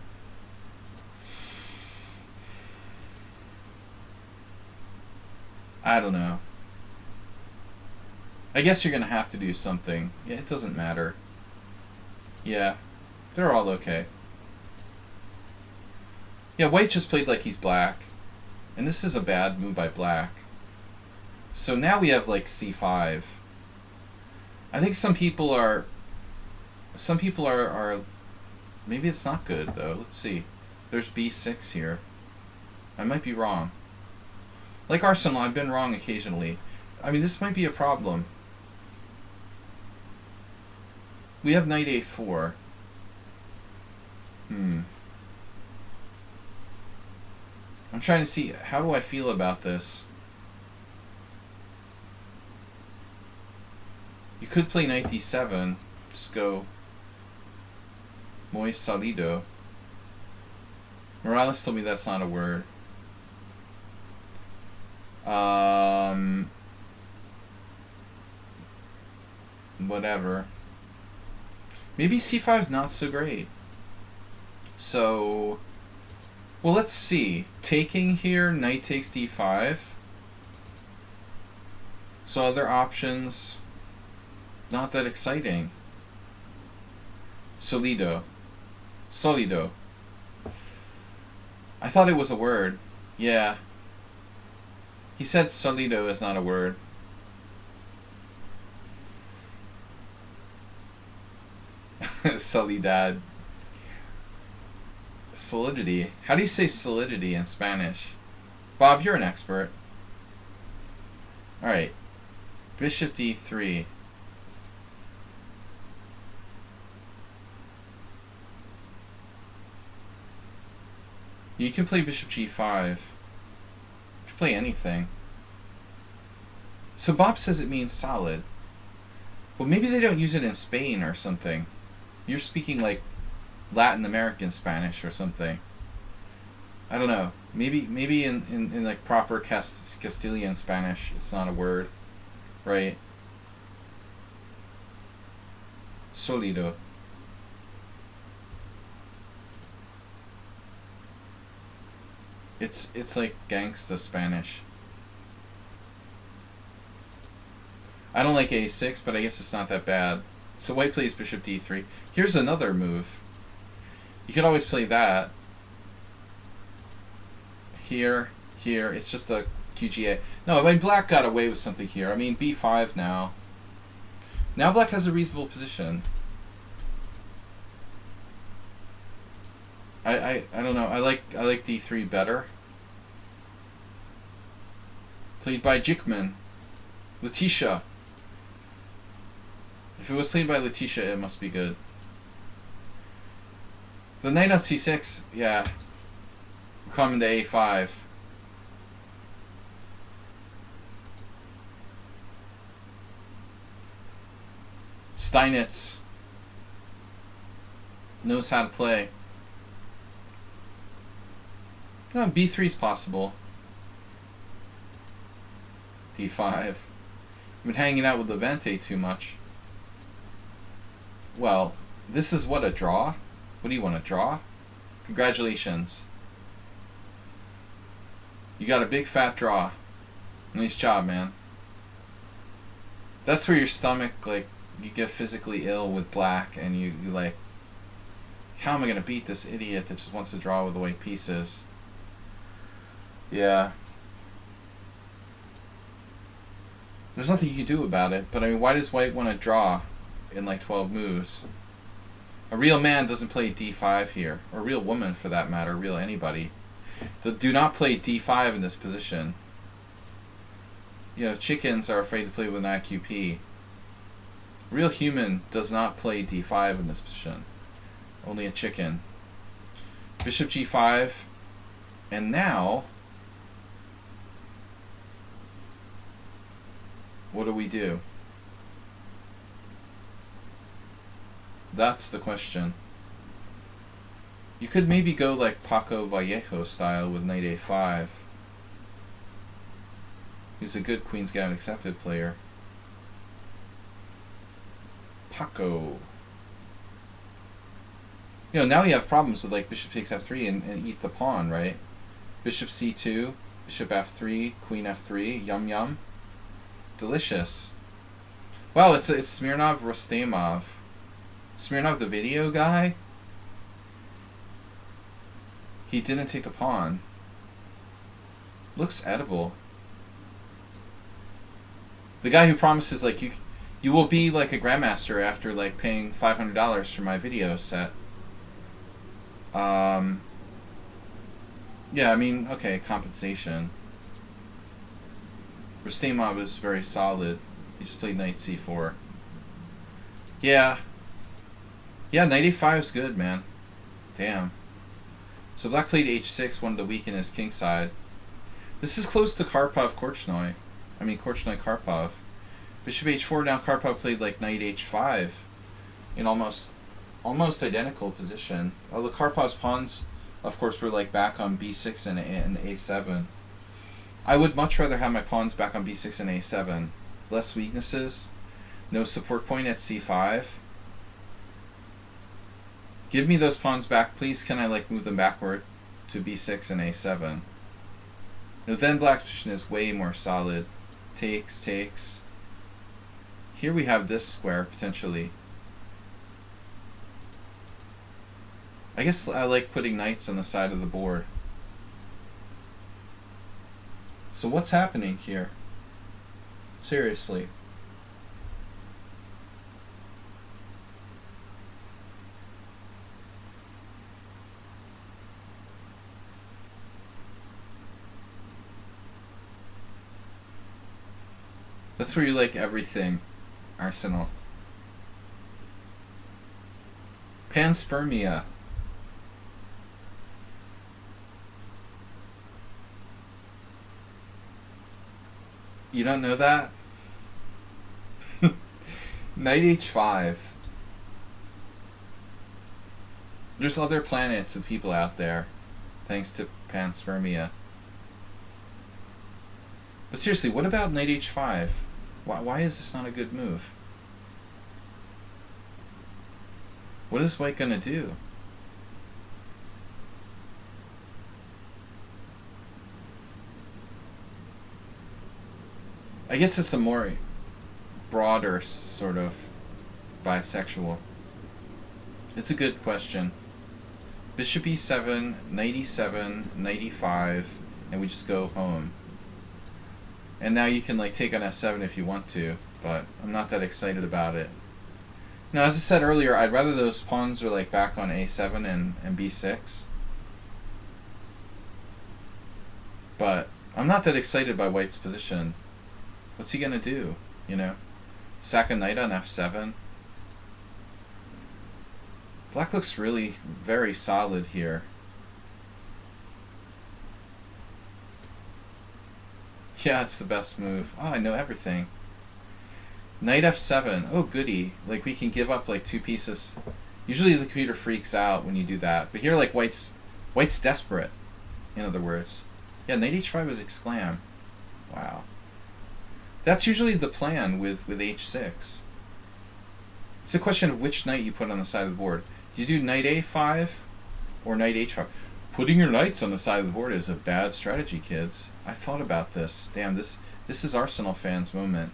I don't know. I guess you're gonna have to do something. Yeah, it doesn't matter. Yeah, they're all okay. Yeah, white just played like he's black. And this is a bad move by black. So now we have like c5. I think some people are maybe it's not good though. Let's see. There's b6 here. I might be wrong. Like Arsenal, I've been wrong occasionally. I mean, this might be a problem. We have knight a4. I'm trying to see, how do I feel about this? You could play knight d7. Just go muy salido. Morales told me that's not a word. Whatever. Maybe c5 is not so great. So, well, let's see. Taking here, knight takes d5. So other options, not that exciting. Solido. Solido. I thought it was a word. Yeah. He said solido is not a word. Solidad. Solidity. How do you say solidity in Spanish? Bob, you're an expert. Alright. Bishop d3. You can play bishop g5. You can play anything. So Bob says it means solid. Well, maybe they don't use it in Spain or something. You're speaking like Latin American Spanish or something. I don't know. Maybe in like proper Castilian Spanish, it's not a word, right? Solido. It's like gangsta Spanish. I don't like a6, but I guess it's not that bad. So white plays bishop d3. Here's another move. You could always play that. Here. It's just a QGA. No, I mean, black got away with something here. I mean, b5 now. Now black has a reasonable position. I don't know. I like d3 better. Played by Jickman. Letitia. If it was played by Letitia, it must be good. The knight on c6, yeah. We're coming to a5. Steinitz knows how to play. No, b3 is possible. d5. I've been hanging out with Levante too much. Well, this is what, a draw? What do you want, to draw? Congratulations. You got a big fat draw. Nice job, man. That's where your stomach, like, you get physically ill with black and you like, how am I going to beat this idiot that just wants to draw with the white pieces? Yeah. There's nothing you can do about it, but I mean, why does white want to draw in like 12 moves? A real man doesn't play d5 here, or a real woman for that matter, real anybody. Do not play d5 in this position. You know, chickens are afraid to play with an IQP. Real human does not play d5 in this position. Only a chicken. Bishop g5, and now what do we do? That's the question. You could maybe go like Paco Vallejo style with knight a5. He's a good Queen's Gambit accepted player. Paco. You know, now you have problems with like bishop takes f3 and eat the pawn, right? Bishop c2, bishop f3, queen f3, yum yum. Delicious. Wow, it's Smirnov Rostamov. Smirnov, the video guy? He didn't take the pawn. Looks edible. The guy who promises, like, you will be like a grandmaster after, like, paying $500 for my video set. Yeah, I mean, okay, compensation. Rustamov is very solid. He just played knight c4. Yeah. Yeah, knight a5 is good, man. Damn. So black played h6, wanted to weaken his king side. This is close to Karpov-Korchnoi. I mean, Korchnoi-Karpov. Bishop h4, now Karpov played like knight h5 in almost identical position. Oh, the Karpov's pawns, of course, were like back on b6 and a7. I would much rather have my pawns back on b6 and a7. Less weaknesses. No support point at c5. Give me those pawns back, please. Can I like move them backward to b6 and a7? Now, then black's position is way more solid. Takes. Here we have this square, potentially. I guess I like putting knights on the side of the board. So what's happening here? Seriously. That's where you like everything, Arsenal. Panspermia. You don't know that? Knight h5. There's other planets and people out there, thanks to panspermia. But seriously, what about knight h5? Why is this not a good move? What is white gonna do? I guess it's a more broader sort of bisexual. It's a good question. Bishop e7, knight e7, knight e5, and we just go home. And now you can like take on f7 if you want to, but I'm not that excited about it. Now, as I said earlier, I'd rather those pawns are like back on a7 and b6. But I'm not that excited by white's position. What's he gonna do? You know? Sack a knight on f7? Black looks really very solid here. Yeah, it's the best move. Oh, I know everything. Knight f7. Oh, goody. Like, we can give up, like, 2 pieces. Usually the computer freaks out when you do that. But here, like, white's desperate, in other words. Yeah, knight h5 is exclam. Wow. That's usually the plan with h6. It's a question of which knight you put on the side of the board. Do you do knight a5 or knight h5? Putting your knights on the side of the board is a bad strategy, kids. I thought about this. Damn, this is Arsenal fans' moment.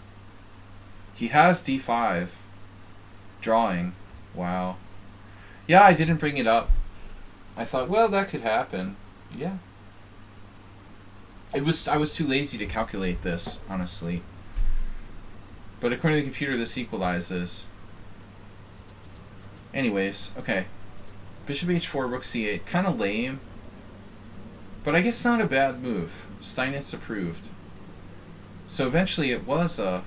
He has d5. Drawing. Wow. Yeah, I didn't bring it up. I thought, well, that could happen. Yeah. I was too lazy to calculate this, honestly. But according to the computer, this equalizes. Anyways, okay. Bishop h4, rook c8. Kind of lame. But I guess not a bad move. Steinitz approved. So eventually it was a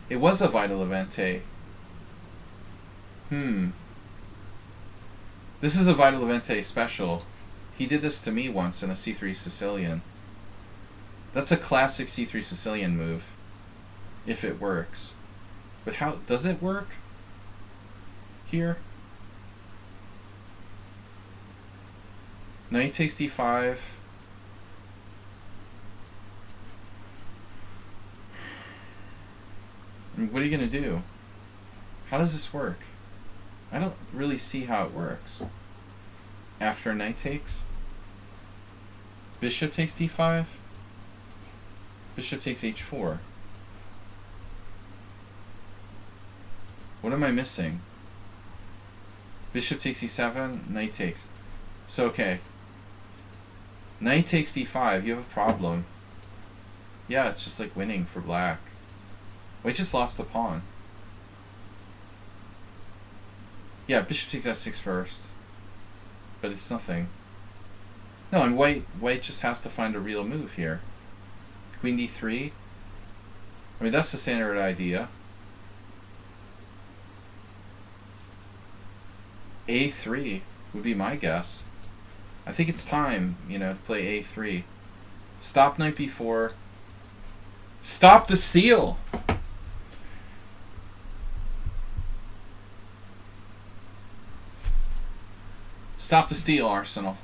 vital evente. This is a vital evente special. He did this to me once in a c3 Sicilian. That's a classic c3 Sicilian move. If it works. But how does it work? Here? Knight takes d5. What are you going to do? How does this work? I don't really see how it works. After knight takes? Bishop takes d5? Bishop takes h4. What am I missing? Bishop takes e7, knight takes. So, okay. Knight takes d5, you have a problem. Yeah, it's just like winning for black. White just lost the pawn. Yeah, bishop takes s6 first. But it's nothing. No, and white just has to find a real move here. Queen d3. I mean, that's the standard idea. a3 would be my guess. I think it's time, to play a3. Stop knight b4. Stop the steal! Stop the steal, Arsenal.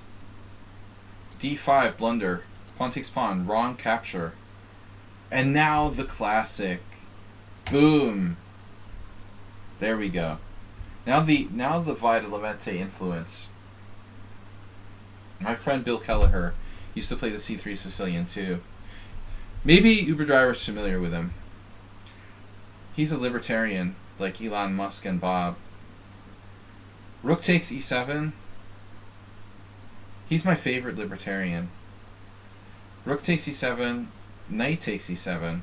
d5, blunder. Pawn takes pawn. Wrong capture. And now the classic. Boom. There we go. Now the Vida Levente influence. My friend Bill Kelleher used to play the C3 Sicilian too. Maybe Uber Driver's familiar with him. He's a libertarian, like Elon Musk and Bob. Rook takes e7. He's my favorite libertarian. Rook takes e7. Knight takes e7.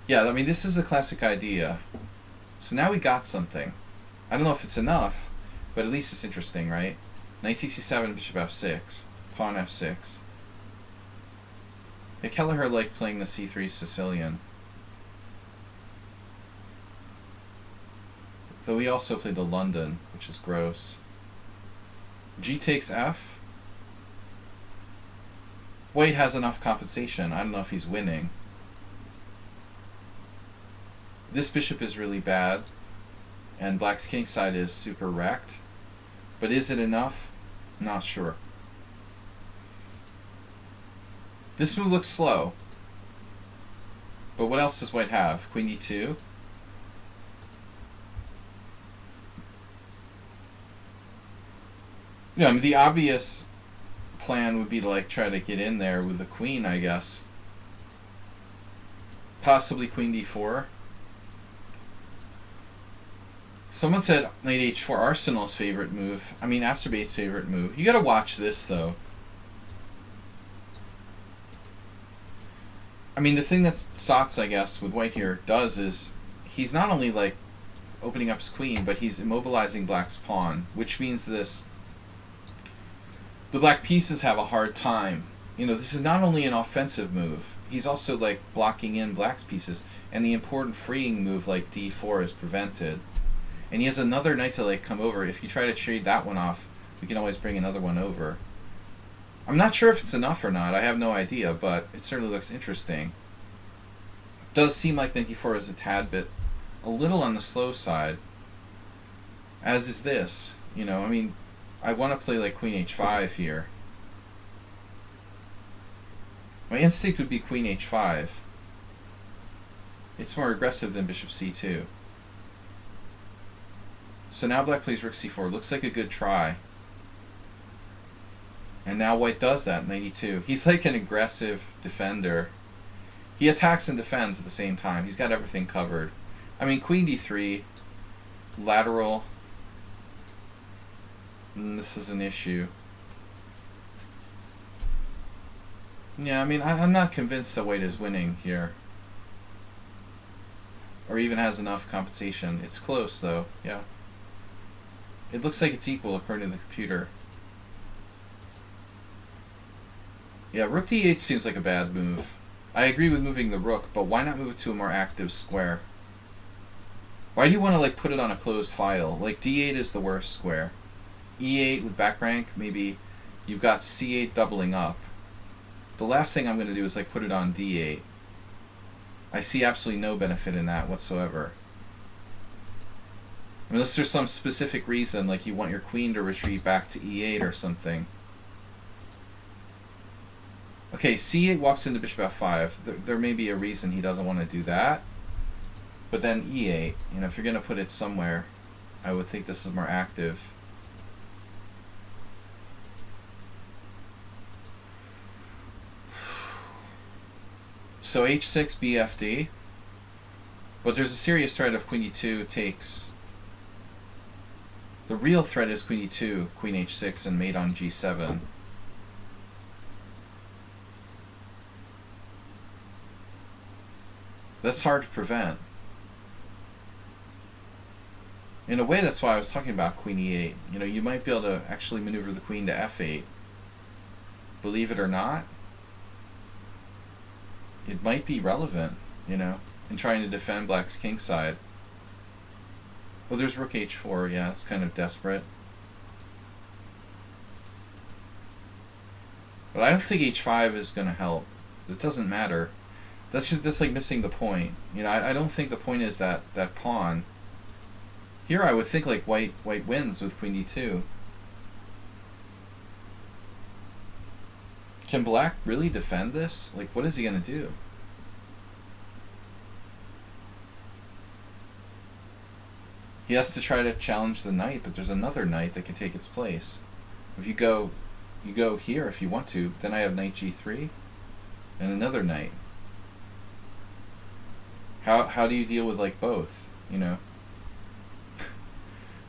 Yeah, I mean, this is a classic idea. So now we got something. I don't know if it's enough, but at least it's interesting, right? Knight takes e7, bishop f6, pawn f6. Yeah, Kelleher liked playing the c3 Sicilian. Though we also played the London, which is gross. G takes f. White has enough compensation. I don't know if he's winning. This bishop is really bad, and black's king side is super wrecked. But is it enough? Not sure. This move looks slow. But what else does white have? Queen d2? No, I mean, the obvious plan would be to like try to get in there with the queen, I guess. Possibly queen d4. Someone said knight h4, Arsenal's favorite move. I mean, Asturbate's favorite move. You gotta watch this, though. I mean, the thing that Satz, I guess, with white here does is he's not only, like, opening up his queen, but he's immobilizing black's pawn, which means this. The black pieces have a hard time. This is not only an offensive move, he's also, like, blocking in black's pieces, and the important freeing move, like d4, is prevented. And he has another knight to like come over. If you try to trade that one off, we can always bring another one over. I'm not sure if it's enough or not. I have no idea, but it certainly looks interesting. It does seem like knight d4 is a little on the slow side. As is this. I mean, I want to play like queen h5 here. My instinct would be queen h5. It's more aggressive than bishop c2. So now black plays rook c4. Looks like a good try. And now white does that, knight e2. He's like an aggressive defender. He attacks and defends at the same time. He's got everything covered. I mean, queen d3, lateral. And this is an issue. Yeah, I mean, I'm not convinced that white is winning here. Or even has enough compensation. It's close, though. Yeah. It looks like it's equal according to the computer. Yeah, rook d8 seems like a bad move. I agree with moving the rook, but why not move it to a more active square? Why do you want to like put it on a closed file? Like d8 is the worst square. e8 with back rank, maybe you've got c8 doubling up. The last thing I'm going to do is like put it on d8. I see absolutely no benefit in that whatsoever. Unless there's some specific reason, like you want your queen to retreat back to e8 or something. Okay, c8 walks into bishop f5. There may be a reason he doesn't want to do that. But then e8, if you're going to put it somewhere, I would think this is more active. So h6 BFD. But there's a serious threat if queen e2 takes. The real threat is queen e2, queen h6, and mate on g7. That's hard to prevent. In a way, that's why I was talking about queen e8. You know, you might be able to actually maneuver the queen to f8. Believe it or not, it might be relevant, you know, in trying to defend black's king side. Well, there's rook h4. Yeah, it's kind of desperate. But I don't think h5 is going to help. It doesn't matter. That's like missing the point. You know, I don't think the point is that pawn. Here I would think like white wins with queen d2. Can black really defend this? Like, what is he going to do? He has to try to challenge the knight, but there's another knight that can take its place. If you go here if you want to, then I have knight g3 and another knight. How do you deal with like both, you know?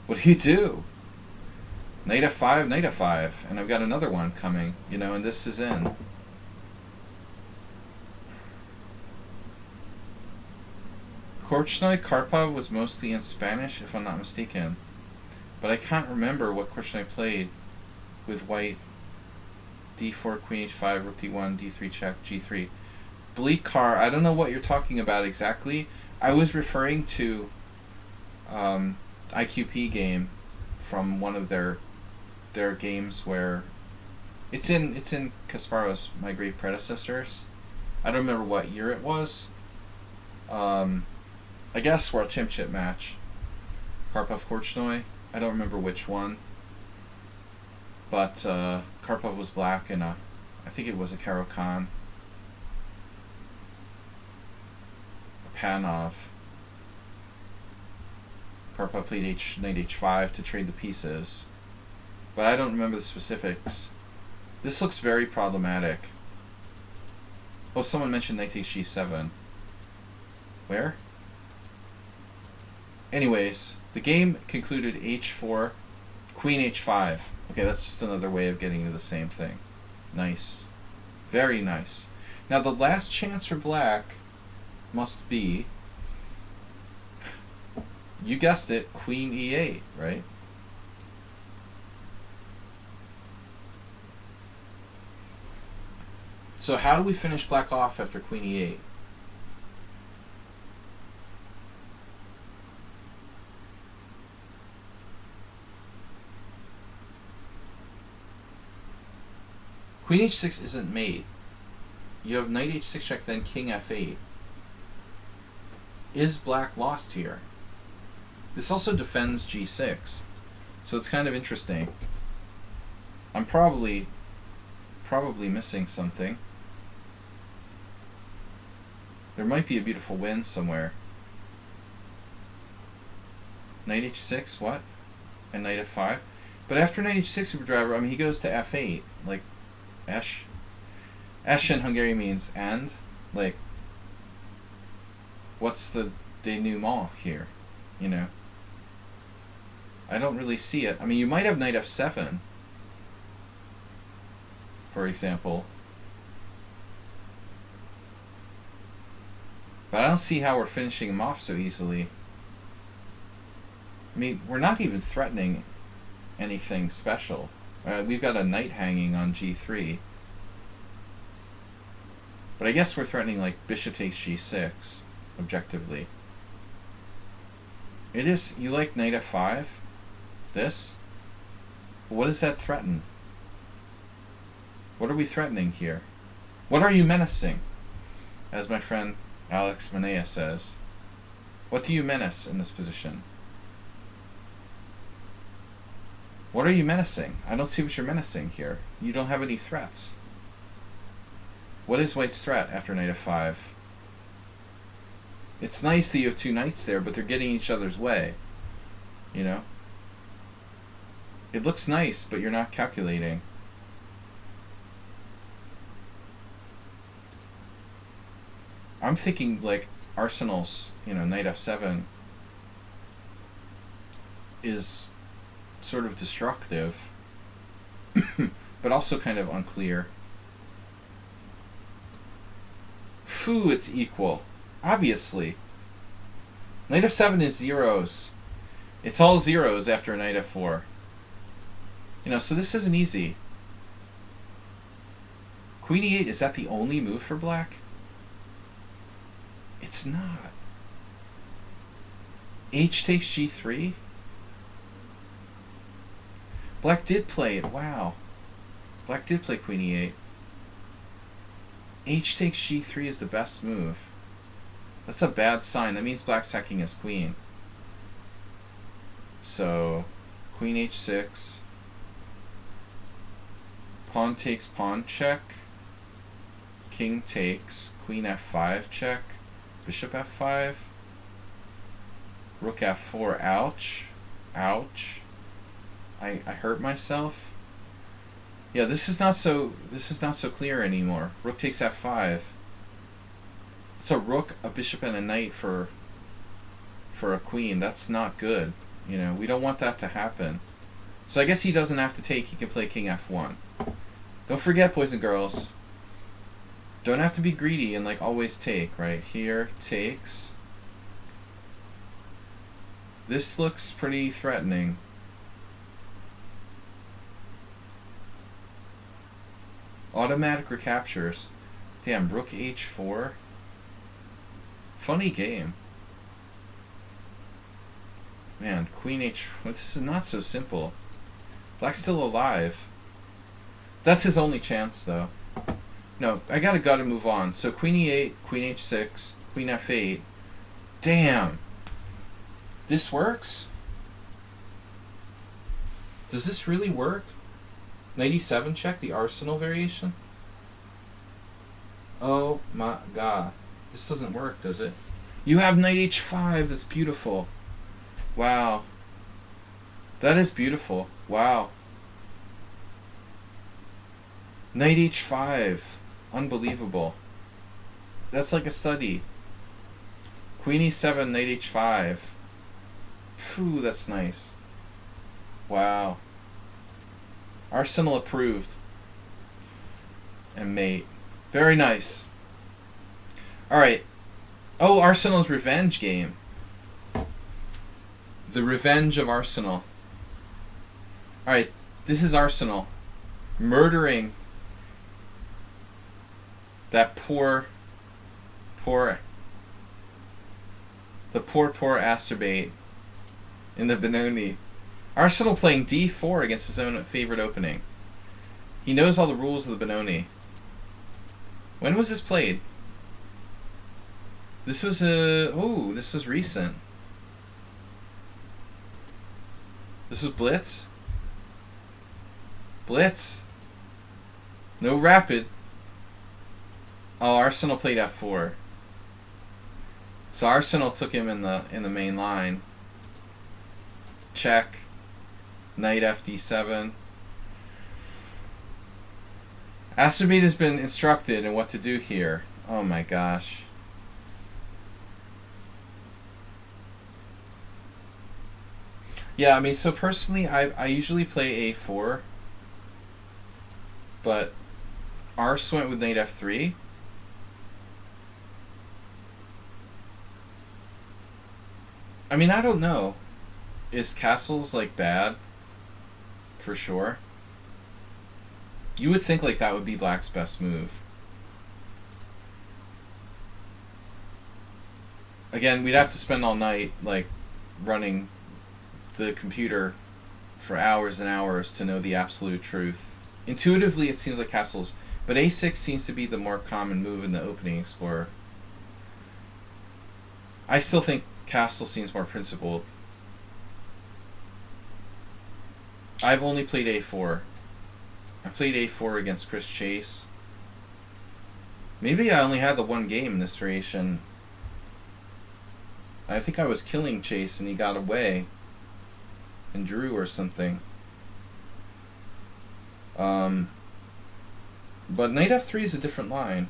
What do you do? Knight f5, knight f5, and I've got another one coming, you know, and this is in. Korchnoi Karpov was mostly in Spanish, if I'm not mistaken. But I can't remember what Korchnoi played with white. d4, queen h5, rook d1, d3 check, g3. Bleak car, I don't know what you're talking about exactly. I was referring to IQP game from one of their games where it's in Kasparov's My Great Predecessors. I don't remember what year it was. I guess World Championship match. Karpov Korchnoi. I don't remember which one. But Karpov was black and I think it was a Caro-Kann. Panov. Karpov played knight h5 to trade the pieces. But I don't remember the specifics. This looks very problematic. Oh, someone mentioned knight hg7. Where? Anyways, the game concluded h4, queen h5. Okay, that's just another way of getting to the same thing. Nice. Very nice. Now the last chance for black must be, you guessed it, queen e8, right? So how do we finish black off after queen e8? Queen h6 isn't mate. You have knight h6 check, then king f8. Is black lost here? This also defends g6. So it's kind of interesting. I'm probably missing something. There might be a beautiful win somewhere. Knight h6, what? And knight f5. But after knight h6 superdriver, I mean, he goes to f8. Like, Esh in Hungarian means and. Like, what's the denouement here? You know? I don't really see it. I mean, you might have knight f7, for example. But I don't see how we're finishing him off so easily. I mean, we're not even threatening anything special. We've got a knight hanging on g3. But I guess we're threatening like bishop takes g6, objectively. It is, you like knight f5? This? What does that threaten? What are we threatening here? What are you menacing? As my friend Alex Manea says. What do you menace in this position? What are you menacing? I don't see what you're menacing here. You don't have any threats. What is white's threat after knight f5? It's nice that you have two knights there, but they're getting each other's way. You know? It looks nice, but you're not calculating. I'm thinking like Arsenal's, knight f7 is sort of destructive, but also kind of unclear. Phew, it's equal. Obviously. Knight f7 is zeros. It's all zeros after knight f4. So this isn't easy. Queen e8, is that the only move for black? It's not. H takes g3? Black did play it. Wow. Black did play queen e8. H takes g3 is the best move. That's a bad sign. That means black's hacking his queen. So, queen h6. Pawn takes pawn check. King takes. Queen f5 check. Bishop f5. Rook f4. Ouch. Ouch. I hurt myself. Yeah, this is not so clear anymore. Rook takes f5. It's a rook, a bishop, and a knight for a queen. That's not good. We don't want that to happen. So I guess he doesn't have to take. He can play king f1. Don't forget, boys and girls. Don't have to be greedy and always take, right? Here, takes. This looks pretty threatening. Automatic recaptures. Damn, rook h4. Funny game. Man, queen h... This is not so simple. Black's still alive. That's his only chance, though. No, I gotta move on. So queen e8, queen h6, queen f8. Damn! This works? Does this really work? Knight e7 check, the Arsenal variation? Oh my god. This doesn't work, does it? You have knight h5, that's beautiful. Wow. That is beautiful. Wow. Knight h5. Unbelievable. That's like a study. Queen e7, knight h5. Phew, that's nice. Wow. Arsenal approved. And mate. Very nice. Alright. Oh, Arsenal's revenge game. The revenge of Arsenal. Alright, this is Arsenal. Murdering that poor Acerbate in the Benoni. Arsenal playing d4 against his own favorite opening. He knows all the rules of the Benoni. When was this played? This was this was recent. This was Blitz. Blitz. No rapid. Oh, Arsenal played f4. So Arsenal took him in the main line. Check. Knight fd7. Acerbate has been instructed in what to do here. Oh my gosh. Yeah, I mean, so personally, I usually play a4, but Ars went with knight f3. I mean, I don't know. Is castles bad? For sure. You would think that would be black's best move. Again, we'd have to spend all night running the computer for hours and hours to know the absolute truth. Intuitively, it seems like castles, but a6 seems to be the more common move in the opening explorer. I still think castle seems more principled. I've only played a4. I played a4 against Chris Chase. Maybe I only had the one game in this variation. I think I was killing Chase and he got away and drew or something. But knight f3 is a different line.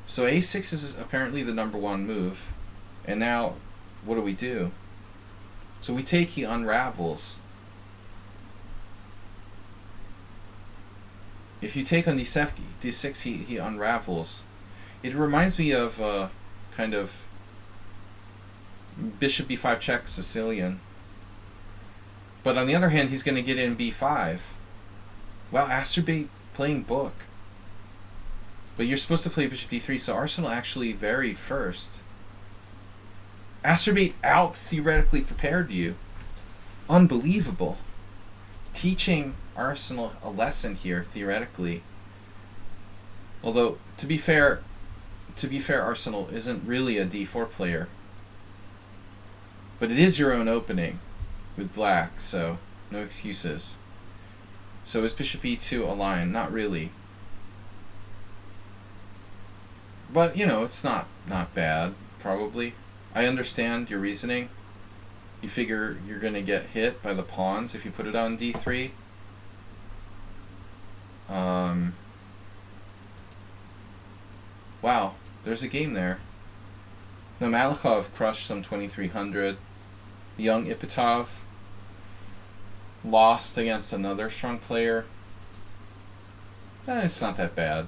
So a6 is apparently the number one move. And now, what do we do? So we take, he unravels. If you take on d6 he unravels. It reminds me of kind of bishop b5 check Sicilian. But on the other hand, he's going to get in b5. Wow, Asterbate playing book. But you're supposed to play bishop d3, so Arsenal actually varied first. Asterbate out theoretically prepared you. Unbelievable. Teaching Arsenal a lesson here theoretically. Although to be fair, Arsenal isn't really a d4 player. But it is your own opening with black, so no excuses. So is bishop e2 a line? Not really. But, you know, it's not bad, probably. I understand your reasoning. You figure you're going to get hit by the pawns if you put it on d3. Wow, there's a game there. No, Malakov crushed some 2300. Young Ipatov lost against another strong player. It's not that bad.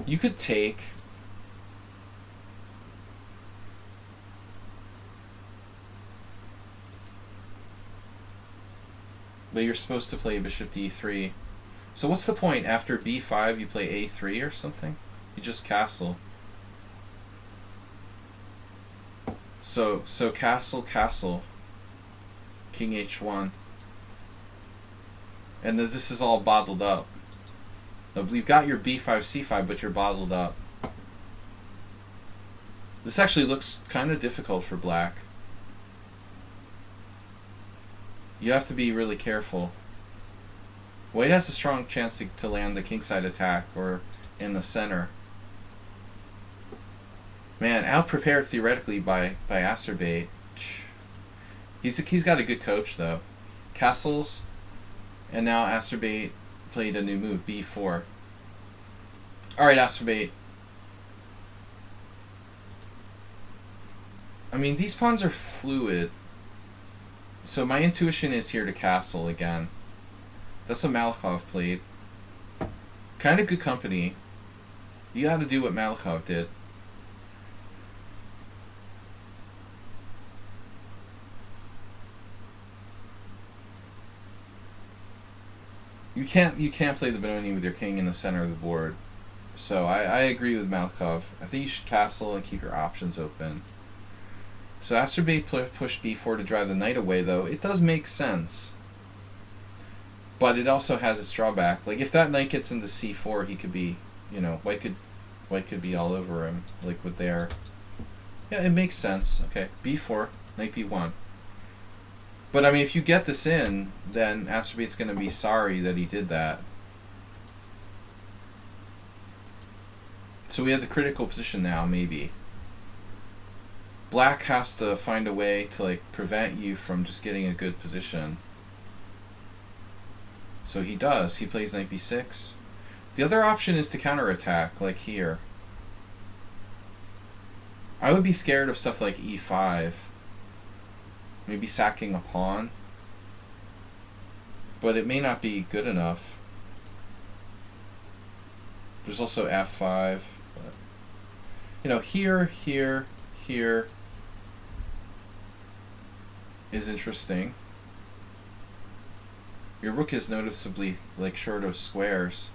You could take... But you're supposed to play bishop d3. So what's the point? After b5 you play a3 or something? You just castle. So castle. King h1. And then this is all bottled up. You've got your b5, c5, but you're bottled up. This actually looks kind of difficult for black. You have to be really careful. White has a strong chance to land the kingside attack or in the center. Man, out-prepared theoretically by Asterbate. He's got a good coach, though. Castles, and now Asterbate played a new move, b4. Alright, Asterbate. I mean, these pawns are fluid. So my intuition is here to castle again. That's what Malakov played. Kind of good company. You gotta do what Malakov did. You can't play the Benoni with your king in the center of the board. So I agree with Malakov. I think you should castle and keep your options open. So Asterbate pushed b4 to drive the knight away, though. It does make sense. But it also has its drawback. Like, if that knight gets into c4, he could be, you know, white could be all over him, like with there. Yeah, it makes sense. Okay, b4, knight b1. But, I mean, if you get this in, then Asterbate's going to be sorry that he did that. So we have the critical position now, maybe. Black has to find a way to, like, prevent you from just getting a good position. So he does. He plays knight b6. The other option is to counterattack, like here. I would be scared of stuff like e5. Maybe sacking a pawn. But it may not be good enough. There's also f5. But, you know, here is interesting. Your rook is noticeably, like, short of squares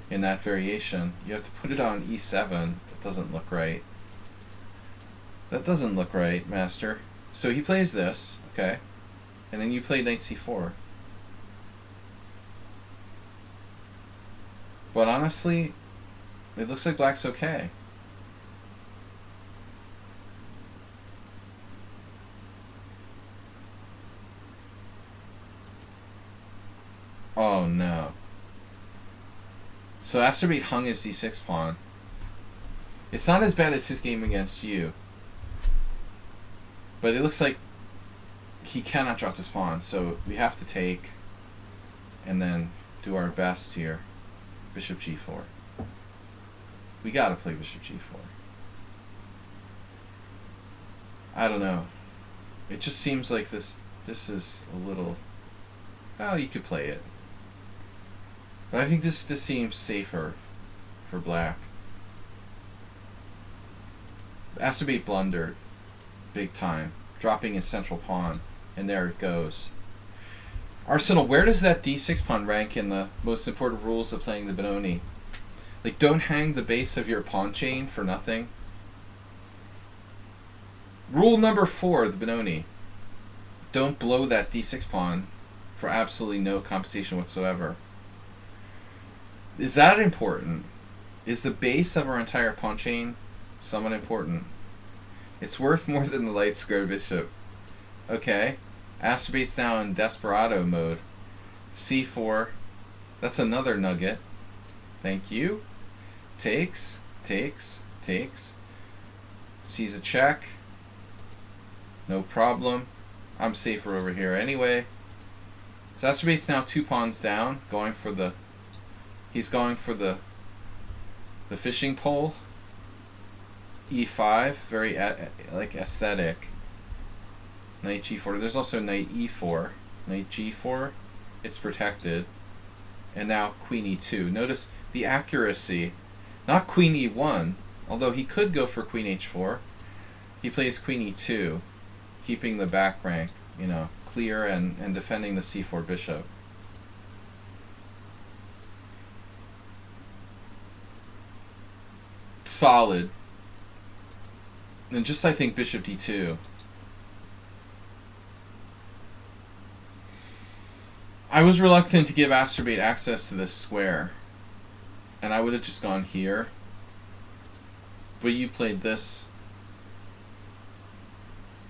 in that variation. You have to put it on e7. That doesn't look right. That doesn't look right, master. So he plays this, okay? And then you play knight c4. But honestly, it looks like black's okay. Oh no. So Asterbate hung his d6 pawn. It's not as bad as his game against you. But it looks like he cannot drop this pawn, so we have to take and then do our best here. Bishop g4. We gotta play bishop g4. I don't know. It just seems like this is a little... Oh, you could play it. But I think this seems safer for black. Acerbate blundered. Big time. Dropping his central pawn. And there it goes. Arsenal, where does that d6 pawn rank in the most important rules of playing the Benoni? Like, don't hang the base of your pawn chain for nothing. Rule number 4, the Benoni. Don't blow that d6 pawn for absolutely no compensation whatsoever. Is that important? Is the base of our entire pawn chain somewhat important? It's worth more than the light square bishop. Okay. Acerbate's now in desperado mode. c4. That's another nugget. Thank you. Takes. Sees a check. No problem. I'm safer over here anyway. So Acerbate's now 2 pawns down, going for the... He's going for the fishing pole. e5, very like aesthetic. Knight g4. There's also knight e4. Knight g4. It's protected. And now queen e2. Notice the accuracy. Not queen e1, although he could go for queen h4. He plays queen e2, keeping the back rank, you know, clear and defending the c4 bishop. Solid. And just, I think, bishop d2. I was reluctant to give Acerbate access to this square. And I would have just gone here. But you played this.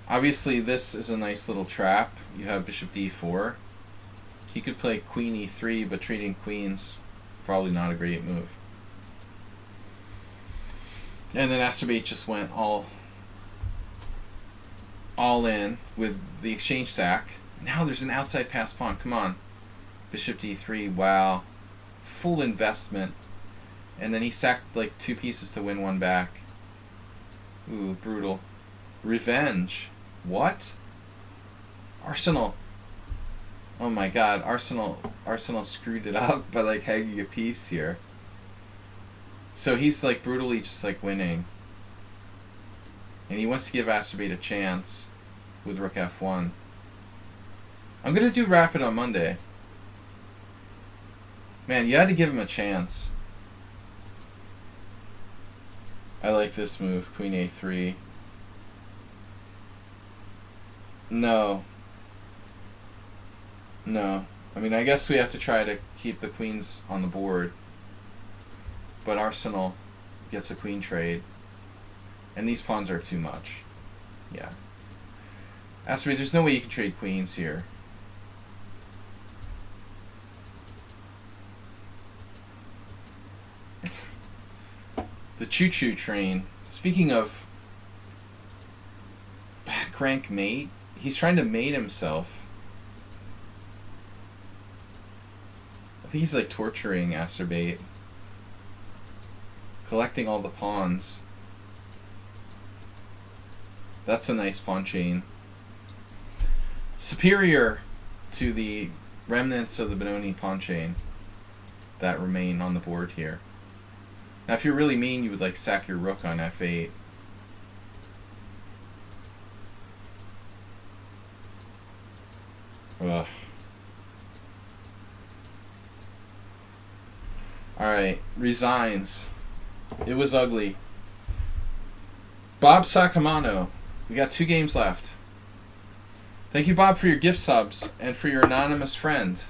Obviously, this is a nice little trap. You have bishop d4. He could play queen e3, but treating queens, probably not a great move. And then Acerbate just went all in with the exchange sack. Now there's an outside pass pawn. Come on. Bishop d3. Wow. Full investment. And then he sacked like 2 pieces to win 1 back. Ooh, brutal. Revenge. What? Arsenal. Oh my god. Arsenal screwed it up by like hanging a piece here. So he's like brutally just like winning. And he wants to give Acerbate a chance with rook f1. I'm going to do rapid on Monday. Man, you had to give him a chance. I like this move, queen a3. No. I mean, I guess we have to try to keep the queens on the board. But Arsenal gets a queen trade. And these pawns are too much. Yeah. Acerbate, there's no way you can trade queens here. The choo-choo train. Speaking of back rank mate, he's trying to mate himself. I think he's like torturing Acerbate. Collecting all the pawns. That's a nice pawn chain. Superior to the remnants of the Benoni pawn chain that remain on the board here. Now if you're really mean, you would like sack your rook on f8. Ugh. Alright, resigns. It was ugly. Bob Sacamano. We got 2 games left. Thank you, Bob, for your gift subs and for your anonymous friend.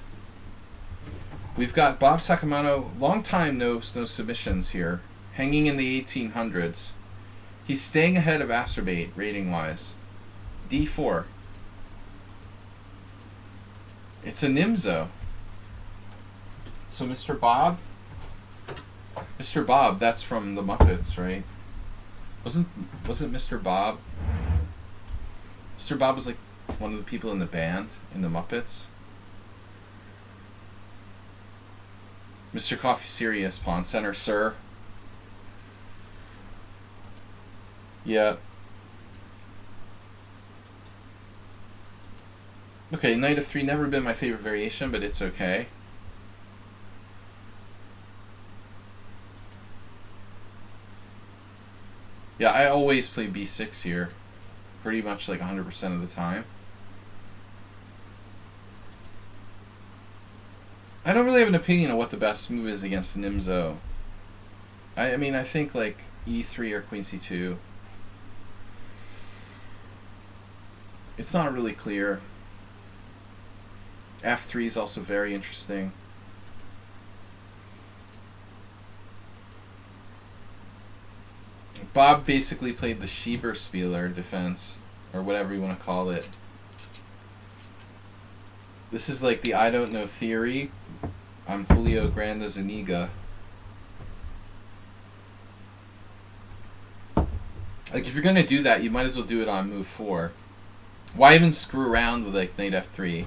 We've got Bob Sacamano, long time no submissions here, hanging in the 1800s. He's staying ahead of Acerbate rating-wise. D4. It's a Nimzo. So Mr. Bob? Mr. Bob, that's from the Muppets, right? Wasn't Mr. Bob? Mr. Bob was like one of the people in the band in the Muppets. Mr. Coffee Serious, pawn center, sir. Yeah. Okay, knight of 3 never been my favorite variation, but it's okay. Yeah, I always play b6 here. Pretty much like 100% of the time. I don't really have an opinion on what the best move is against Nimzo. I mean, I think like e3 or queen c2. It's not really clear. f3 is also very interesting. Bob basically played the Schieberspieler defense, or whatever you want to call it. This is like the I don't know theory. I'm Julio Grande Zuniga. Like, if you're going to do that, you might as well do it on move 4. Why even screw around with, like, knight f3?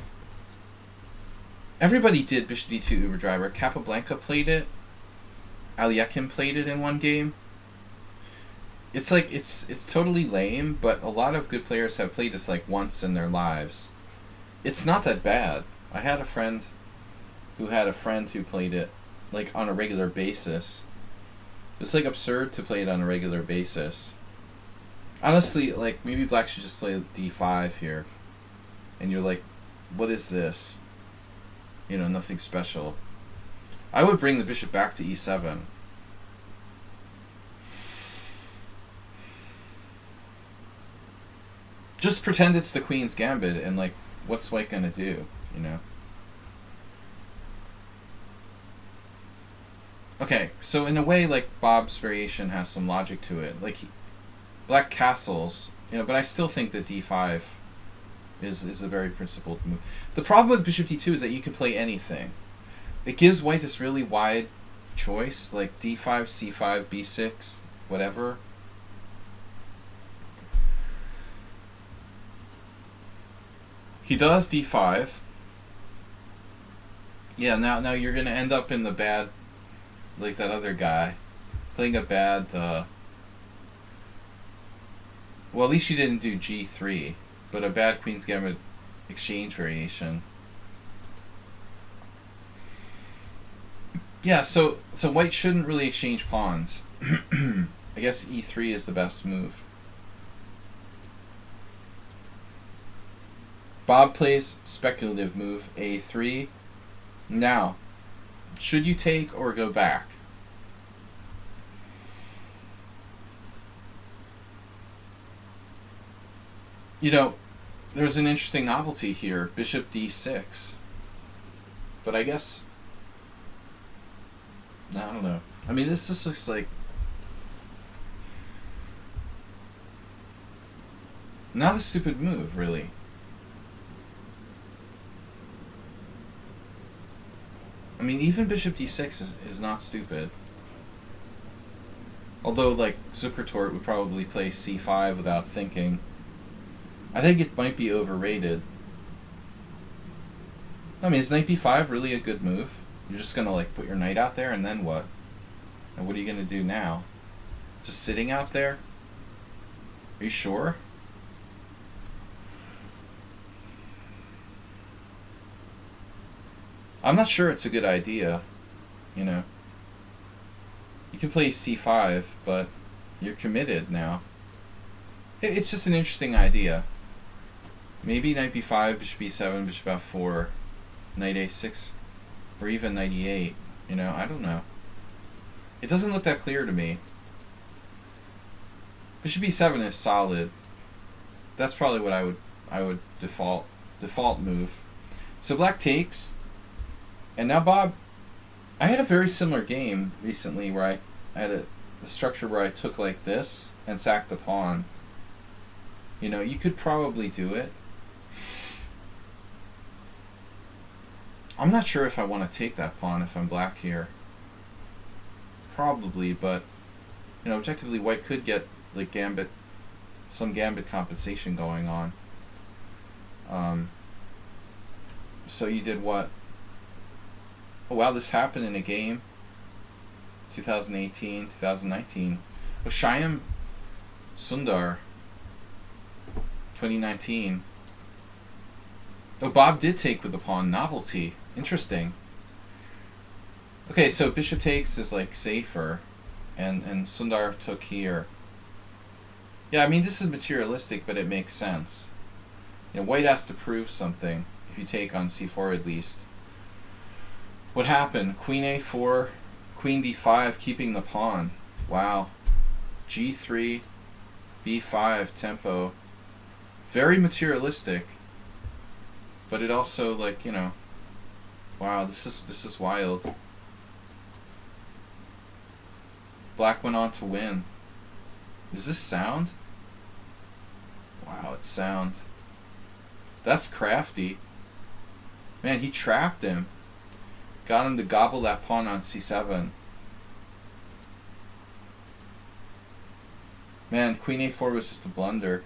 Everybody did bishop d2 Uber Driver. Capablanca played it. Aliakim played it in one game. It's like, it's totally lame, but a lot of good players have played this, like, once in their lives. It's not that bad. I had a friend who played it, like, on a regular basis. It's, like, absurd to play it on a regular basis. Honestly, like, maybe black should just play d5 here. And you're like, what is this? You know, nothing special. I would bring the bishop back to e7. Just pretend it's the queen's gambit, and, like, what's white gonna do, you know? Okay, so in a way, like, Bob's variation has some logic to it. Like, black castles, you know, but I still think that d5 is a very principled move. The problem with bishop d2 is that you can play anything. It gives white this really wide choice, like d5, c5, b6, whatever. He does d5. Yeah, now you're going to end up in the bad, like that other guy, playing a bad, well, at least you didn't do g3, but a bad queen's gambit exchange variation. Yeah, so white shouldn't really exchange pawns. I guess e3 is the best move. Bob plays speculative move a3. Now, should you take or go back? You know, there's an interesting novelty here, bishop d6. But I guess, I don't know. I mean, this just looks like not a stupid move, really. I mean, even bishop d6 is not stupid. Although, like, Zukertort would probably play c5 without thinking. I think it might be overrated. I mean, is knight b5 really a good move? You're just going to, like, put your knight out there, and then what? And what are you going to do now? Just sitting out there? Are you sure? I'm not sure it's a good idea, you know. You can play c5, but you're committed now. It's just an interesting idea. Maybe knight b5, bishop b7, bishop f4, knight a6, or even knight e8, you know, I don't know. It doesn't look that clear to me. Bishop b7 is solid. That's probably what I would default move. So black takes. And now Bob, I had a very similar game recently where I had a structure where I took like this and sacked the pawn. You know, you could probably do it. I'm not sure if I want to take that pawn if I'm black here. Probably, but, you know, objectively white could get, like, some gambit compensation going on. So you did what? Oh wow, this happened in a game. 2018, 2019. Oh, Shyam Sundar, 2019. Oh, Bob did take with the pawn. Novelty. Interesting. Okay, so bishop takes is like safer, and Sundar took here. Yeah, I mean this is materialistic, but it makes sense. You know, white has to prove something if you take on c4 at least. What happened? Queen a4, queen d5, keeping the pawn. Wow. g3, b5 tempo. Very materialistic. But it also, like, you know, wow, this is wild. Black went on to win. Is this sound? Wow, it's sound. That's crafty. Man, he trapped him. Got him to gobble that pawn on c7. Man, queen a4 was just a blunder.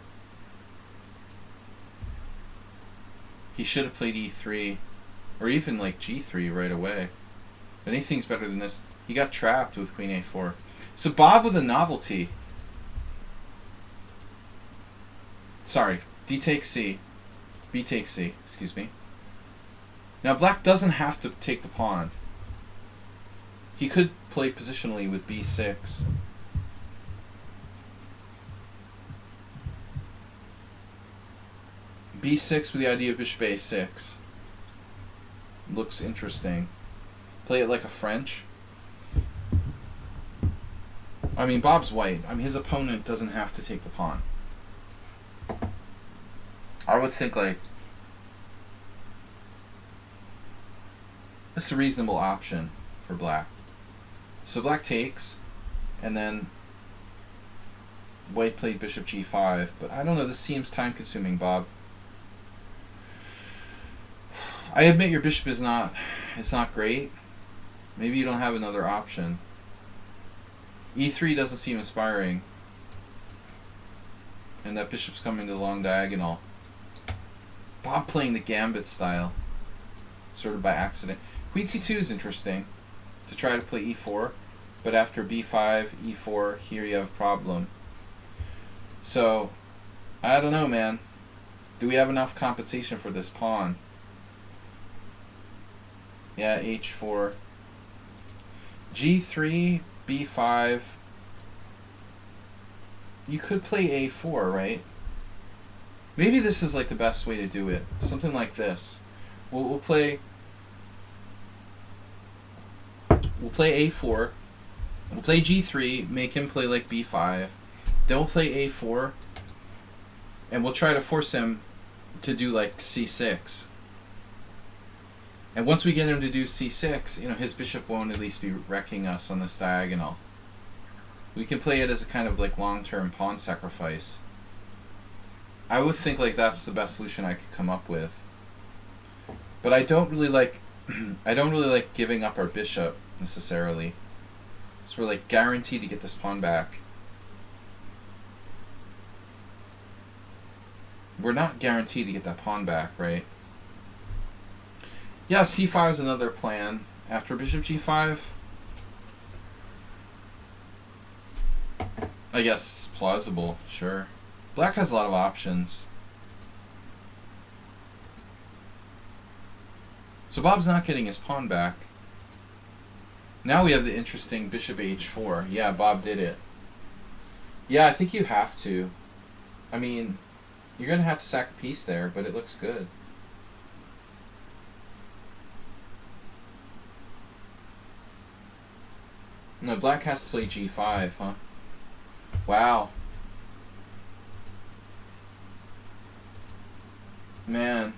He should have played e3. Or even like g3 right away. Anything's better than this. He got trapped with queen a4. So Bob with a novelty. Sorry, d takes c. B takes c, excuse me. Now black doesn't have to take the pawn. He could play positionally with b6. b6 with the idea of bishop a6. Looks interesting. Play it like a French. I mean, Bob's white. I mean, his opponent doesn't have to take the pawn. I would think, like, that's a reasonable option for black. So black takes, and then white played bishop g5. But I don't know, this seems time-consuming, Bob. I admit your bishop is not great. Maybe you don't have another option. e3 doesn't seem inspiring. And that bishop's coming to the long diagonal. Bob playing the gambit style. Sort of by accident. Queen c2 is interesting. To try to play e4. But after b5, e4, here you have a problem. So, I don't know, man. Do we have enough compensation for this pawn? Yeah, h4. g3, b5. You could play a4, right? Maybe this is like the best way to do it. Something like this. We'll play a4. We'll play g3, make him play like b5. Then we'll play a4. And we'll try to force him to do like c6. And once we get him to do c6, you know, his bishop won't at least be wrecking us on this diagonal. We can play it as a kind of like long-term pawn sacrifice. I would think like that's the best solution I could come up with. But I don't really like giving up our bishop necessarily. So we're like guaranteed to get this pawn back. We're not guaranteed to get that pawn back, right? Yeah, c5 is another plan. After bishop g5, I guess plausible, sure. Black has a lot of options. So Bob's not getting his pawn back. Now we have the interesting bishop h4. Yeah, Bob did it. Yeah, I think you have to. I mean, you're going to have to sack a piece there, but it looks good. No, black has to play g5, huh? Wow. Man.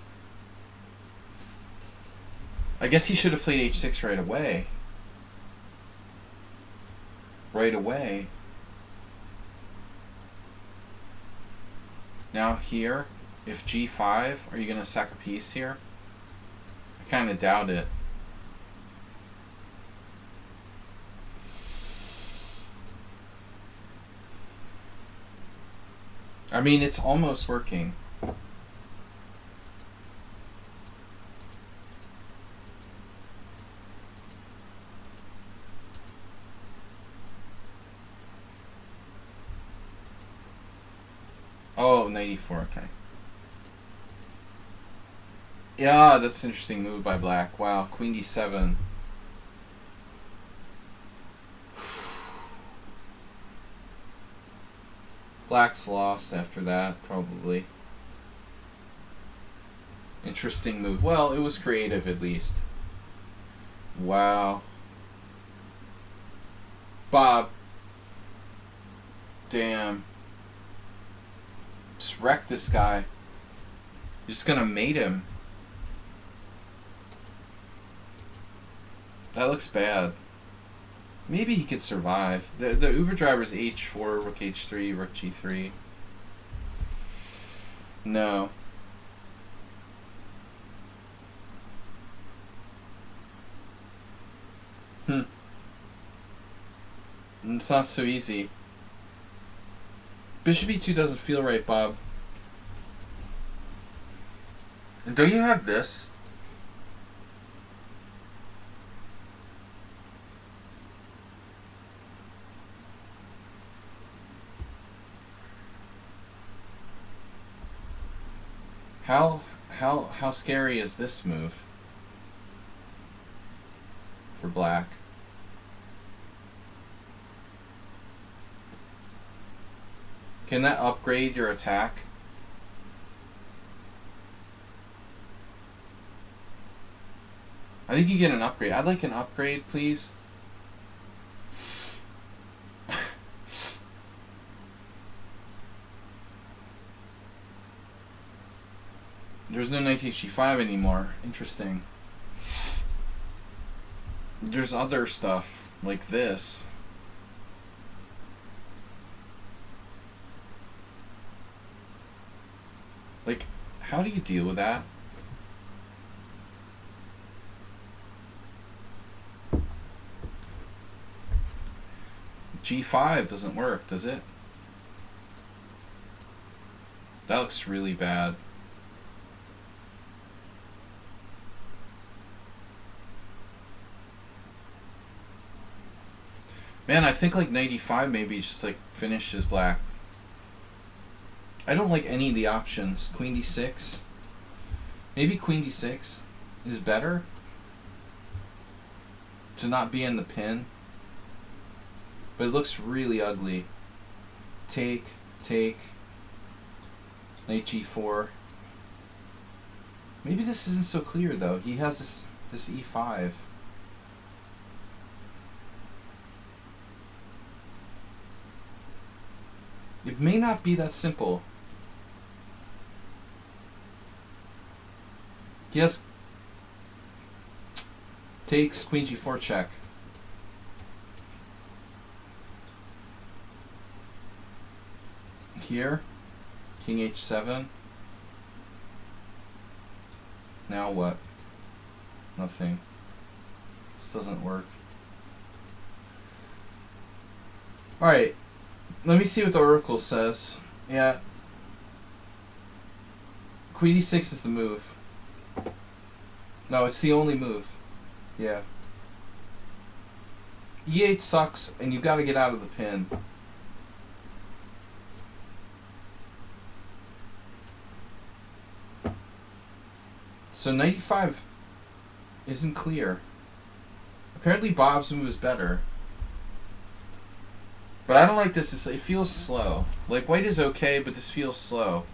I guess he should have played h6 right away. Right away. Now here, if g5, are you going to sack a piece here? I kind of doubt it. I mean, it's almost working. Oh, 94, okay. Yeah, that's an interesting move by black. Wow, queen d7. Black's lost after that, probably. Interesting move. Well, it was creative at least. Wow. Bob. Damn. Just wreck this guy. You're just gonna mate him. That looks bad. Maybe he could survive. The Uber driver's h4, rook h3, rook g3. No. It's not so easy. Bishop e2 doesn't feel right, Bob. And don't you have this? How scary is this move for black? Can that upgrade your attack? I think you get an upgrade. I'd like an upgrade, please. There's no knight hg5 anymore. Interesting. There's other stuff like this. Like, how do you deal with that? G5 doesn't work, does it? That looks really bad. Man, I think like 95 maybe just like finishes black. I don't like any of the options. Queen d6. Maybe queen d6 is better to not be in the pin. But it looks really ugly. Take. Knight g4. Maybe this isn't so clear though. He has this e5. It may not be that simple. Yes. Takes queen g4 check. Here, king h7. Now what? Nothing. This doesn't work. Alright, let me see what the oracle says. Yeah. Queen d6 is the move. No, it's the only move. Yeah. e8 sucks, and you gotta get out of the pin. So 95 isn't clear. Apparently Bob's move is better. But I don't like this. It feels slow. Like white is okay, but this feels slow.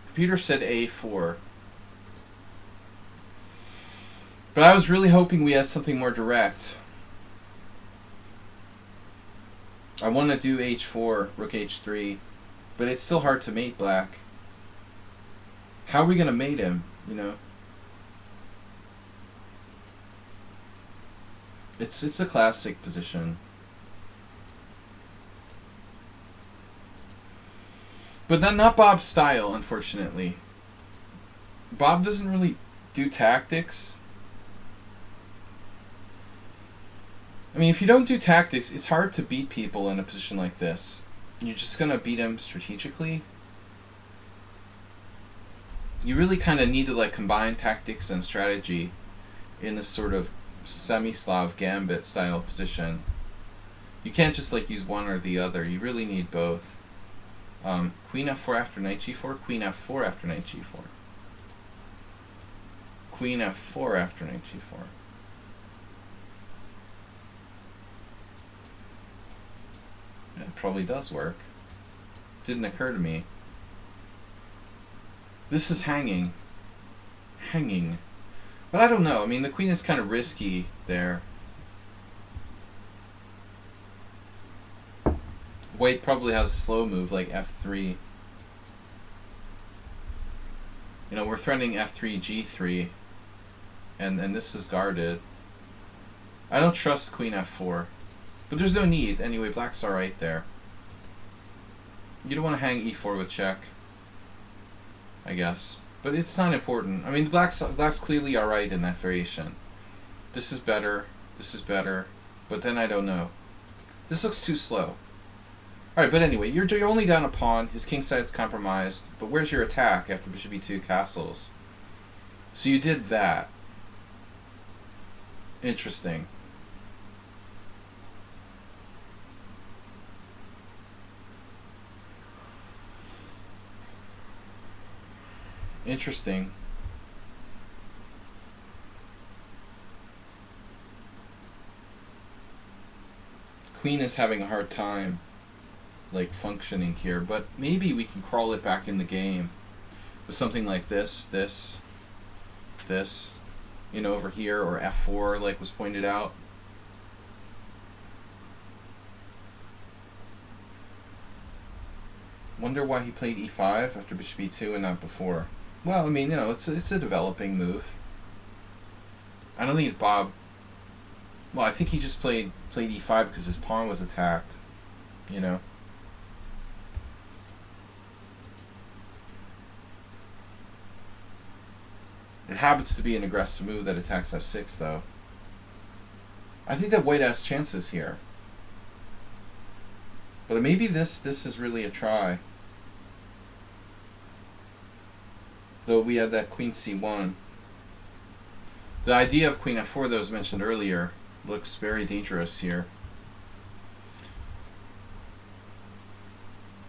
Computer said A4. But I was really hoping we had something more direct. I want to do H4, Rook H3. But it's still hard to mate black. How are we going to mate him, you know? It's a classic position. But not Bob's style, unfortunately. Bob doesn't really do tactics. I mean, if you don't do tactics, it's hard to beat people in a position like this. You're just going to beat them strategically. You really kind of need to like combine tactics and strategy in this sort of semi-Slav gambit style position. You can't just like use one or the other. You really need both. Queen f4 after knight g4, queen f4 after knight g4. Queen f4 after knight g4. It probably does work. Didn't occur to me. This is hanging. Hanging. But I don't know. I mean, the queen is kind of risky there. White probably has a slow move like f3. You know, we're threatening f3, g3. And this is guarded. I don't trust queen f4. But there's no need. Anyway, black's alright there. You don't want to hang e4 with check, I guess. But it's not important. I mean, black's clearly alright in that variation. This is better. This is better. But then I don't know. This looks too slow. Alright, but anyway, you're only down a pawn. His kingside's compromised. But where's your attack after bishop e2 castles? So you did that. Interesting. Interesting. Queen is having a hard time, like, functioning here, but maybe we can crawl it back in the game with something like this, you know, over here, or f4, like was pointed out. Wonder why he played e5 after bishop e2 and not before. Well, I mean, no, it's a developing move. I don't think Bob... Well, I think he just played e5 because his pawn was attacked, you know. It happens to be an aggressive move that attacks f6, though. I think that white has chances here. But maybe this is really a try. Though we had that queen c1. The idea of queen f4 that was mentioned earlier looks very dangerous here.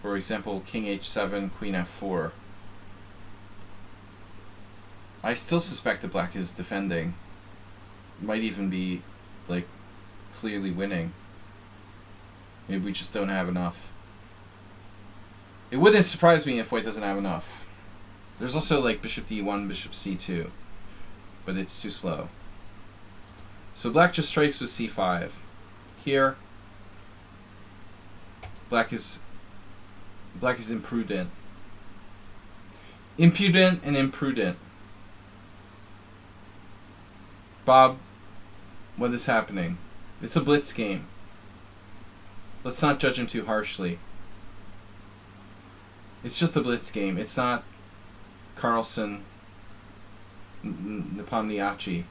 For example, king h7, queen f4. I still suspect that black is defending. Might even be, like, clearly winning. Maybe we just don't have enough. It wouldn't surprise me if white doesn't have enough. There's also like bishop d1, bishop c2, but it's too slow. So black just strikes with c5. Here, black is imprudent. Impudent and imprudent. Bob, what is happening? It's a blitz game. Let's not judge him too harshly. It's just a blitz game. It's not Carlsen Nepomniachtchi.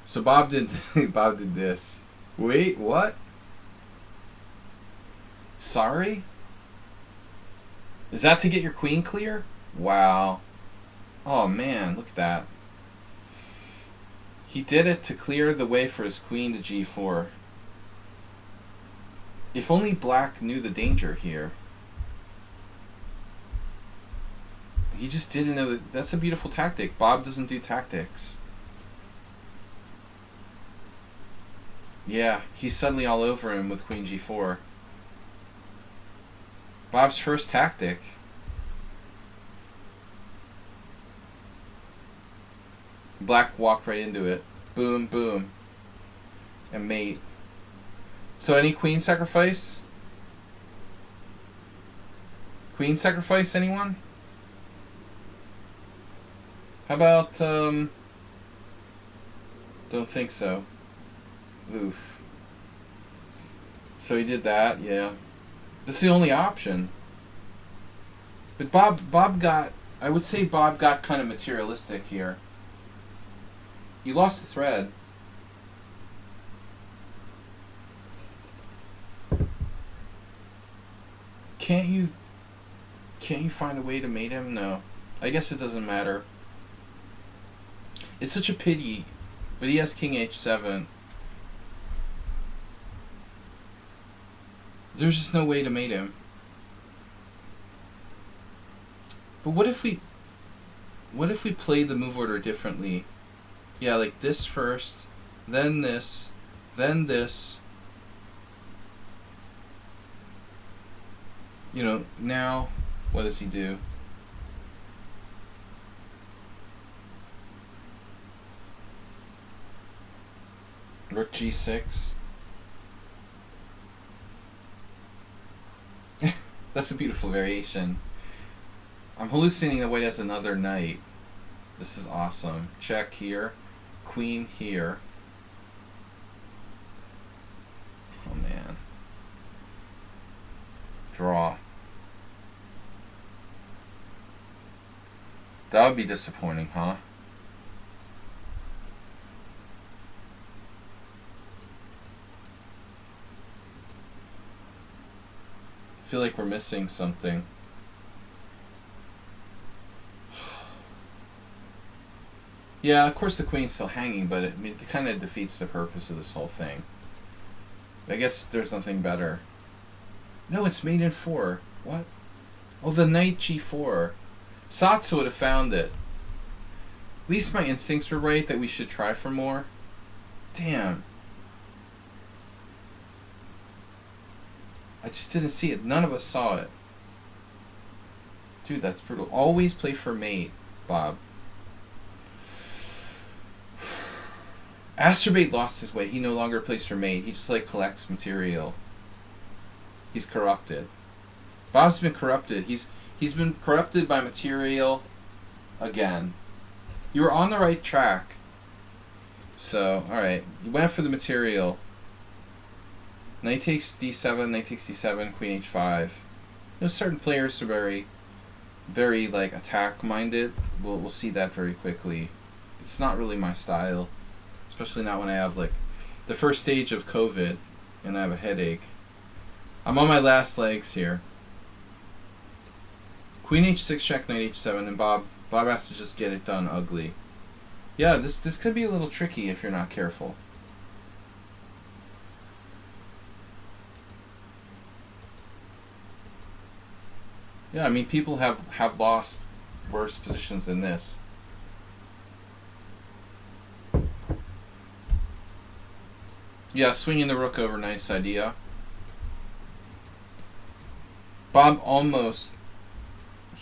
So Bob did Bob did this. Wait, what? Sorry? Is that to get your queen clear? Wow. Oh man, look at that. He did it to clear the way for his queen to g4. If only black knew the danger here. He just didn't know that. That's a beautiful tactic. Bob doesn't do tactics. Yeah, he's suddenly all over him with queen g4. Bob's first tactic. Black walked right into it. Boom, boom. And mate. So any queen sacrifice? Queen sacrifice, anyone? How about, don't think so. Oof. So he did that, yeah. That's the only option. But Bob got, I would say Bob got kind of materialistic here. He lost the thread. Can't you find a way to mate him? No. I guess it doesn't matter. It's such a pity, but he has king h7. There's just no way to mate him. But what if we play the move order differently? Yeah, like this first, then this, then this. You know, now, what does he do? Rook g6. That's a beautiful variation. I'm hallucinating that white has another knight. This is awesome. Check here. Queen here. Oh man. Draw. That would be disappointing, huh? I feel like we're missing something. Yeah, of course the queen's still hanging, but it kind of defeats the purpose of this whole thing. I guess there's nothing better. No, it's mate in 4. What? Oh, the knight g4. Satsu would have found it. At least my instincts were right that we should try for more. Damn. I just didn't see it. None of us saw it. Dude, that's brutal. Always play for mate, Bob. Astrobate lost his way. He no longer plays for mate. He just like collects material. He's corrupted. Bob's been corrupted. He's been corrupted by material again. You were on the right track. So, alright. You went for the material. Knight takes d7, knight takes d7, queen h5. You know, certain players are very like attack-minded. We'll see that very quickly. It's not really my style. Especially not when I have like the first stage of COVID and I have a headache. I'm on my last legs here. Queen h6 check, knight h7, and Bob has to just get it done ugly. Yeah, this could be a little tricky if you're not careful. Yeah, I mean people have lost worse positions than this. Yeah, swinging the rook over, nice idea. Bob almost,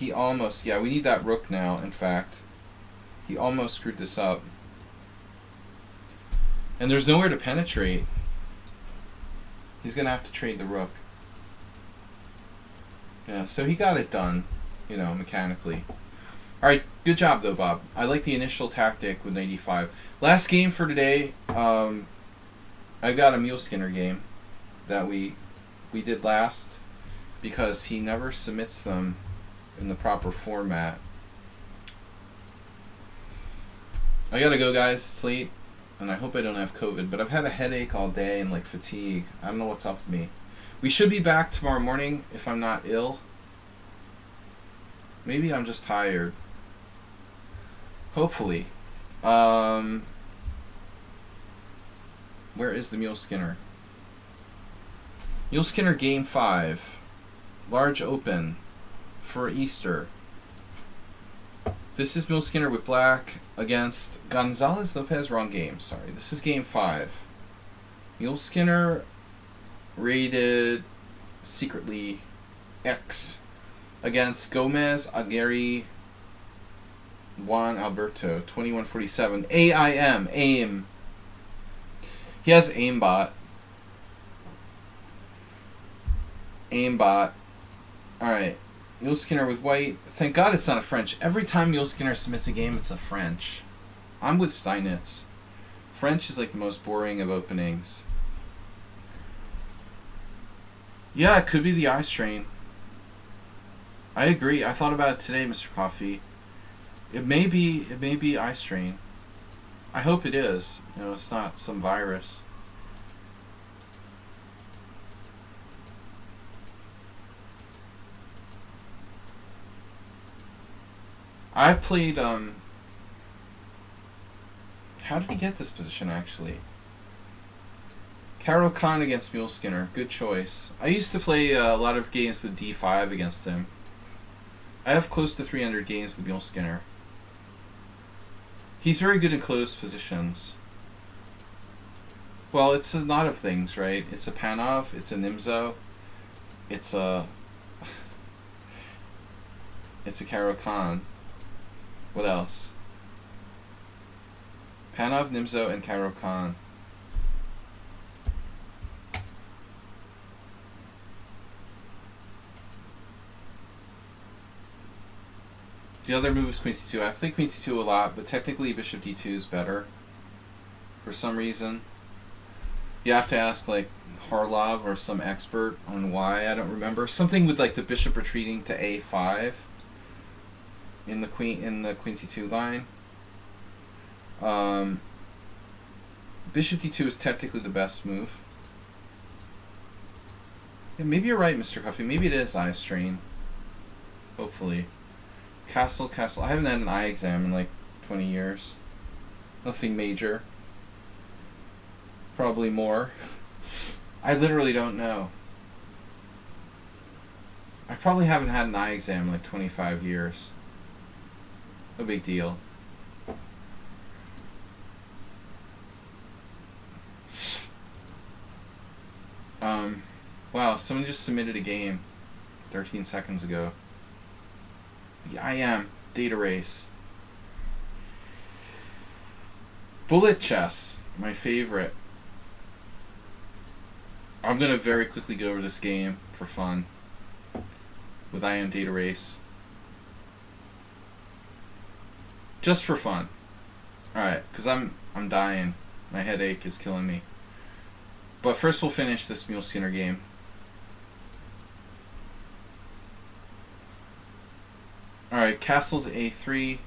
yeah, we need that rook now, in fact. He almost screwed this up. And there's nowhere to penetrate. He's going to have to trade the rook. Yeah, so he got it done, you know, mechanically. Alright, good job though, Bob. I like the initial tactic with knight e5. Last game for today, I got a Mule Skinner game that we did last because he never submits them in the proper format. I gotta go, guys. It's late, and I hope I don't have COVID, but I've had a headache all day and like fatigue. I don't know what's up with me. We should be back tomorrow morning if I'm not ill. Maybe I'm just tired. Hopefully. Where is the Mule Skinner? Mule Skinner Game 5. Large Open for Easter. This is Mule Skinner with black against Gonzalez Lopez. Wrong game, sorry. This is Game 5. Mule Skinner rated secretly X against Gomez Aguirre Juan Alberto 2147. AIM. He has aimbot. Alright. Mule Skinner with white. Thank God it's not a French. Every time Mule Skinner submits a game, it's a French. I'm with Steinitz. French is like the most boring of openings. Yeah, it could be the eye strain. I agree. I thought about it today, Mr. Coffee. It may be eye strain. I hope it is. You know, it's not some virus. I played, how did he get this position, actually? Caro Khan against Mule Skinner. Good choice. I used to play a lot of games with d5 against him. I have close to 300 games with Mule Skinner. He's very good in closed positions. Well, it's a lot of things, right? It's a Panov, it's a Nimzo, it's a it's a Caro-Kann. What else? Panov, Nimzo, and Caro-Kann. The other move is Queen C2. I play Queen C2 a lot, but technically Bishop D2 is better. For some reason. You have to ask, like, Harlov or some expert on why, I don't remember. Something with, like, the bishop retreating to A5 in the Queen C2 line. Bishop D2 is technically the best move. Yeah, maybe you're right, Mr. Huffy. Maybe it is eye strain. Hopefully. Castle. I haven't had an eye exam in like 20 years. Nothing major. Probably more. I literally don't know. I probably haven't had an eye exam in like 25 years. No big deal. Wow, someone just submitted a game 13 seconds ago. Yeah, I am. Data race. Bullet chess, my favorite. I'm going to very quickly go over this game for fun with I am Data Race. Just for fun. Alright, because I'm dying. My headache is killing me. But first we'll finish this Mule Skinner game. Alright, castle's A3.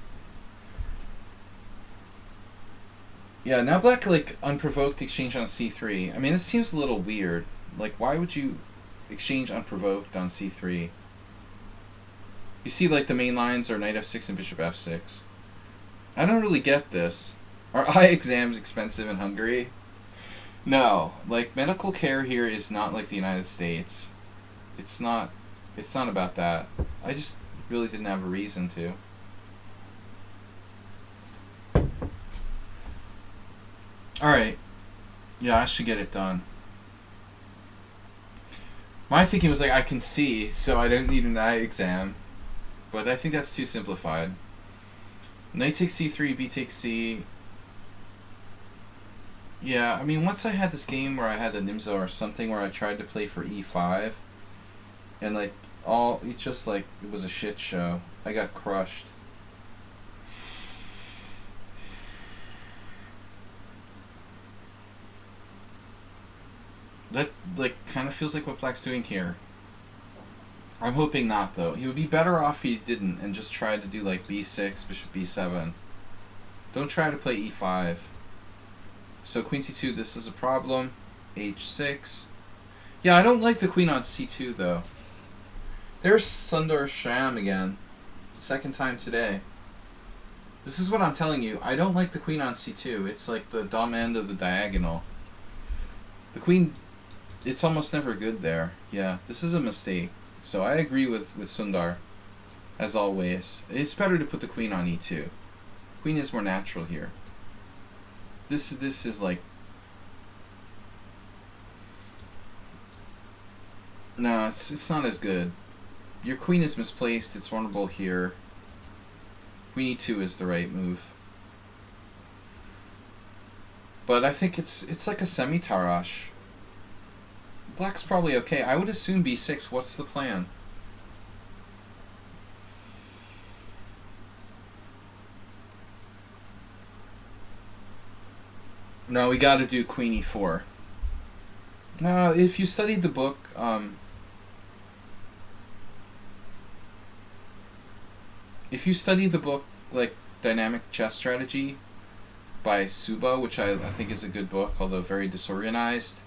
Yeah, now black, like, unprovoked exchange on C3. I mean, this seems a little weird. Like, why would you exchange unprovoked on C3? You see, like, the main lines are knight F6 and bishop F6. I don't really get this. Are eye exams expensive in Hungary? No. Like, medical care here is not like the United States. It's not about that. I just really didn't have a reason to. Alright. Yeah, I should get it done. My thinking was like, I can see, so I don't need an eye exam. But I think that's too simplified. Knight takes C3, B takes C. Yeah, I mean, once I had this game where I had a Nimzo or something where I tried to play for E5, and like, it just like, it was a shit show. I got crushed. That, like, kind of feels like what black's doing here. I'm hoping not, though. He would be better off if he didn't and just tried to do, like, B6, bishop B7. Don't try to play E5. So queen C2, this is a problem. H6. Yeah, I don't like the queen on C2, though. There's Sundar Sham again. Second time today. This is what I'm telling you. I don't like the queen on C2. It's like the dumb end of the diagonal. The queen, it's almost never good there. Yeah, this is a mistake. So I agree with Sundar, as always. It's better to put the queen on E2. Queen is more natural here. This is like... No, it's not as good. Your queen is misplaced. It's vulnerable here. Queen E2 is the right move. But I think it's like a semi-Tarash. Black's probably okay. I would assume B6. What's the plan? No, we gotta do Queen E4. If you studied the book, like, Dynamic Chess Strategy by Suba, which I think is a good book, although very disorganized,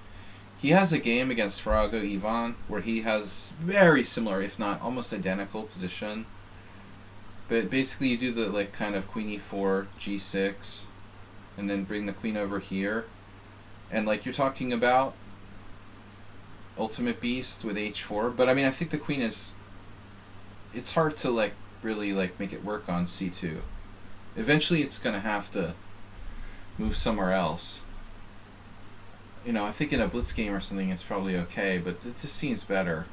he has a game against Farago Ivan where he has very similar, if not almost identical, position. But basically you do the, like, kind of Queen E4, G6, and then bring the queen over here. And, like, you're talking about Ultimate Beast with H4, but I mean, I think the queen is... It's hard to, like, really like make it work on c2. Eventually it's going to have to move somewhere else. You know, I think in a blitz game or something it's probably okay, but it just seems better.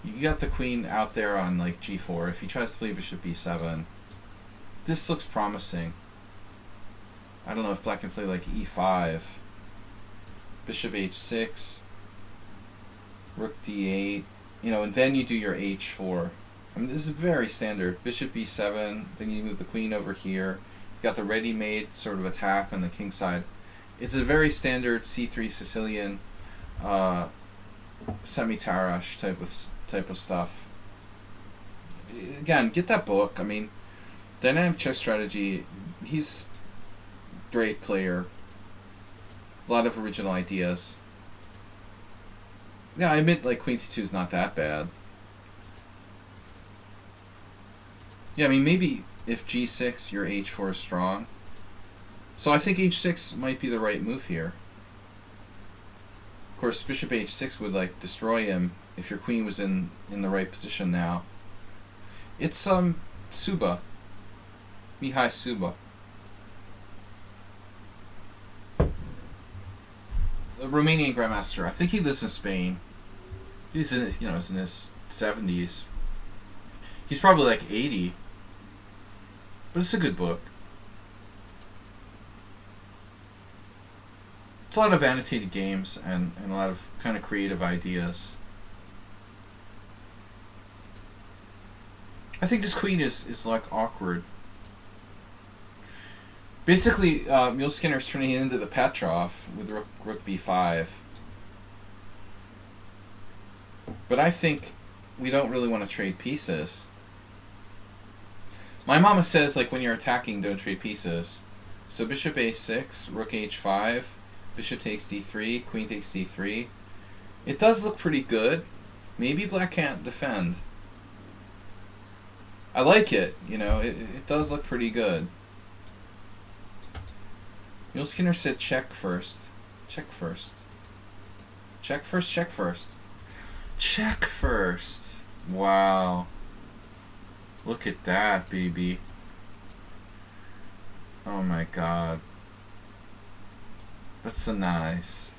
You got the queen out there on like g4. If he tries to play bishop b7, this looks promising. I don't know if black can play like e5, bishop h6, rook d8, you know, and then you do your h4. I mean, this is very standard. Bishop b7, then you move the queen over here. You got the ready-made sort of attack on the king side. It's a very standard c3 Sicilian semi-Tarash type of stuff. Again, get that book. I mean, Dynamic Chess Strategy, he's a great player. A lot of original ideas. Yeah, I admit like queen c2 is not that bad. Yeah, I mean maybe if g6 your h4 is strong. So I think h6 might be the right move here. Of course, bishop h6 would like destroy him if your queen was in the right position now. It's Suba. Mihai Suba. A Romanian grandmaster. I think he lives in Spain. He's in, you know, he's in his 70s. He's probably like 80. But it's a good book. It's a lot of annotated games and a lot of kind of creative ideas. I think this queen is like awkward. Basically, Mule Skinner's turning it into the Petrov with rook b5. But I think we don't really want to trade pieces. My mama says, like, when you're attacking, don't trade pieces. So bishop a6, rook h5, bishop takes d3, queen takes d3. It does look pretty good. Maybe black can't defend. I like it, you know, it does look pretty good. Mule Skinner said check first. Check first. Check first, check first. Check first. Wow. Look at that, baby. Oh my god. That's so nice.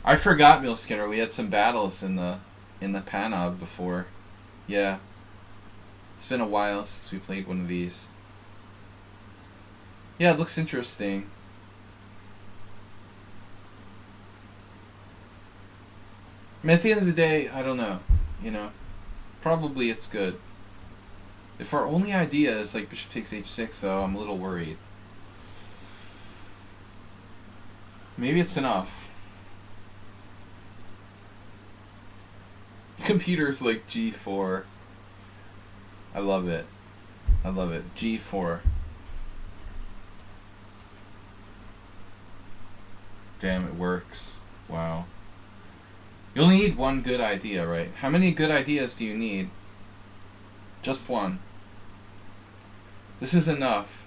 I forgot, Mule Skinner. We had some battles in the Panab before. Yeah. It's been a while since we played one of these. Yeah, it looks interesting. I mean, at the end of the day, I don't know. You know, probably it's good. If our only idea is like bishop takes h6, though, I'm a little worried. Maybe it's enough. Computer's like g4. I love it. I love it. g4. Damn, it works. Wow. You only need one good idea, right? How many good ideas do you need? Just one. This is enough.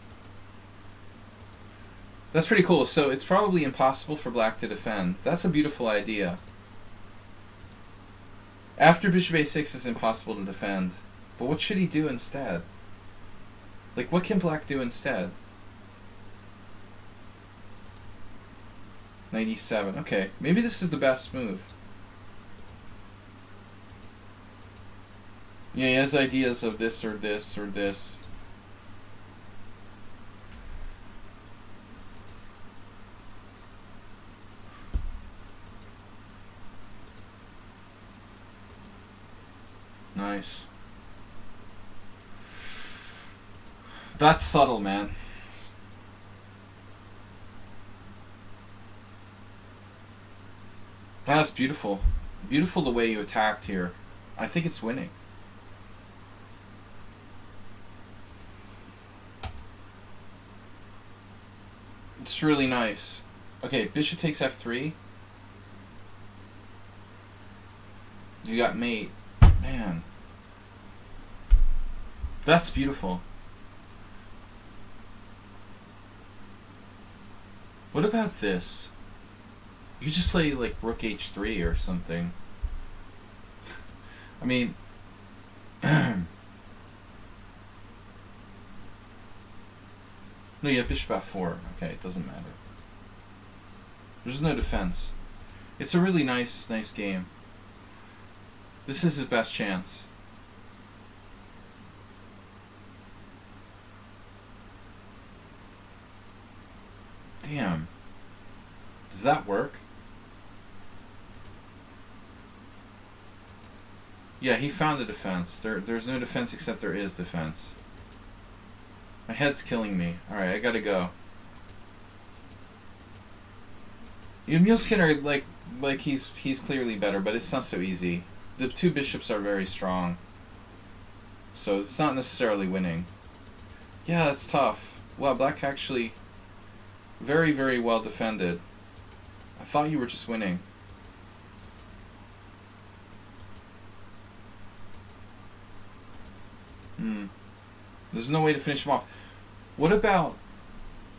That's pretty cool. So it's probably impossible for black to defend. That's a beautiful idea. After bishop a6 is impossible to defend. But what should he do instead? Like, what can black do instead? 97. Okay, maybe this is the best move. Yeah, he has ideas of this or this or this. Nice. That's subtle, man. That's beautiful. Beautiful the way you attacked here. I think it's winning. It's really nice. Okay, bishop takes f3. You got mate. Man. That's beautiful. What about this? You could just play like rook h3 or something. I mean, No, you have bishop f4. Okay, it doesn't matter. There's no defense. It's a really nice game. This is his best chance. Damn. Does that work? Yeah, he found a defense. There's no defense except there is defense. My head's killing me. Alright, I gotta go. Emil Skinner, like he's clearly better, but it's not so easy. The two bishops are very strong. So it's not necessarily winning. Yeah, that's tough. Wow, black actually very, very well defended. I thought you were just winning. There's no way to finish him off. What about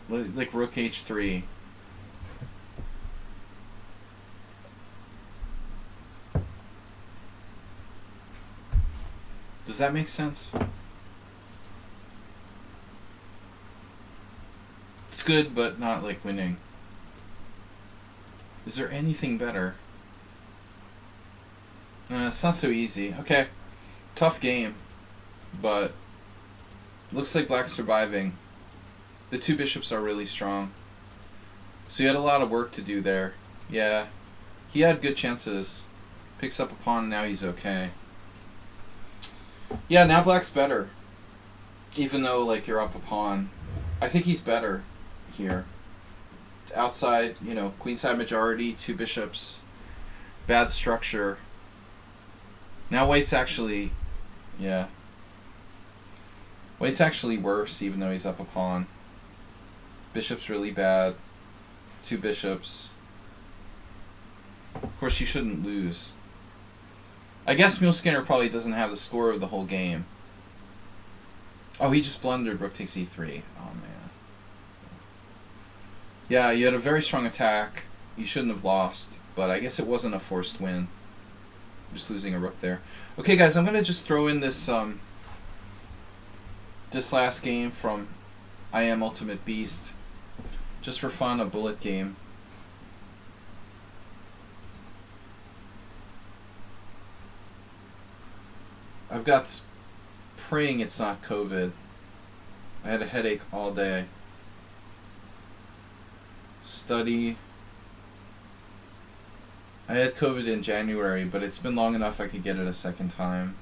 like rook h3? Does that make sense? It's good, but not like winning. Is there anything better? It's not so easy. Okay, tough game, but looks like black's surviving. The two bishops are really strong. So he had a lot of work to do there. Yeah, he had good chances. Picks up a pawn, now he's okay. Yeah, now black's better. Even though, like, you're up a pawn. I think he's better here. Outside, you know, queenside majority, two bishops. Bad structure. Now white's actually... Yeah. White's actually worse, even though he's up a pawn. Bishop's really bad. Two bishops. Of course, you shouldn't lose. I guess Mule Skinner probably doesn't have the score of the whole game. Oh, he just blundered rook takes e3. Oh, man. Yeah, you had a very strong attack. You shouldn't have lost, but I guess it wasn't a forced win. Just losing a rook there. Okay, guys, I'm going to just throw in this this last game from I Am Ultimate Beast. Just for fun, a bullet game. I've got this, praying it's not COVID. I had a headache all day. Study. I had COVID in January, but it's been long enough I could get it a second time.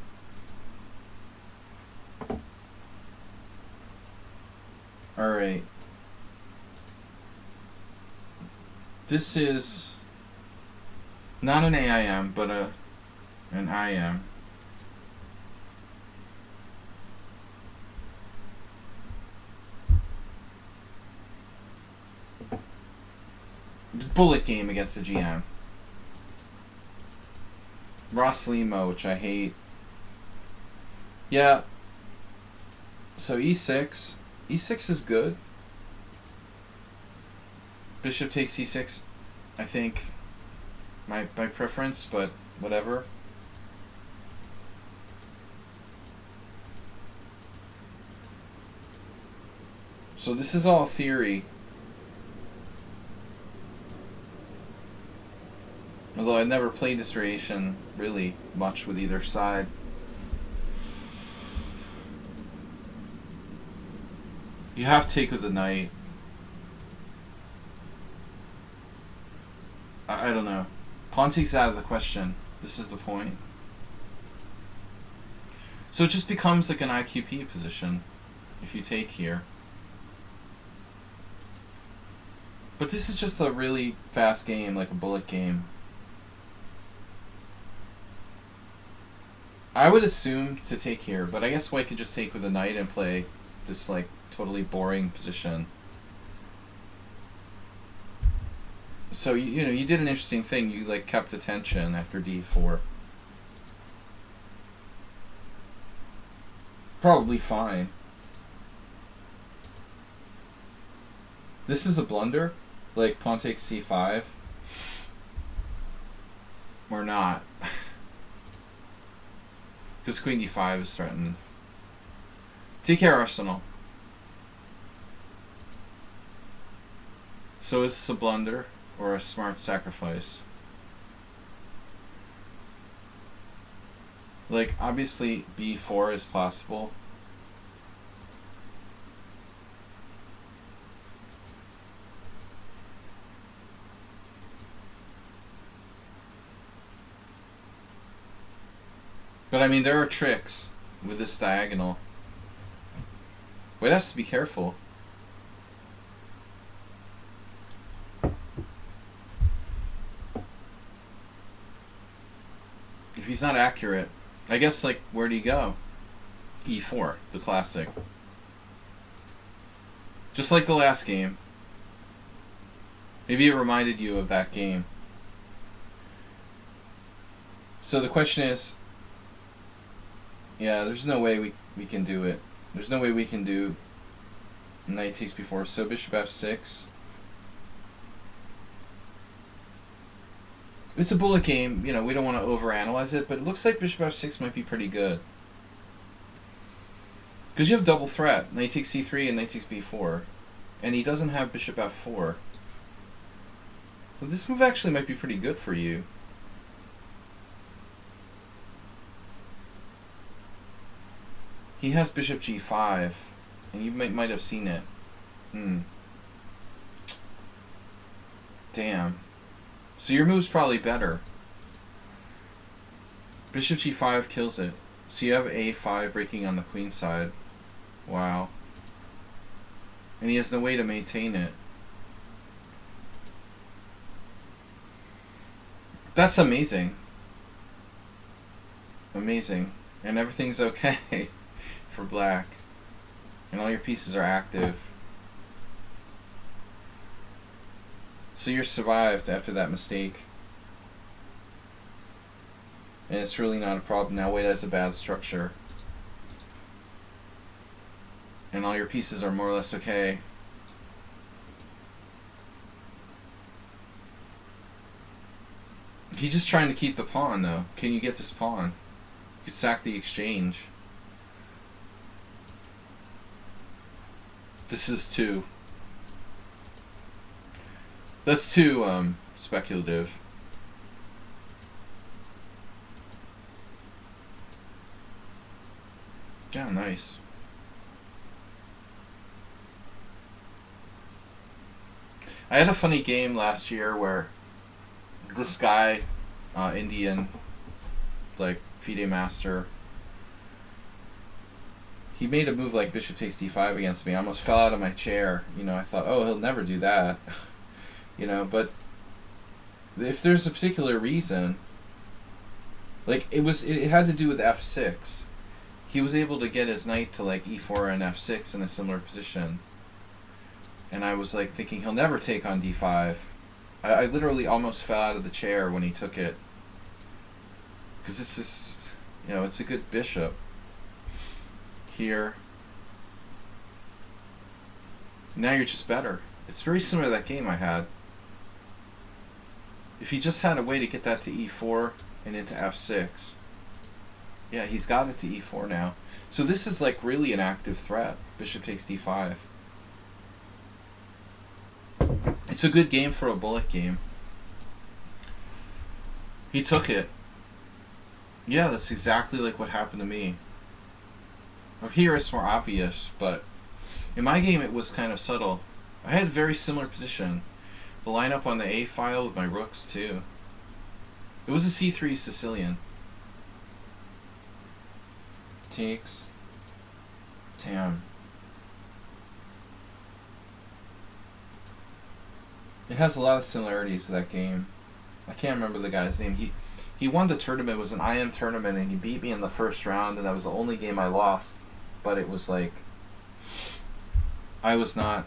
Alright. This is not an AIM, but an IM. Bullet game against the GM. Ross Limo, which I hate. Yeah. So e6. e6 is good. Bishop takes e6, I think. My preference, but whatever. So this is all theory. Although I've never played this variation really much with either side. You have to take with the knight. I don't know. Pawn takes out of the question. This is the point. So it just becomes like an IQP position if you take here. But this is just a really fast game, like a bullet game. I would assume to take here, but I guess white could just take with the knight and play this like totally boring position. So you know, you did an interesting thing. You like kept attention after d4. Probably fine. This is a blunder, like pawn takes c5, or not. Because queen d5 is threatened. Take care, Arsenal. So is this a blunder or a smart sacrifice? Like, obviously b4 is possible. But I mean, there are tricks with this diagonal. White has to be careful. If he's not accurate, I guess, like, where do you go? e4, the classic. Just like the last game. Maybe it reminded you of that game. So the question is, yeah, there's no way we can do it. There's no way we can do knight takes b4. So bishop f6. It's a bullet game, you know, we don't want to overanalyze it, but it looks like bishop f6 might be pretty good. Because you have double threat, knight takes c3 and knight takes b4. And he doesn't have bishop f4. Well, this move actually might be pretty good for you. He has bishop g5, and you might have seen it. Damn. So your move's probably better. Bishop g5 kills it. So you have a5 breaking on the queen side. Wow. And he has no way to maintain it. That's amazing. Amazing. And everything's okay for black. And all your pieces are active. So you're survived after that mistake. And it's really not a problem. Now white has a bad structure. And all your pieces are more or less okay. He's just trying to keep the pawn, though. Can you get this pawn? You could sack the exchange. This is too... That's too speculative. Yeah, nice. I had a funny game last year where this guy, Indian, like FIDE master, he made a move like bishop takes d5 against me. I almost fell out of my chair. You know, I thought, oh, he'll never do that. You know, but if there's a particular reason, like it had to do with f6. He was able to get his knight to like e4 and f6 in a similar position. And I was like thinking he'll never take on d5. I literally almost fell out of the chair when he took it. Because it's this, you know, it's a good bishop. Here. Now you're just better. It's very similar to that game I had. If he just had a way to get that to e4 and into f6. Yeah, he's got it to e4 now. So this is like really an active threat. Bishop takes d5. It's a good game for a bullet game. He took it. Yeah, that's exactly like what happened to me. Well, here it's more obvious, but in my game it was kind of subtle. I had a very similar position. The lineup on the A file with my rooks too. It was a c3 Sicilian. Takes. Damn. It has a lot of similarities to that game. I can't remember the guy's name. He won the tournament. It was an IM tournament, and he beat me in the first round, and that was the only game I lost. But it was like I was not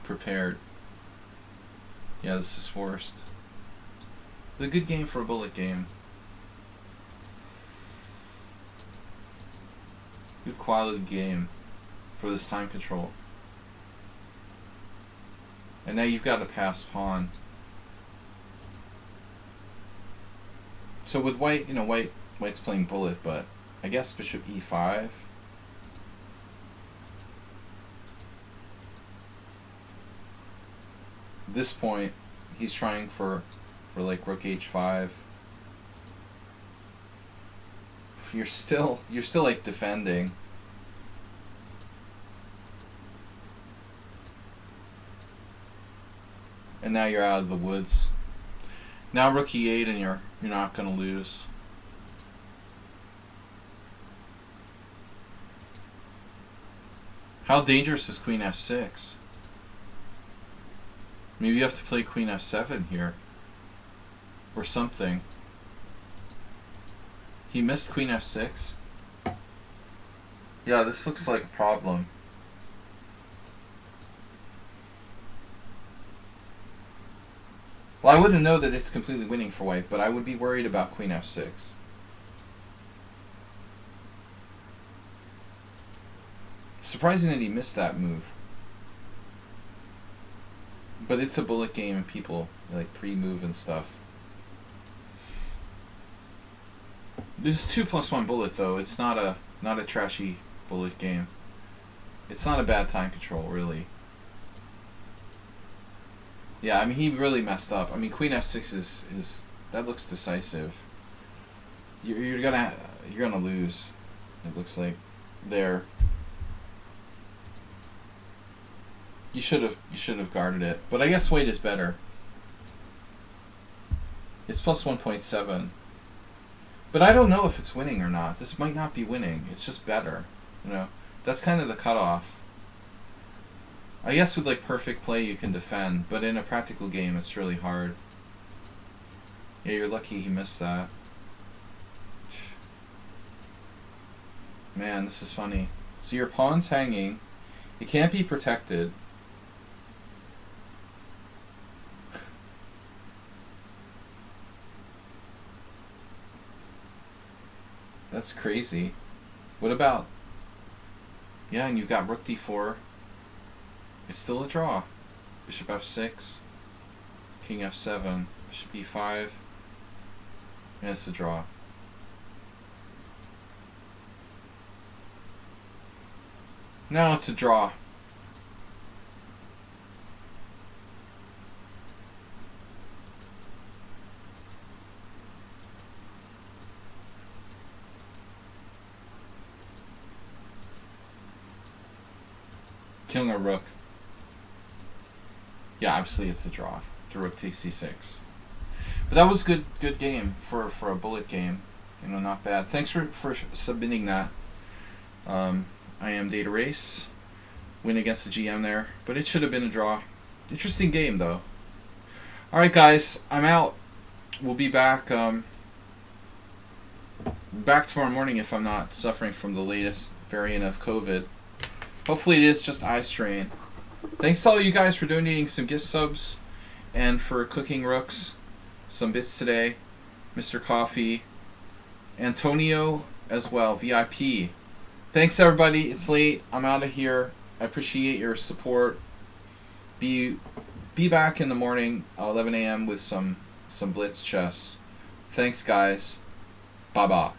prepared. Yeah, this is forced. It's a good game for a bullet game. Good quality game for this time control. And now you've got a passed pawn. So with white, you know, white's playing bullet, but I guess bishop e5. At this point, he's trying for like rook h5. You're still like defending. And now you're out of the woods. Now rook e8 and you're not gonna lose. How dangerous is queen f6? Maybe you have to play queen f7 here. Or something. He missed queen f6. Yeah, this looks like a problem. Well, I wouldn't know that it's completely winning for white, but I would be worried about queen f6. Surprising that he missed that move. But it's a bullet game and people like pre-move and stuff. There's 2+1 bullet though. It's not a trashy bullet game. It's not a bad time control, really. Yeah, I mean he really messed up. I mean queen f6 is that looks decisive. You're gonna lose. It looks like there. You should have guarded it, but I guess white is better. It's plus 1.7. But I don't know if it's winning or not. This might not be winning. It's just better. You know, that's kind of the cutoff. I guess with like perfect play you can defend, but in a practical game it's really hard. Yeah, you're lucky he missed that. Man, this is funny. So your pawn's hanging. It can't be protected. That's crazy. What about... Yeah, and you've got rook d4. It's still a draw. Bishop f6. King f7. Bishop e5. And it's a draw. Now it's a draw. Killing a rook. Yeah, obviously it's a draw. The rook takes c6. But that was good game for a bullet game. You know, not bad. Thanks for submitting that. I am Data Race. Win against the GM there. But it should have been a draw. Interesting game, though. Alright, guys. I'm out. We'll be back back tomorrow morning if I'm not suffering from the latest variant of COVID. Hopefully it is just eye strain. Thanks to all you guys for donating some gift subs and for cooking rooks. Some bits today. Mr. Coffee. Antonio as well. VIP. Thanks everybody. It's late. I'm out of here. I appreciate your support. Be back in the morning, 11 a.m. with some blitz chess. Thanks guys. Bye bye.